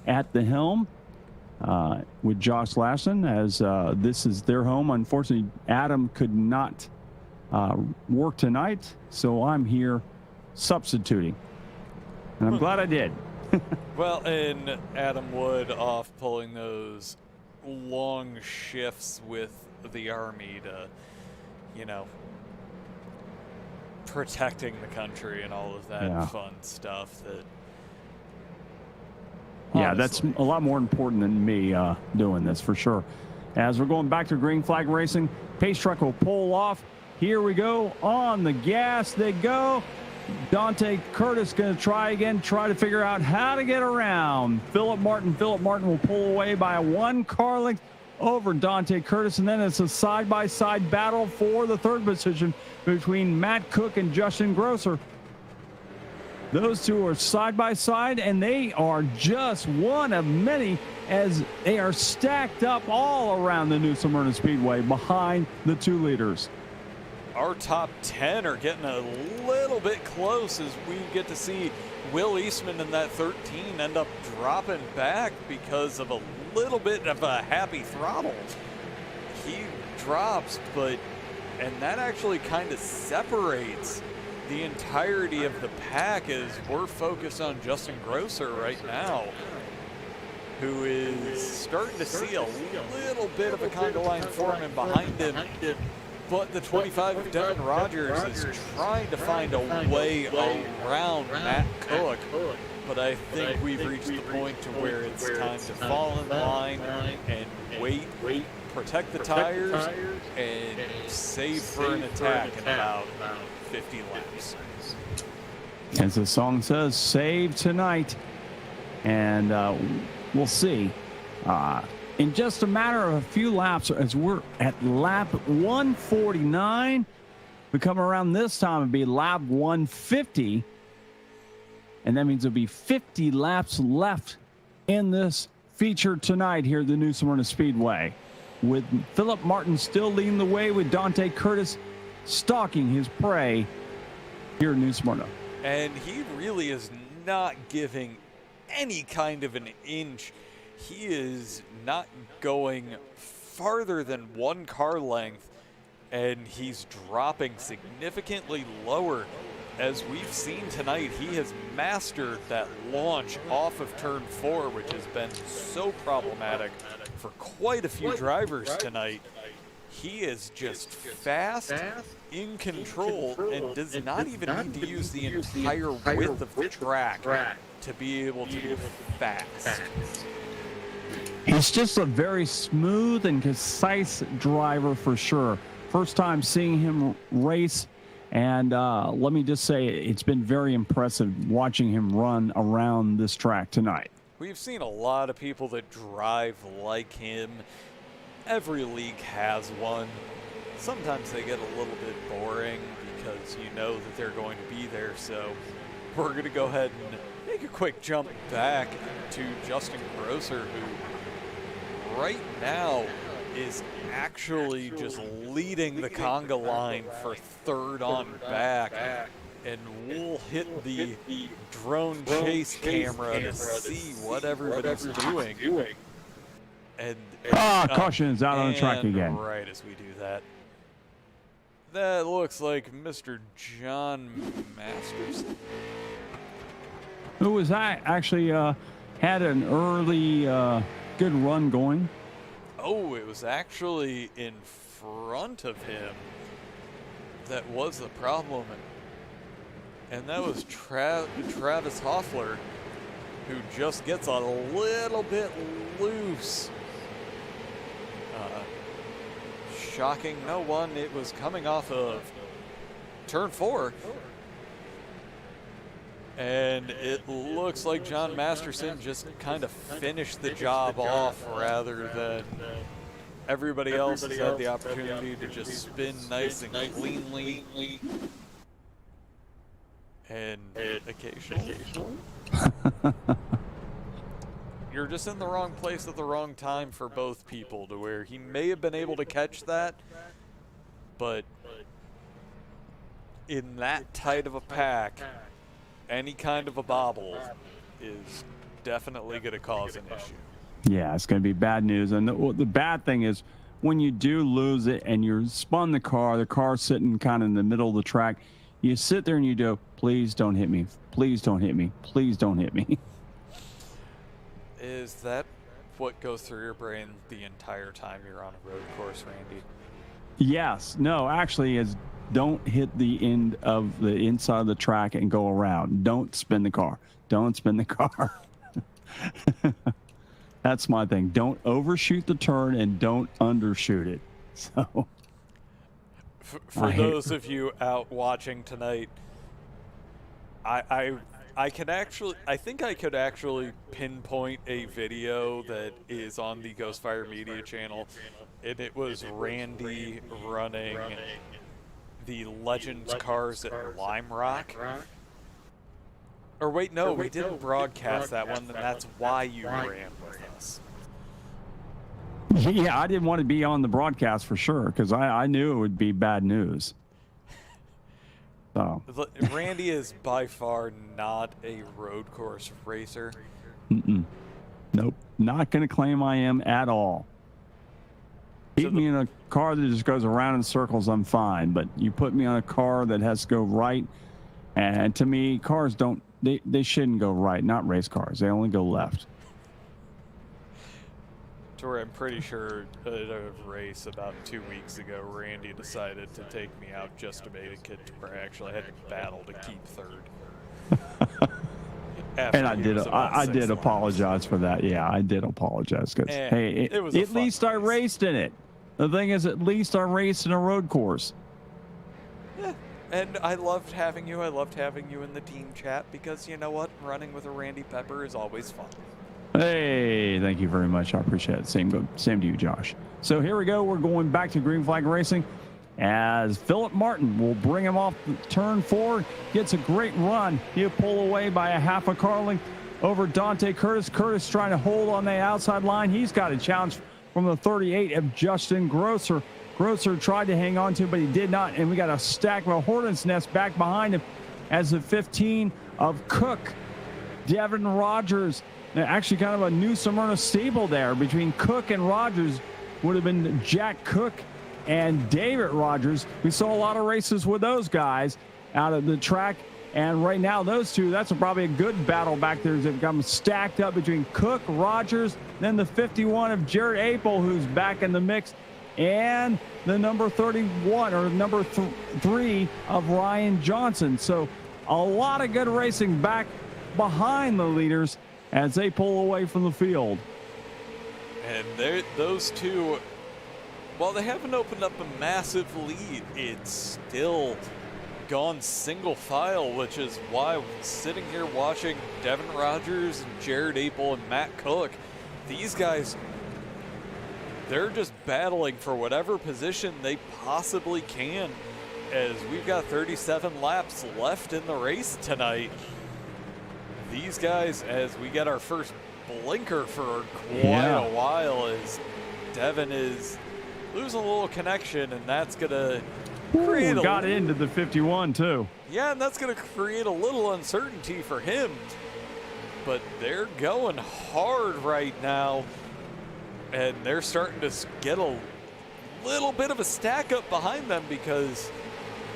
at the helm with Josh Lassen, as this is their home. Unfortunately, Adam could not work tonight, so I'm here substituting. And I'm glad I did. Well, and Adam Wood off pulling those long shifts with the Army to, protecting the country and all of that fun stuff. That's a lot more important than me doing this for sure. As we're going back to green flag racing, pace truck will pull off. Here we go. On the gas they go. Dante Curtis going to try to figure out how to get around Philip Martin. Philip Martin will pull away by a 1 car length over Dante Curtis, and then it's a side-by-side battle for the 3rd position between Matt Cook and Justin Grosser. Those 2 are side-by-side, and they are just one of many as they are stacked up all around the New Smyrna Speedway behind the 2 leaders. Our top 10 are getting a little bit close as we get to see Will Eastman in that 13 end up dropping back because of a little bit of a happy throttle. He drops, and that actually kind of separates the entirety of the pack as we're focused on Justin Grosser right now, who is starting to see a little bit of a conga line forming behind him. But the 25 of Devin Rogers is trying to find a way around Matt Cook. But I think we've reached the point to where it's time to fall in line and wait, protect the tires, and save for an attack in about 50 laps. As the song says, save tonight. And we'll see. In just a matter of a few laps, as we're at lap 149, we come around this time and be lap 150. And that means there'll be 50 laps left in this feature tonight here at the New Smyrna Speedway, with Philip Martin still leading the way, with Dante Curtis stalking his prey here in New Smyrna. And he really is not giving any kind of an inch. He is not going farther than one car length, and he's dropping significantly lower. As we've seen tonight, he has mastered that launch off of turn 4, which has been so problematic for quite a few drivers tonight. He is just fast, in control, and does not even need to use the entire width of the track to be able to be fast. He's just a very smooth and concise driver for sure. First time seeing him race, and let me just say it's been very impressive watching him run around this track tonight. We've seen a lot of people that drive like him. Every league has one. Sometimes they get a little bit boring because you know that they're going to be there, so we're going to go ahead and make a quick jump back to Justin Grosser, who right now is actually just leading the conga line for third on back, and we'll hit the drone chase camera to see what everybody's doing. And caution is out on the track again. Right as we do that. That looks like Mr. John Masterson, who was actually had an early good run going. Oh, it was actually in front of him that was the problem. And that was Travis Hoffler, who just gets a little bit loose. Shocking no one. It was coming off of turn 4. And it looks like John Masterson just kind of finished the job off rather than everybody else has had the opportunity to just spin nice and cleanly. And occasionally. You're just in the wrong place at the wrong time for both people, to where he may have been able to catch that, but in that tight of a pack, any kind of a bobble is definitely going to cause an issue. Yeah, it's going to be bad news. And the bad thing is when you do lose it and you're spun the car's sitting kind of in the middle of the track, you sit there and you go, please don't hit me. Please don't hit me. Please don't hit me. Is that what goes through your brain the entire time you're on a road course, Randy? Yes. No, actually, is don't hit the end of the inside of the track and go around. Don't spin the car. Don't spin the car. That's my thing. Don't overshoot the turn and don't undershoot it. So, for those of you out watching tonight, I think I could actually pinpoint a video that is on the Ghostfire Media channel, and it was Randy running the Legends cars at Lime Rock. Or wait, no, we didn't broadcast that one, and that's why you ran with us. Yeah, I didn't want to be on the broadcast for sure, because I knew it would be bad news. So. Randy is by far not a road course racer. Nope, not going to claim I am at all. Keep me in a car that just goes around in circles, I'm fine. But you put me on a car that has to go right, and to me, cars don't, they shouldn't go right, not race cars. They only go left. To where I'm pretty sure at a race about 2 weeks ago, Randy decided to take me out just to make it to where I actually had to battle to keep third. And I did apologize for that. Yeah, I did apologize because hey, at least I raced in it. The thing is, at least I raced in a road course. Yeah, and I loved having you. I loved having you in the team chat because you know what, running with a Randy Pepper is always fun. Hey, thank you very much. I appreciate it. Same to you, Josh. So here we go. We're going back to green flag racing as Philip Martin will bring him off turn 4. Gets a great run. He'll pull away by a half a car length over Dante Curtis. Curtis trying to hold on the outside line. He's got a challenge from the 38 of Justin Grosser. Grosser tried to hang on to, but he did not. And we got a stack of a hornet's nest back behind him as the 15 of Cook. Devin Rogers. Actually kind of a new Smyrna stable there between Cook and Rogers. Would have been Jack Cook and David Rogers. We saw a lot of races with those guys out of the track. And right now, those two, that's probably a good battle back there. They've got them stacked up between Cook, Rogers, then the 51 of Jared Apel, who's back in the mix, and the number 31 or number 3 of Ryan Johnson. So a lot of good racing back behind the leaders as they pull away from the field. And those two, while they haven't opened up a massive lead, it's still gone single file, which is why sitting here watching Devin Rogers and Jared Apel and Matt Cook, these guys, they're just battling for whatever position they possibly can, as we've got 37 laps left in the race tonight. These guys, as we get our first blinker for quite a while, as Devin is losing a little connection, and that's going to create got into the 51 too. Yeah, and that's going to create a little uncertainty for him. But they're going hard right now, and they're starting to get a little bit of a stack up behind them because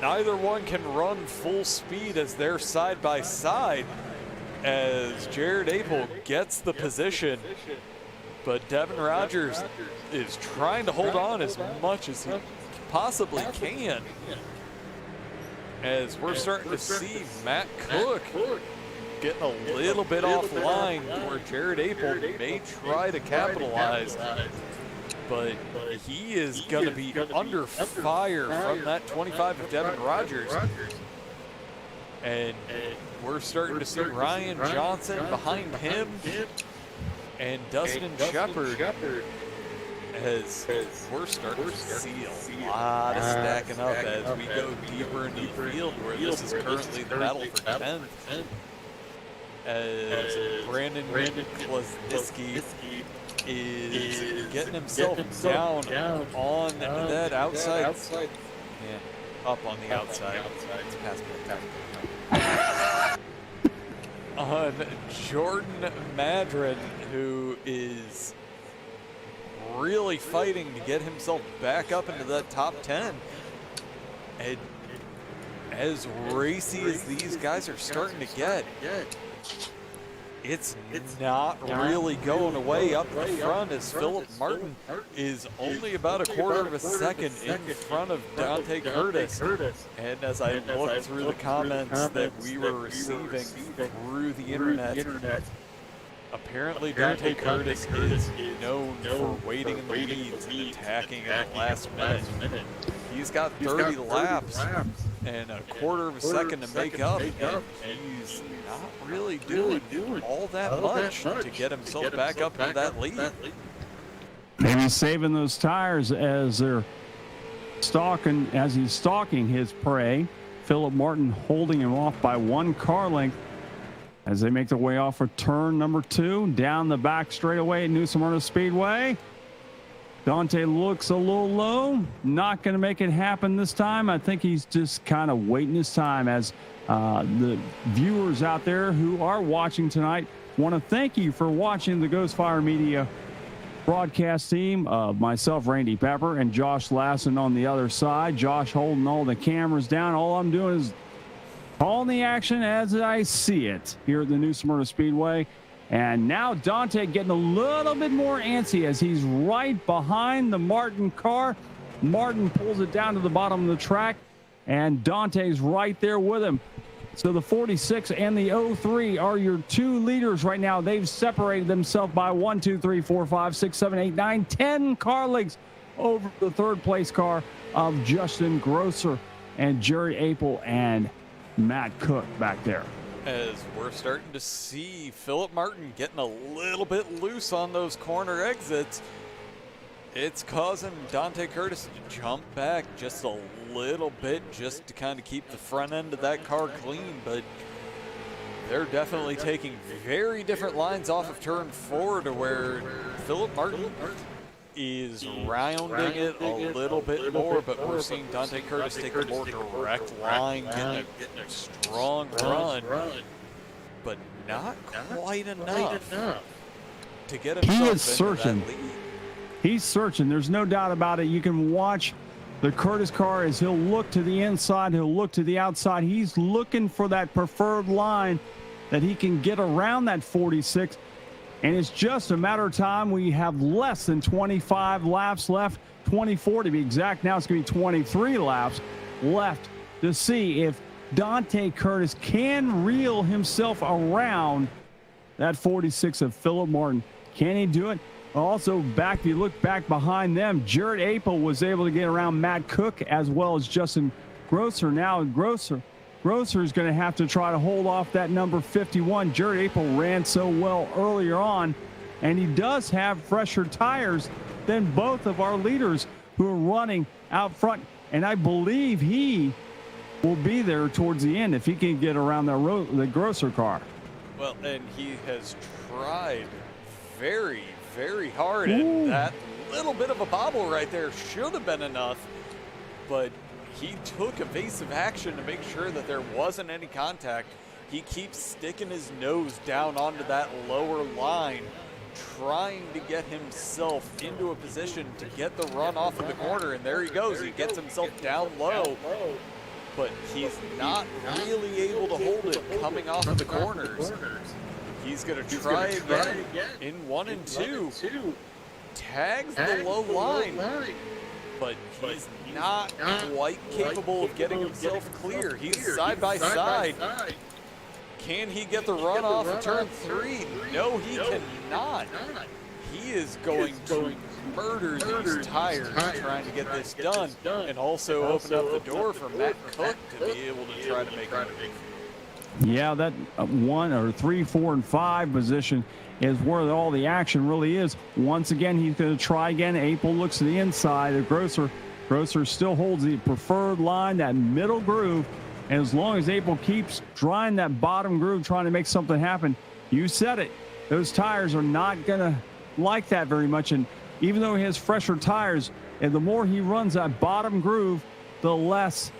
neither one can run full speed as they're side by side. As Jared Apel gets the position, but Devin Rogers is trying to hold on as much as he possibly can. As we're starting to see Matt Cook getting a little bit offline where Jared Apel may try to capitalize, but he is going to be under fire from that 25 of Devin Rogers. And we're starting to see Ryan Johnson behind him and Dustin Shepard as we're starting to see a lot of stacking up as we go deeper into the field where this is currently the battle for 10th. As Brandon Klesniski is getting himself down on that outside. Yeah, up on the outside. It's past on Jordan Madren, who is really fighting to get himself back up into that top 10. And as racy as these guys are starting to get, it's not really going away up the front as Philip Martin is only about a quarter of a second in front of Dante Curtis. And as I looked through the comments that we were receiving through the internet, apparently Dante Curtis is known for waiting in the leads and attacking at the last minute. He's got 30 laps and a quarter of a second to make up, and he's not really doing all that much to get himself back up into that lead. Maybe saving those tires as they're stalking, as he's stalking his prey. Philip Martin holding him off by 1 car length as they make their way off for turn number 2 down the back straightaway at New Smyrna Speedway. Dante looks a little low, not going to make it happen this time. I think he's just kind of waiting his time as the viewers out there who are watching tonight want to thank you for watching the Ghost Fire Media broadcast team of myself, Randy Pepper, and Josh Lassen on the other side. Josh holding all the cameras down. All I'm doing is calling the action as I see it here at the New Smyrna Speedway And now Dante getting a little bit more antsy as he's right behind the Martin car. Martin pulls it down to the bottom of the track, and Dante's right there with him. So the 46 and the 03 are your two leaders right now. They've separated themselves by 1, 2, 3, 4, 5, 6, 7, 8, 9, 10 car lengths over the third place car of Justin Grosser and Jared Apel and Matt Cook back there. As we're starting to see Philip Martin getting a little bit loose on those corner exits, it's causing Dante Curtis to jump back just a little bit just to kind of keep the front end of that car clean, but they're definitely taking very different lines off of turn 4 to where Philip Martin is rounding it a little bit more, but we're seeing Dante Curtis take a more direct line, getting a strong run, but not quite enough to get himself He is into searching. that lead. He's searching. There's no doubt about it. You can watch the Curtis car as he'll look to the inside, he'll look to the outside. He's looking for that preferred line that he can get around that 46. And it's just a matter of time. We have less than 25 laps left, 24 to be exact. Now it's going to be 23 laps left to see if Dante Curtis can reel himself around that 46 of Philip Martin. Can he do it? Also, back, if you look back behind them, Jared Apel was able to get around Matt Cook as well as Justin Grosser. Now Grosser is going to have to try to hold off that number 51. Jared Apel ran so well earlier on, and he does have fresher tires than both of our leaders who are running out front. And I believe he will be there towards the end if he can get around the Grosser car. Well, and he has tried very, very hard, and that little bit of a bobble right there should have been enough, but he took evasive action to make sure that there wasn't any contact. He keeps sticking his nose down onto that lower line, trying to get himself into a position to get the run off of the corner, and there he goes. He gets himself down low, but he's not really able to hold it coming off of the corners. He's going to try again in 1 and 2. Tags the low line, but he's not quite capable of getting himself clear. He's side by side. Can he get the run off of turn 3? No, he cannot. He is going to murder these tires trying to get this done, and also open up the door for Matt Cook to be able to try to make it. Yeah, that 1 or 3, 4, and 5 position is where all the action really is. Once again, he's going to try again. Apel looks to the inside of Grosser. Grosser still holds the preferred line, that middle groove. And as long as Apel keeps drawing that bottom groove, trying to make something happen, you said it. Those tires are not going to like that very much. And even though he has fresher tires, and the more he runs that bottom groove, the less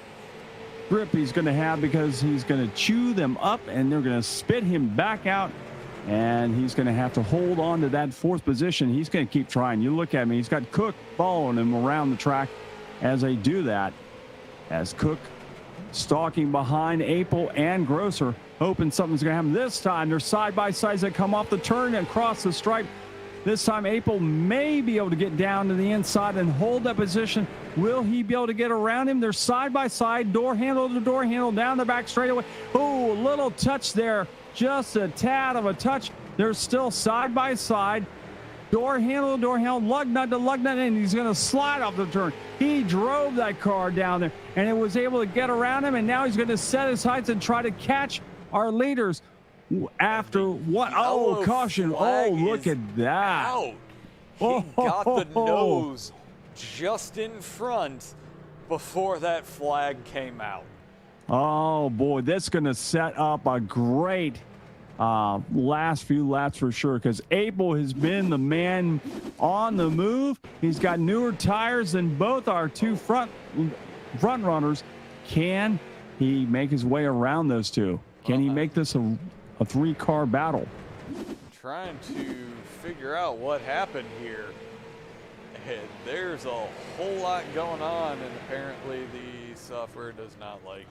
grip he's going to have, because he's going to chew them up and they're going to spit him back out, and he's going to have to hold on to that 4th position. He's going to keep trying. You look at me, he's got Cook following him around the track as they do that, as Cook stalking behind Apel and Grosser, hoping something's going to happen. This time they're side by sides that come off the turn and cross the stripe. This time Apel may be able to get down to the inside and hold that position. Will he be able to get around him? They're side by side, door handle to door handle, down the back straightaway. Oh, a little touch there, just a tad of a touch. They're still side by side, door handle to door handle, lug nut to lug nut, and he's going to slide off the turn. He drove that car down there, and it was able to get around him, and now he's going to set his sights and try to catch our leaders. After what? Oh, caution. Oh, look at that. Out. He got the nose just in front before that flag came out. Oh, boy, that's going to set up a great last few laps for sure, because Apel has been the man on the move. He's got newer tires than both our two front runners. Can he make his way around those two? Can he make this a 3-car battle? Trying to figure out what happened here. And there's a whole lot going on, and apparently the software does not like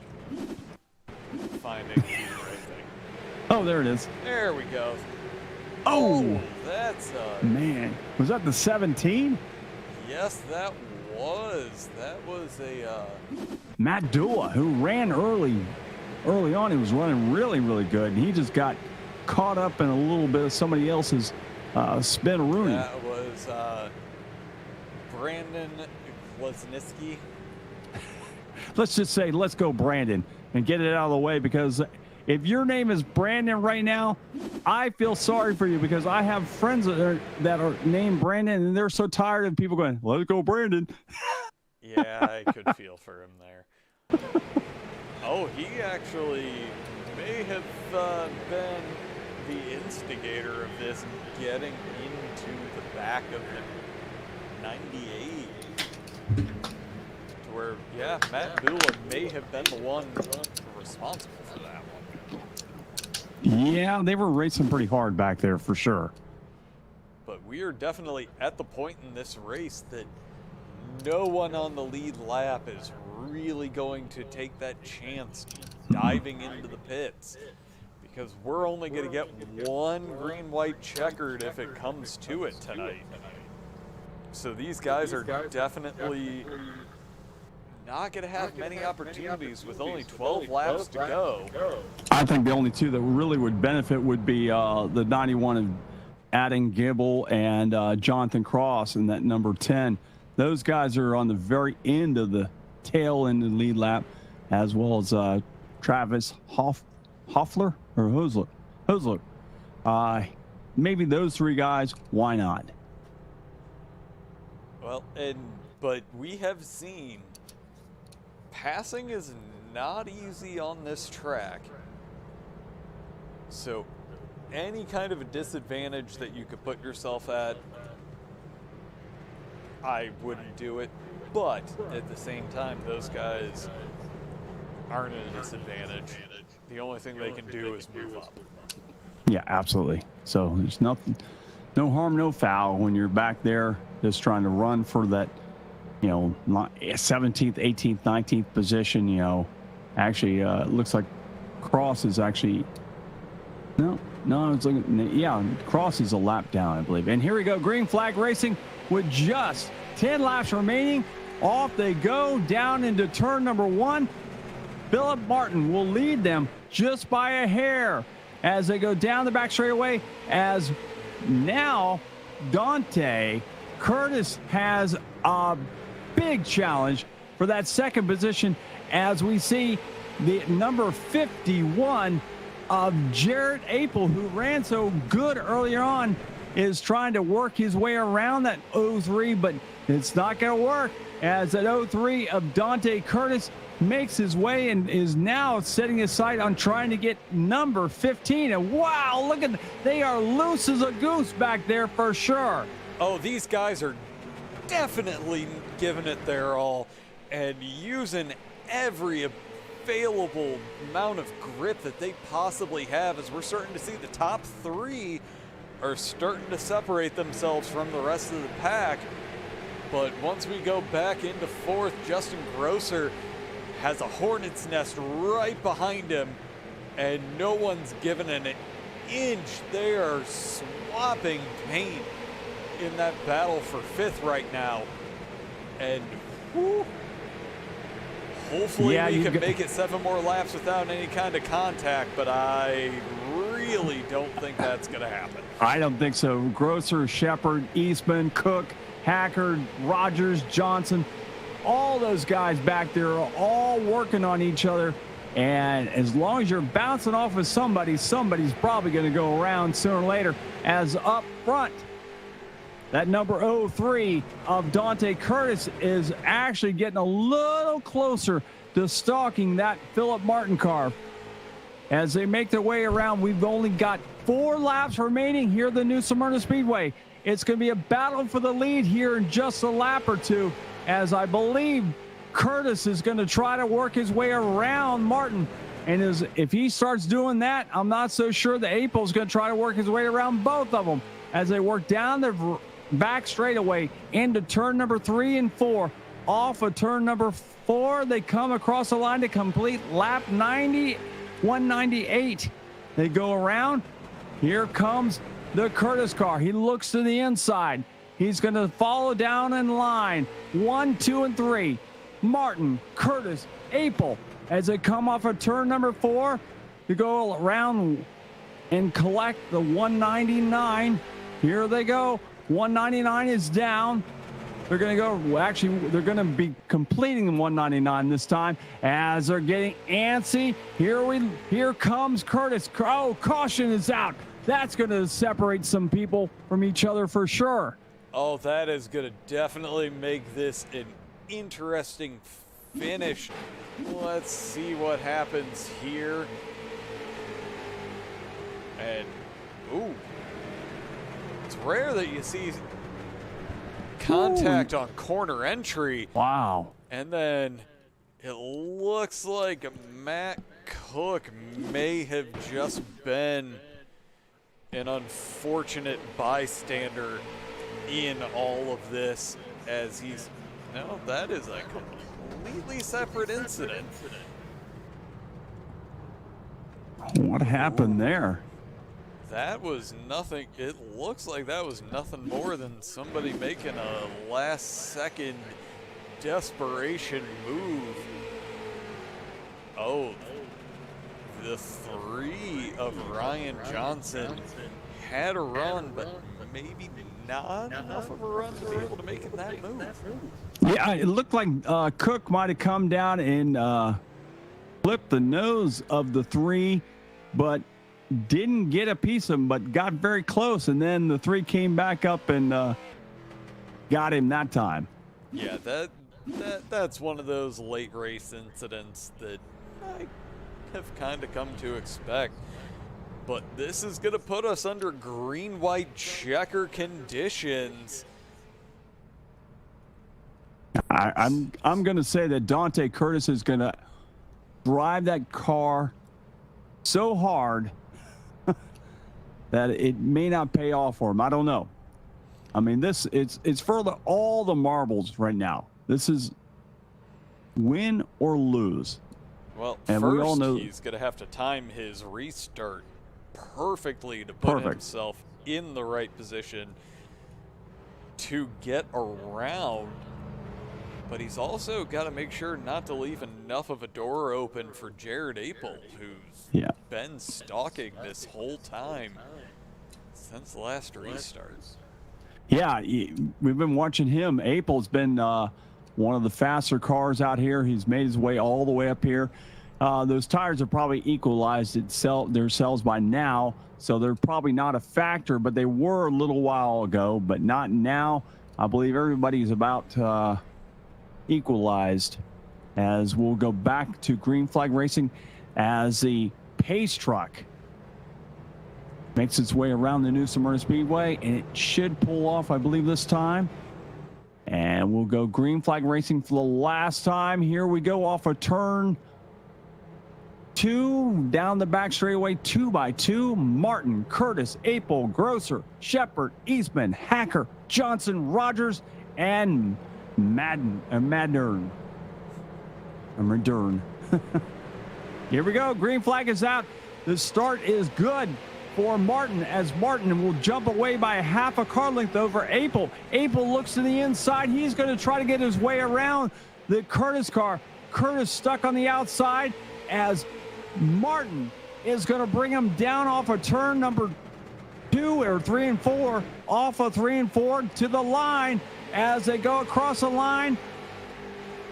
finding the right thing. Oh, there it is. There we go. Oh, that's man. Was that the 17? yes, that was a Matt Dua, who ran early on. He was running really, really good. And he just got caught up in a little bit of somebody else's spin-a-rooney. that was Brandon Wozniacki. Let's just say, let's go Brandon and get it out of the way, because if your name is Brandon right now, I feel sorry for you, because I have friends that are named Brandon, and they're so tired of people going, let's go Brandon. Yeah, I could feel for him there. Oh, he actually may have been the instigator of this getting into the back of the 98. To where, yeah, Matt Dula may have been the one responsible for that one. Yeah, they were racing pretty hard back there for sure. But we are definitely at the point in this race that no one on the lead lap is really going to take that chance diving into the pits, because we're only going to get one green-white checkered if it comes to it tonight. So these guys are definitely not going to have many opportunities with only 12 laps to go. I think the only two that really would benefit would be the 91 of Adam Gibble and Jonathan Cross in that number 10. Those guys are on the very end of the tail end of the lead lap, as well as Travis Hoffler or Hosler. Maybe those three guys. Why not? Well, but we have seen passing is not easy on this track. So any kind of a disadvantage that you could put yourself at, I wouldn't do it. But at the same time, those guys aren't at a disadvantage. The only thing they can do is move up. Yeah, absolutely. So there's nothing, no harm, no foul when you're back there just trying to run for that, 17th, 18th, 19th position. Actually, it looks like Cross is actually no, it's looking, yeah, Cross is a lap down, I believe. And here we go, green flag racing with just 10 laps remaining. Off they go down into turn number 1. Philip Martin will lead them just by a hair as they go down the back straightaway, as now Dante Curtis has a big challenge for that second position, as we see the number 51 of Jared Apel, who ran so good earlier on, is trying to work his way around that 03, but it's not going to work, as that 03 of Dante Curtis makes his way and is now setting his sight on trying to get number 15. And wow, look at, they are loose as a goose back there for sure. Oh, these guys are definitely giving it their all and using every available amount of grip that they possibly have, as we're starting to see the top 3 are starting to separate themselves from the rest of the pack. But once we go back into 4th, Justin Grosser has a hornet's nest right behind him, and no one's given an inch. They are swapping paint in that battle for 5th right now. And whew, hopefully we can make it 7 more laps without any kind of contact, but I really don't think that's going to happen. I don't think so. Grosser, Shepard, Eastman, Cook, Hackard, Rogers, Johnson, all those guys back there are all working on each other. And as long as you're bouncing off of somebody, somebody's probably going to go around sooner or later. As up front, that number 03 of Dante Curtis is actually getting a little closer to stalking that Philip Martin car. As they make their way around, we've only got 4 laps remaining here at the new Smyrna Speedway. It's going to be a battle for the lead here in just a lap or two, as I believe Curtis is going to try to work his way around Martin. And if he starts doing that, I'm not so sure that Apel's going to try to work his way around both of them as they work down the back straightaway into turn number 3 and 4. Off of turn number 4, they come across the line to complete lap 198. They go around. Here comes the Curtis car. He looks to the inside. He's going to follow down in line. 1, 2, and 3. Martin, Curtis, Apel, as they come off of turn number 4 to go around and collect the 199. Here they go. 199 is down. They're going to go, well, actually, they're going to be completing the 199 this time as they're getting antsy. Here comes Curtis. Oh, caution is out. That's going to separate some people from each other for sure. Oh, that is going to definitely make this an interesting finish. Let's see what happens here. And, ooh, it's rare that you see contact on corner entry. Wow. And then it looks like Matt Cook may have just been an unfortunate bystander in all of this, as he's, no, that is a completely separate incident. What happened there? That was nothing. It looks like that was nothing more than somebody making a last-second desperation move. Oh, the 3 of Ryan Johnson had a run, but maybe not enough of a run to be able to make that move. Yeah, it looked like Cook might have come down and flipped the nose of the 3, but didn't get a piece of him, but got very close, and then the 3 came back up and got him that time. Yeah, that's one of those late race incidents that I have kind of come to expect. But this is going to put us under green-white checker conditions. I'm going to say that Dante Curtis is going to drive that car so hard that it may not pay off for him. I don't know. I mean, it's for all the marbles right now. This is win or lose. Well, and first we all know he's going to have to time his restart perfectly to put himself in the right position to get around. But he's also got to make sure not to leave enough of a door open for Jared Apel, who's been stalking this whole time since the last restart. Yeah, we've been watching him. Apel's been one of the faster cars out here. He's made his way all the way up here. Those tires are probably equalized themselves by now, so they're probably not a factor, but they were a little while ago, but not now. I believe everybody's about equalized, as we'll go back to green flag racing as the pace truck makes its way around the new Smyrna Speedway, and it should pull off, I believe, this time. And we'll go green flag racing for the last time. Here we go off a turn 2 down the back straightaway, 2 by 2. Martin, Curtis, Apel, Grosser, Shepard, Eastman, Hacker, Johnson, Rogers, and Madren. Here we go. Green flag is out. The start is good for Martin, as Martin will jump away by a half a car length over Apel. Apel looks to the inside. He's going to try to get his way around the Curtis car. Curtis stuck on the outside, as Martin is going to bring him down off of turn number 2 or 3 and 4, off of 3 and 4 to the line. As they go across the line,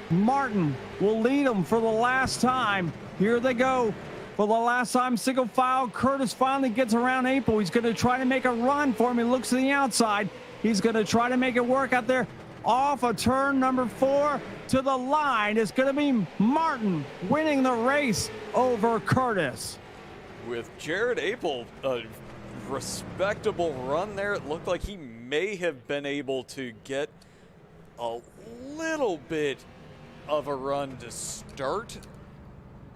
Martin will lead them for the last time. Here they go. For the last time, single file. Curtis finally gets around Apel. He's going to try to make a run for him. He looks to the outside. He's going to try to make it work out there. Off of turn number 4 to the line. It's going to be Martin winning the race over Curtis. With Jared Apel, a respectable run there. It looked like he may have been able to get a little bit of a run to start,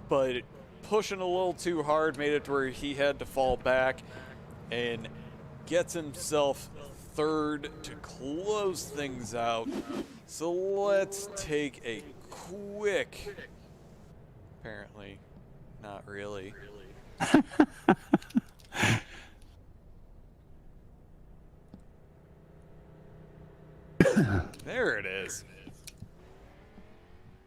but pushing a little too hard made it to where he had to fall back, and gets himself third to close things out. So let's take a quick, apparently not really, is.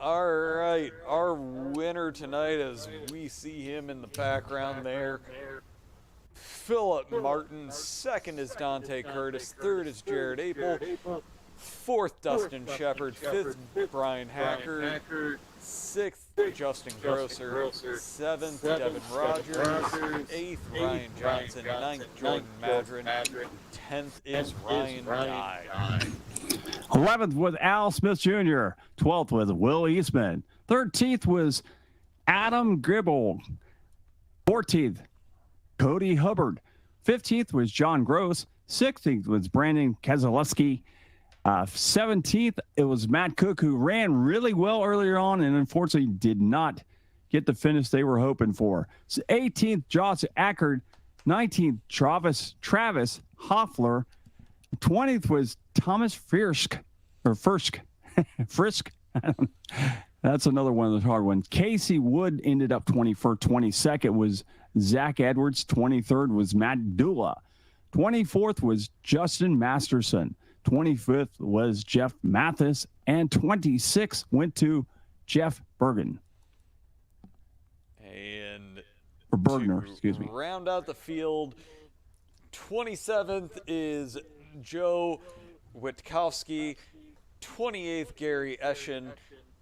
All right, our winner tonight, as we see him in the background there, Philip Martin. Second is Dante Curtis. Third is Jared Apel. Fourth, Dustin Shepard. Fifth, Brian Hacker. Sixth, Justin Grosser. Seventh, Devin Rogers. Eighth, Ryan Johnson. Ninth, Jordan Madren. 10th is Ryan Dye. 11th was Al Smith Jr. 12th was Will Eastman. 13th was Adam Gribble. 14th, Cody Hubbard. 15th was John Gross. 16th was Brandon Keselowski. 17th, it was Matt Cook, who ran really well earlier on and unfortunately did not get the finish they were hoping for. So 18th, Josh Ackard. 19th, Travis Hoffler. 20th was Thomas Frisk. Frisk. That's another one of those hard ones. Casey Wood ended up 21st. 22nd was Zach Edwards. 23rd was Matt Dula. 24th was Justin Masterson. 25th was Jeff Mathis. And 26th went to Jeff Bergen. And or Bergner, excuse me. Round out the field, 27th is Joe Witkowski. 28th, Gary Eschen.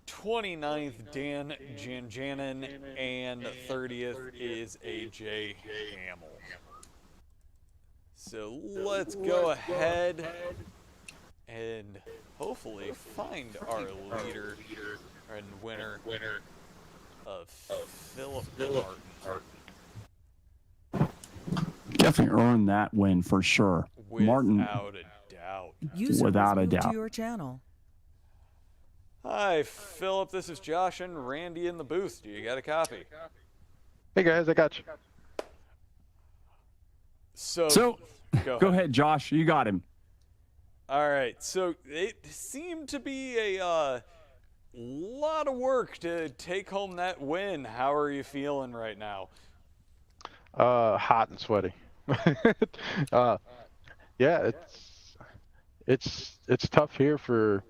29th, Dan Janjanin. And 30th is AJ Hamill. So let's go ahead and hopefully find our leader and winner of Philip Martin. Definitely earned that win for sure. Martin, Without a doubt. Without a doubt. To your channel. Hi, Philip. This is Josh and Randy in the booth. Do you got a copy? Hey guys, I got you. So go ahead, Josh. You got him. All right. So it seemed to be a lot of work to take home that win. How are you feeling right now? Hot and sweaty. Yeah, it's tough here for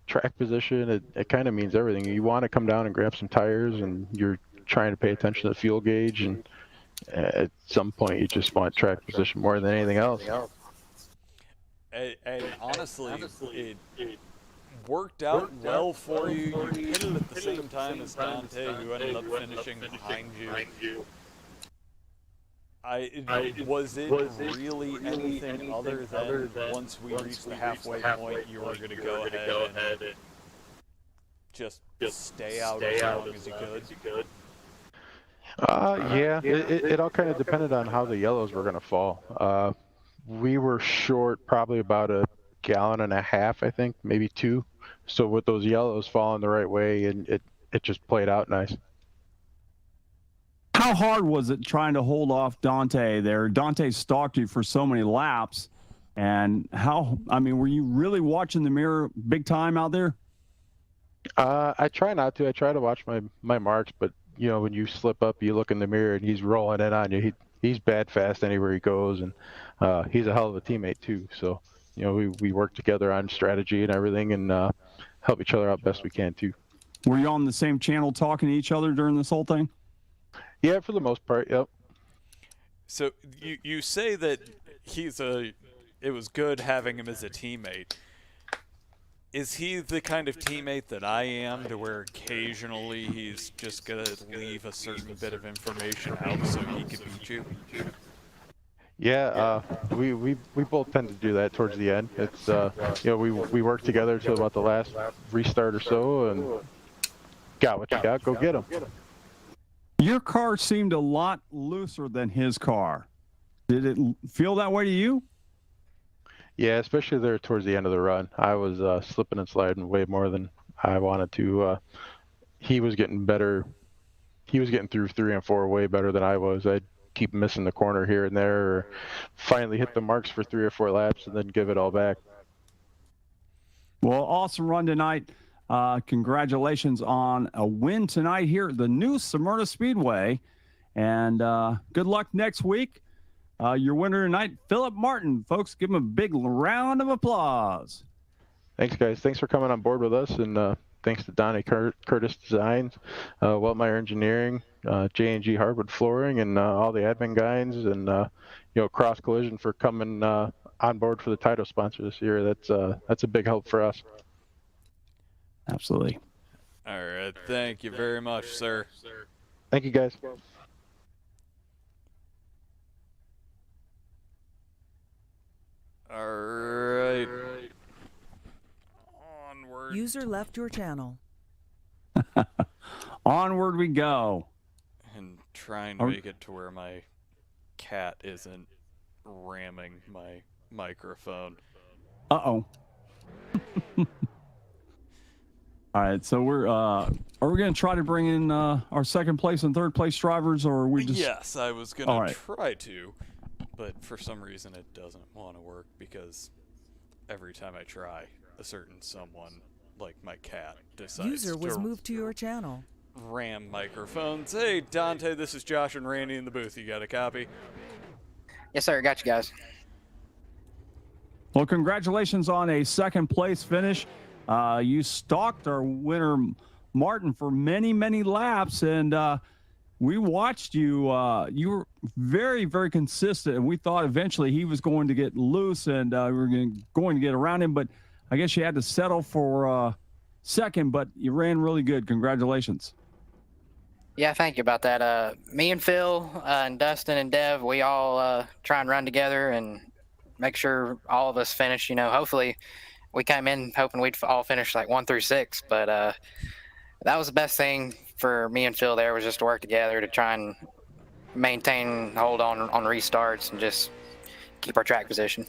track position. It kind of means everything. You want to come down and grab some tires, and you're trying to pay attention to the fuel gauge, and at some point you just want track position more than anything else. And honestly, it worked out well for you. You hit it at the same time as Dante, who ended up finishing behind you. Was it really anything other than once we reached the halfway point, you were going to go ahead and just stay out as long as you could? Yeah, it all kind of depended on how the yellows were going to fall. We were short probably about a gallon and a half, I think, maybe 2. So with those yellows falling the right way, and it just played out nice. How hard was it trying to hold off Dante there? Dante stalked you for so many laps. And were you really watching the mirror big time out there? I try not to. I try to watch my marks, but you know, when you slip up, you look in the mirror and he's rolling in on you. He's bad fast anywhere he goes, and he's a hell of a teammate too. So, you know, we work together on strategy and everything, and help each other out best we can too. Were you on the same channel talking to each other during this whole thing? Yeah, for the most part, yep. So you say that it was good having him as a teammate. Is he the kind of teammate that I am, to where occasionally he's just going to leave a certain bit of information out so he can beat you? Yeah, we both tend to do that towards the end. It's you know, we work together till about the last restart or so, and got what you got, go get him. Your car seemed a lot looser than his car. Did it feel that way to you? Yeah, especially there towards the end of the run. I was slipping and sliding way more than I wanted to. He was getting better. He was getting through 3 and 4 way better than I was. I'd keep missing the corner here and there, or finally hit the marks for 3 or 4 laps and then give it all back. Well, awesome run tonight. Congratulations on a win tonight here at the new Smyrna Speedway. And good luck next week. Your winner tonight, Philip Martin. Folks, give him a big round of applause. Thanks, guys. Thanks for coming on board with us, and thanks to Dante Curtis Designs, Weltmeyer Engineering, J&G Hardwood Flooring, and all the admin guys, and Cross Collision for coming on board for the title sponsor this year. That's a big help for us. Absolutely. All right. Thank you very much, sir. Thank you, guys. All right. Onward. User left your channel. Onward we go. And trying to make it to where my cat isn't ramming my microphone. Uh-oh. All right, so are we going to try to bring in our second place and third place drivers, or are we just... Yes, I was going to try to, but for some reason it doesn't want to work because every time I try, a certain someone, like my cat, decides User was moved to your channel. Ram microphones. Hey, Dante, this is Josh and Randy in the booth. You got a copy? Yes, sir. Got you guys. Well, congratulations on a second place finish. You stalked our winner, Martin, for many, many laps, and we watched you. You were very, very consistent, and we thought eventually he was going to get loose and we were going to get around him, but I guess you had to settle for second, but you ran really good. Congratulations. Yeah, thank you about that. Me and Phil and Dustin and Dev, we all try and run together and make sure all of us finish. Hopefully we came in hoping we'd all finish like 1 through 6, but that was the best thing for me and Phil there, was just to work together to try and maintain, hold on restarts and just keep our track position.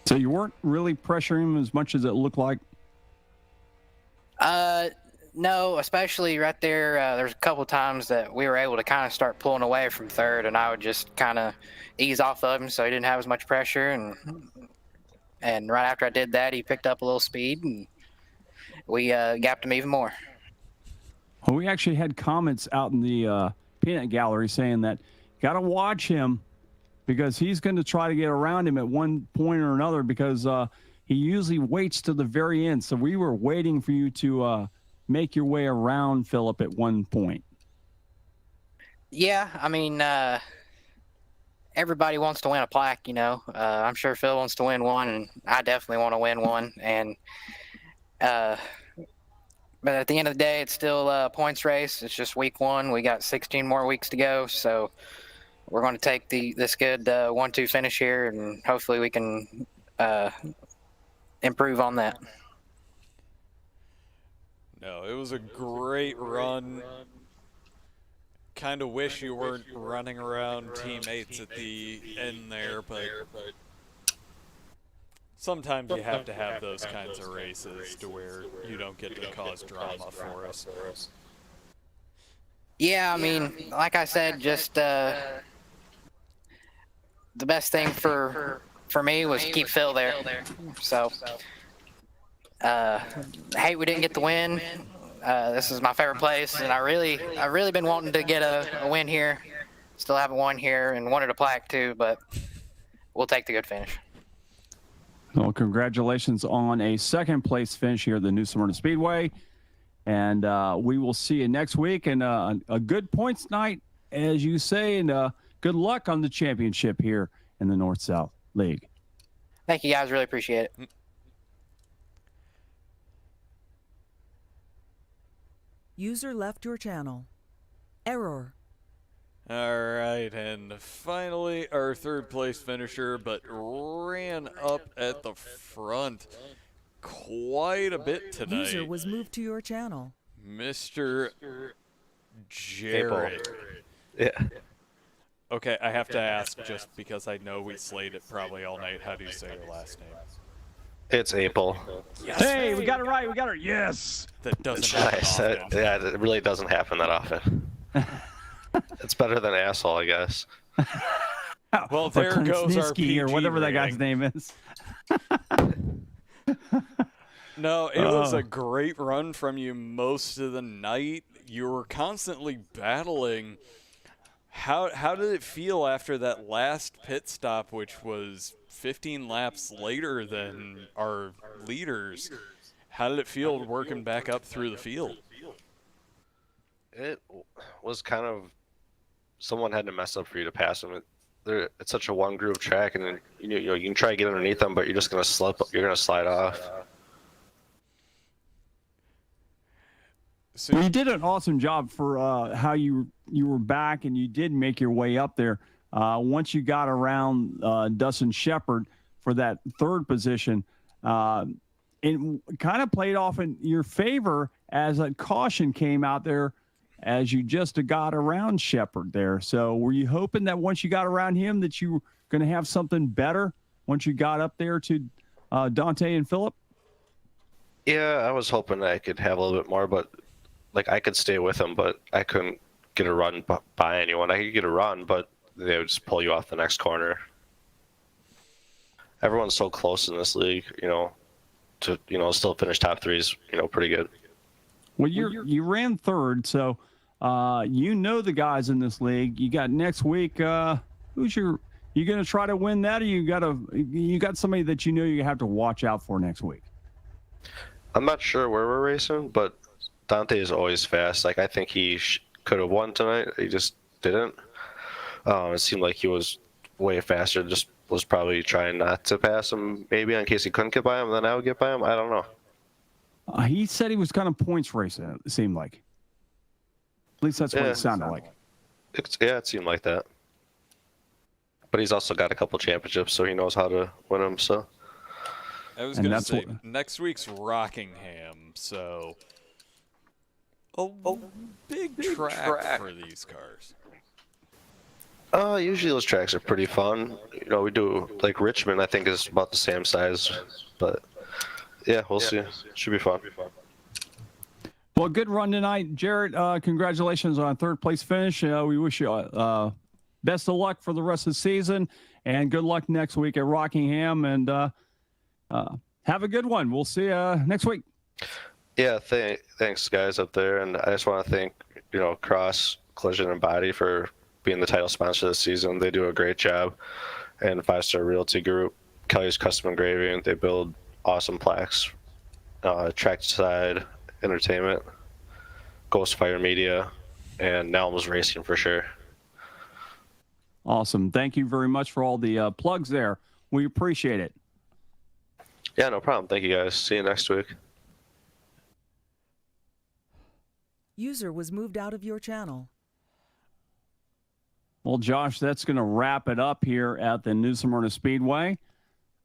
So you weren't really pressuring him as much as it looked like? No, especially right there. There's a couple times that we were able to kind of start pulling away from third, and I would just kind of ease off of him so he didn't have as much pressure. And right after I did that, he picked up a little speed, and we gapped him even more. Well, we actually had comments out in the peanut gallery saying that got to watch him because he's going to try to get around him at one point or another because he usually waits to the very end. So we were waiting for you to make your way around Philip at one point. Yeah, I mean, everybody wants to win a plaque, I'm sure Phil wants to win one, and I definitely want to win one. And but at the end of the day, it's still a points race. It's just week 1. We got 16 more weeks to go, so we're going to take this good 1-2 finish here, and hopefully we can improve on that. No, it was a great run. Kind of wish you weren't running around teammates at the end there, but sometimes you have to have those kinds of races to where you don't get to cause drama for us. Yeah, I mean, like I said, just the best thing for me was to keep Phil there. So, hey, we didn't get the win. This is my favorite place, and I've really been wanting to get a win here. Still haven't won here, and wanted a plaque too, but we'll take the good finish. Well, congratulations on a second place finish here at the New Smyrna Speedway. And we will see you next week. And a good points night, as you say, and good luck on the championship here in the North-South League. Thank you, guys. Really appreciate it. User left your channel. Error. All right, and finally our third place finisher, but ran up at the front quite a bit tonight. User was moved to your channel. Mr. Jared. Yeah. Okay, I have to ask just because I know we slayed it probably all night. How do you say your last name? It's Apel. Yes. Hey, we got it right. We got it. Yes. That doesn't happen Nice. often. Yeah, it really doesn't happen that often. It's better than asshole, I guess. Well, Or there goes our Klinsky PG or whatever that guy's rating. name is. No, it was a great run from you most of the night. You were constantly battling How did it feel after that last pit stop, which was 15 laps later than our leaders? How did it feel working back up through the field? It was kind of someone had to mess up for you to pass them. It's such a one groove track, and then you can try to get underneath them, but you're just gonna slip. You're gonna slide off. So Well, you did an awesome job for how you were back, and you did make your way up there. Once you got around Dustin Shepard for that third position, it kind of played off in your favor as a caution came out there as you just got around Shepard there. So were you hoping that once you got around him that you were going to have something better once you got up there to Dante and Phillip? Yeah, I was hoping I could have a little bit more, but like I could stay with him, but I couldn't get a run by anyone. I could get a run, but they would just pull you off the next corner. Everyone's so close in this league, to still finish top three is pretty good. Well, you ran third, so the guys in this league. You got next week. You going to try to win that, or you got somebody that you have to watch out for next week? I'm not sure where we're racing, but Dante is always fast. Like I think he could have won tonight. He just didn't. It seemed like he was way faster. Just was probably trying not to pass him, maybe in case he couldn't get by him. Then I would get by him. I don't know. He said he was kind of points racing. It seemed like. At least that's what it sounded like. It seemed like that. But he's also got a couple championships, so he knows how to win them. So. I was going to say, next week's Rockingham, so a big track for these cars. Usually those tracks are pretty fun. We do, like Richmond, I think is about the same size, but yeah, we'll see. Should be fun. Well, good run tonight, Jared. Congratulations on a third place finish. We wish you best of luck for the rest of the season, and good luck next week at Rockingham, and have a good one. We'll see you next week. Yeah, thanks guys up there, and I just want to thank Cross Collision and Body for being the title sponsor this season. They do a great job, and 5 Star Realty Group, Kelly's Custom Engraving. They build awesome plaques, Trackside Entertainment, Ghostfire Media, and Nelms Racing for sure. Awesome. Thank you very much for all the plugs there. We appreciate it. Yeah, no problem. Thank you guys. See you next week. User was moved out of your channel. Well, Josh, that's going to wrap it up here at the New Smyrna Speedway.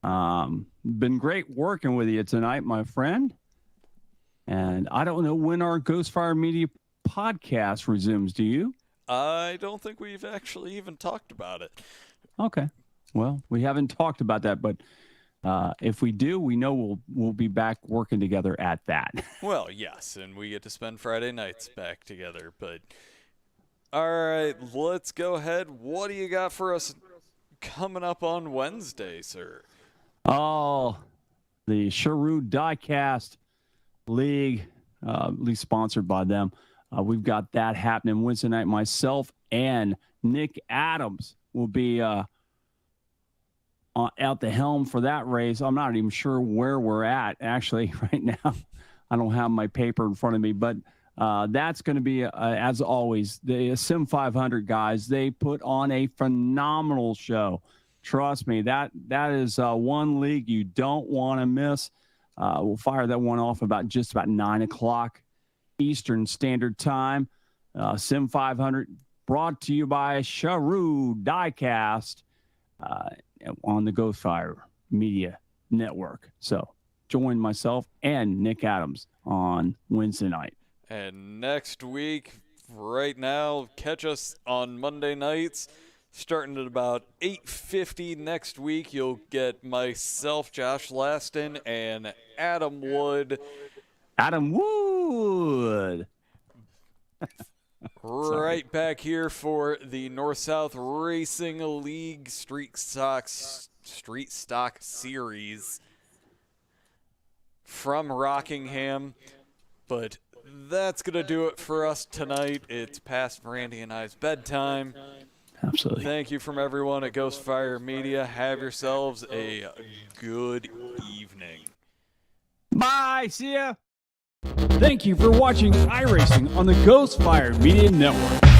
Been great working with you tonight, my friend. And I don't know when our Ghostfire Media podcast resumes. Do you? I don't think we've actually even talked about it. Okay. Well, we haven't talked about that, but if we do, we know we'll be back working together at that. Well, yes, and we get to spend Friday nights back together. But all right, let's go ahead. What do you got for us coming up on Wednesday, sir? Oh, the Sherwood Diecast League, at least sponsored by them. We've got that happening Wednesday night. Myself and Nick Adams will be out the helm for that race. I'm not even sure where we're at, actually, right now. I don't have my paper in front of me, but that's going to be, as always, the Sim 500 guys. They put on a phenomenal show. Trust me, that is one league you don't want to miss. We'll fire that one off just about 9 o'clock Eastern Standard Time. Sim 500 brought to you by Sherwood Diecast on the Ghostfire Media Network. So join myself and Nick Adams on Wednesday night. And next week, right now, catch us on Monday nights. Starting at about 8:50 next week, you'll get myself, Josh Laston, and Adam Wood. Adam Wood! Right back here for the North-South Racing League Street Stock Series from Rockingham. But that's going to do it for us tonight. It's past Randy and I's bedtime. Absolutely. Thank you from everyone at Ghostfire Media. Have yourselves a good evening. Bye. See ya. Thank you for watching iRacing on the Ghostfire Media Network.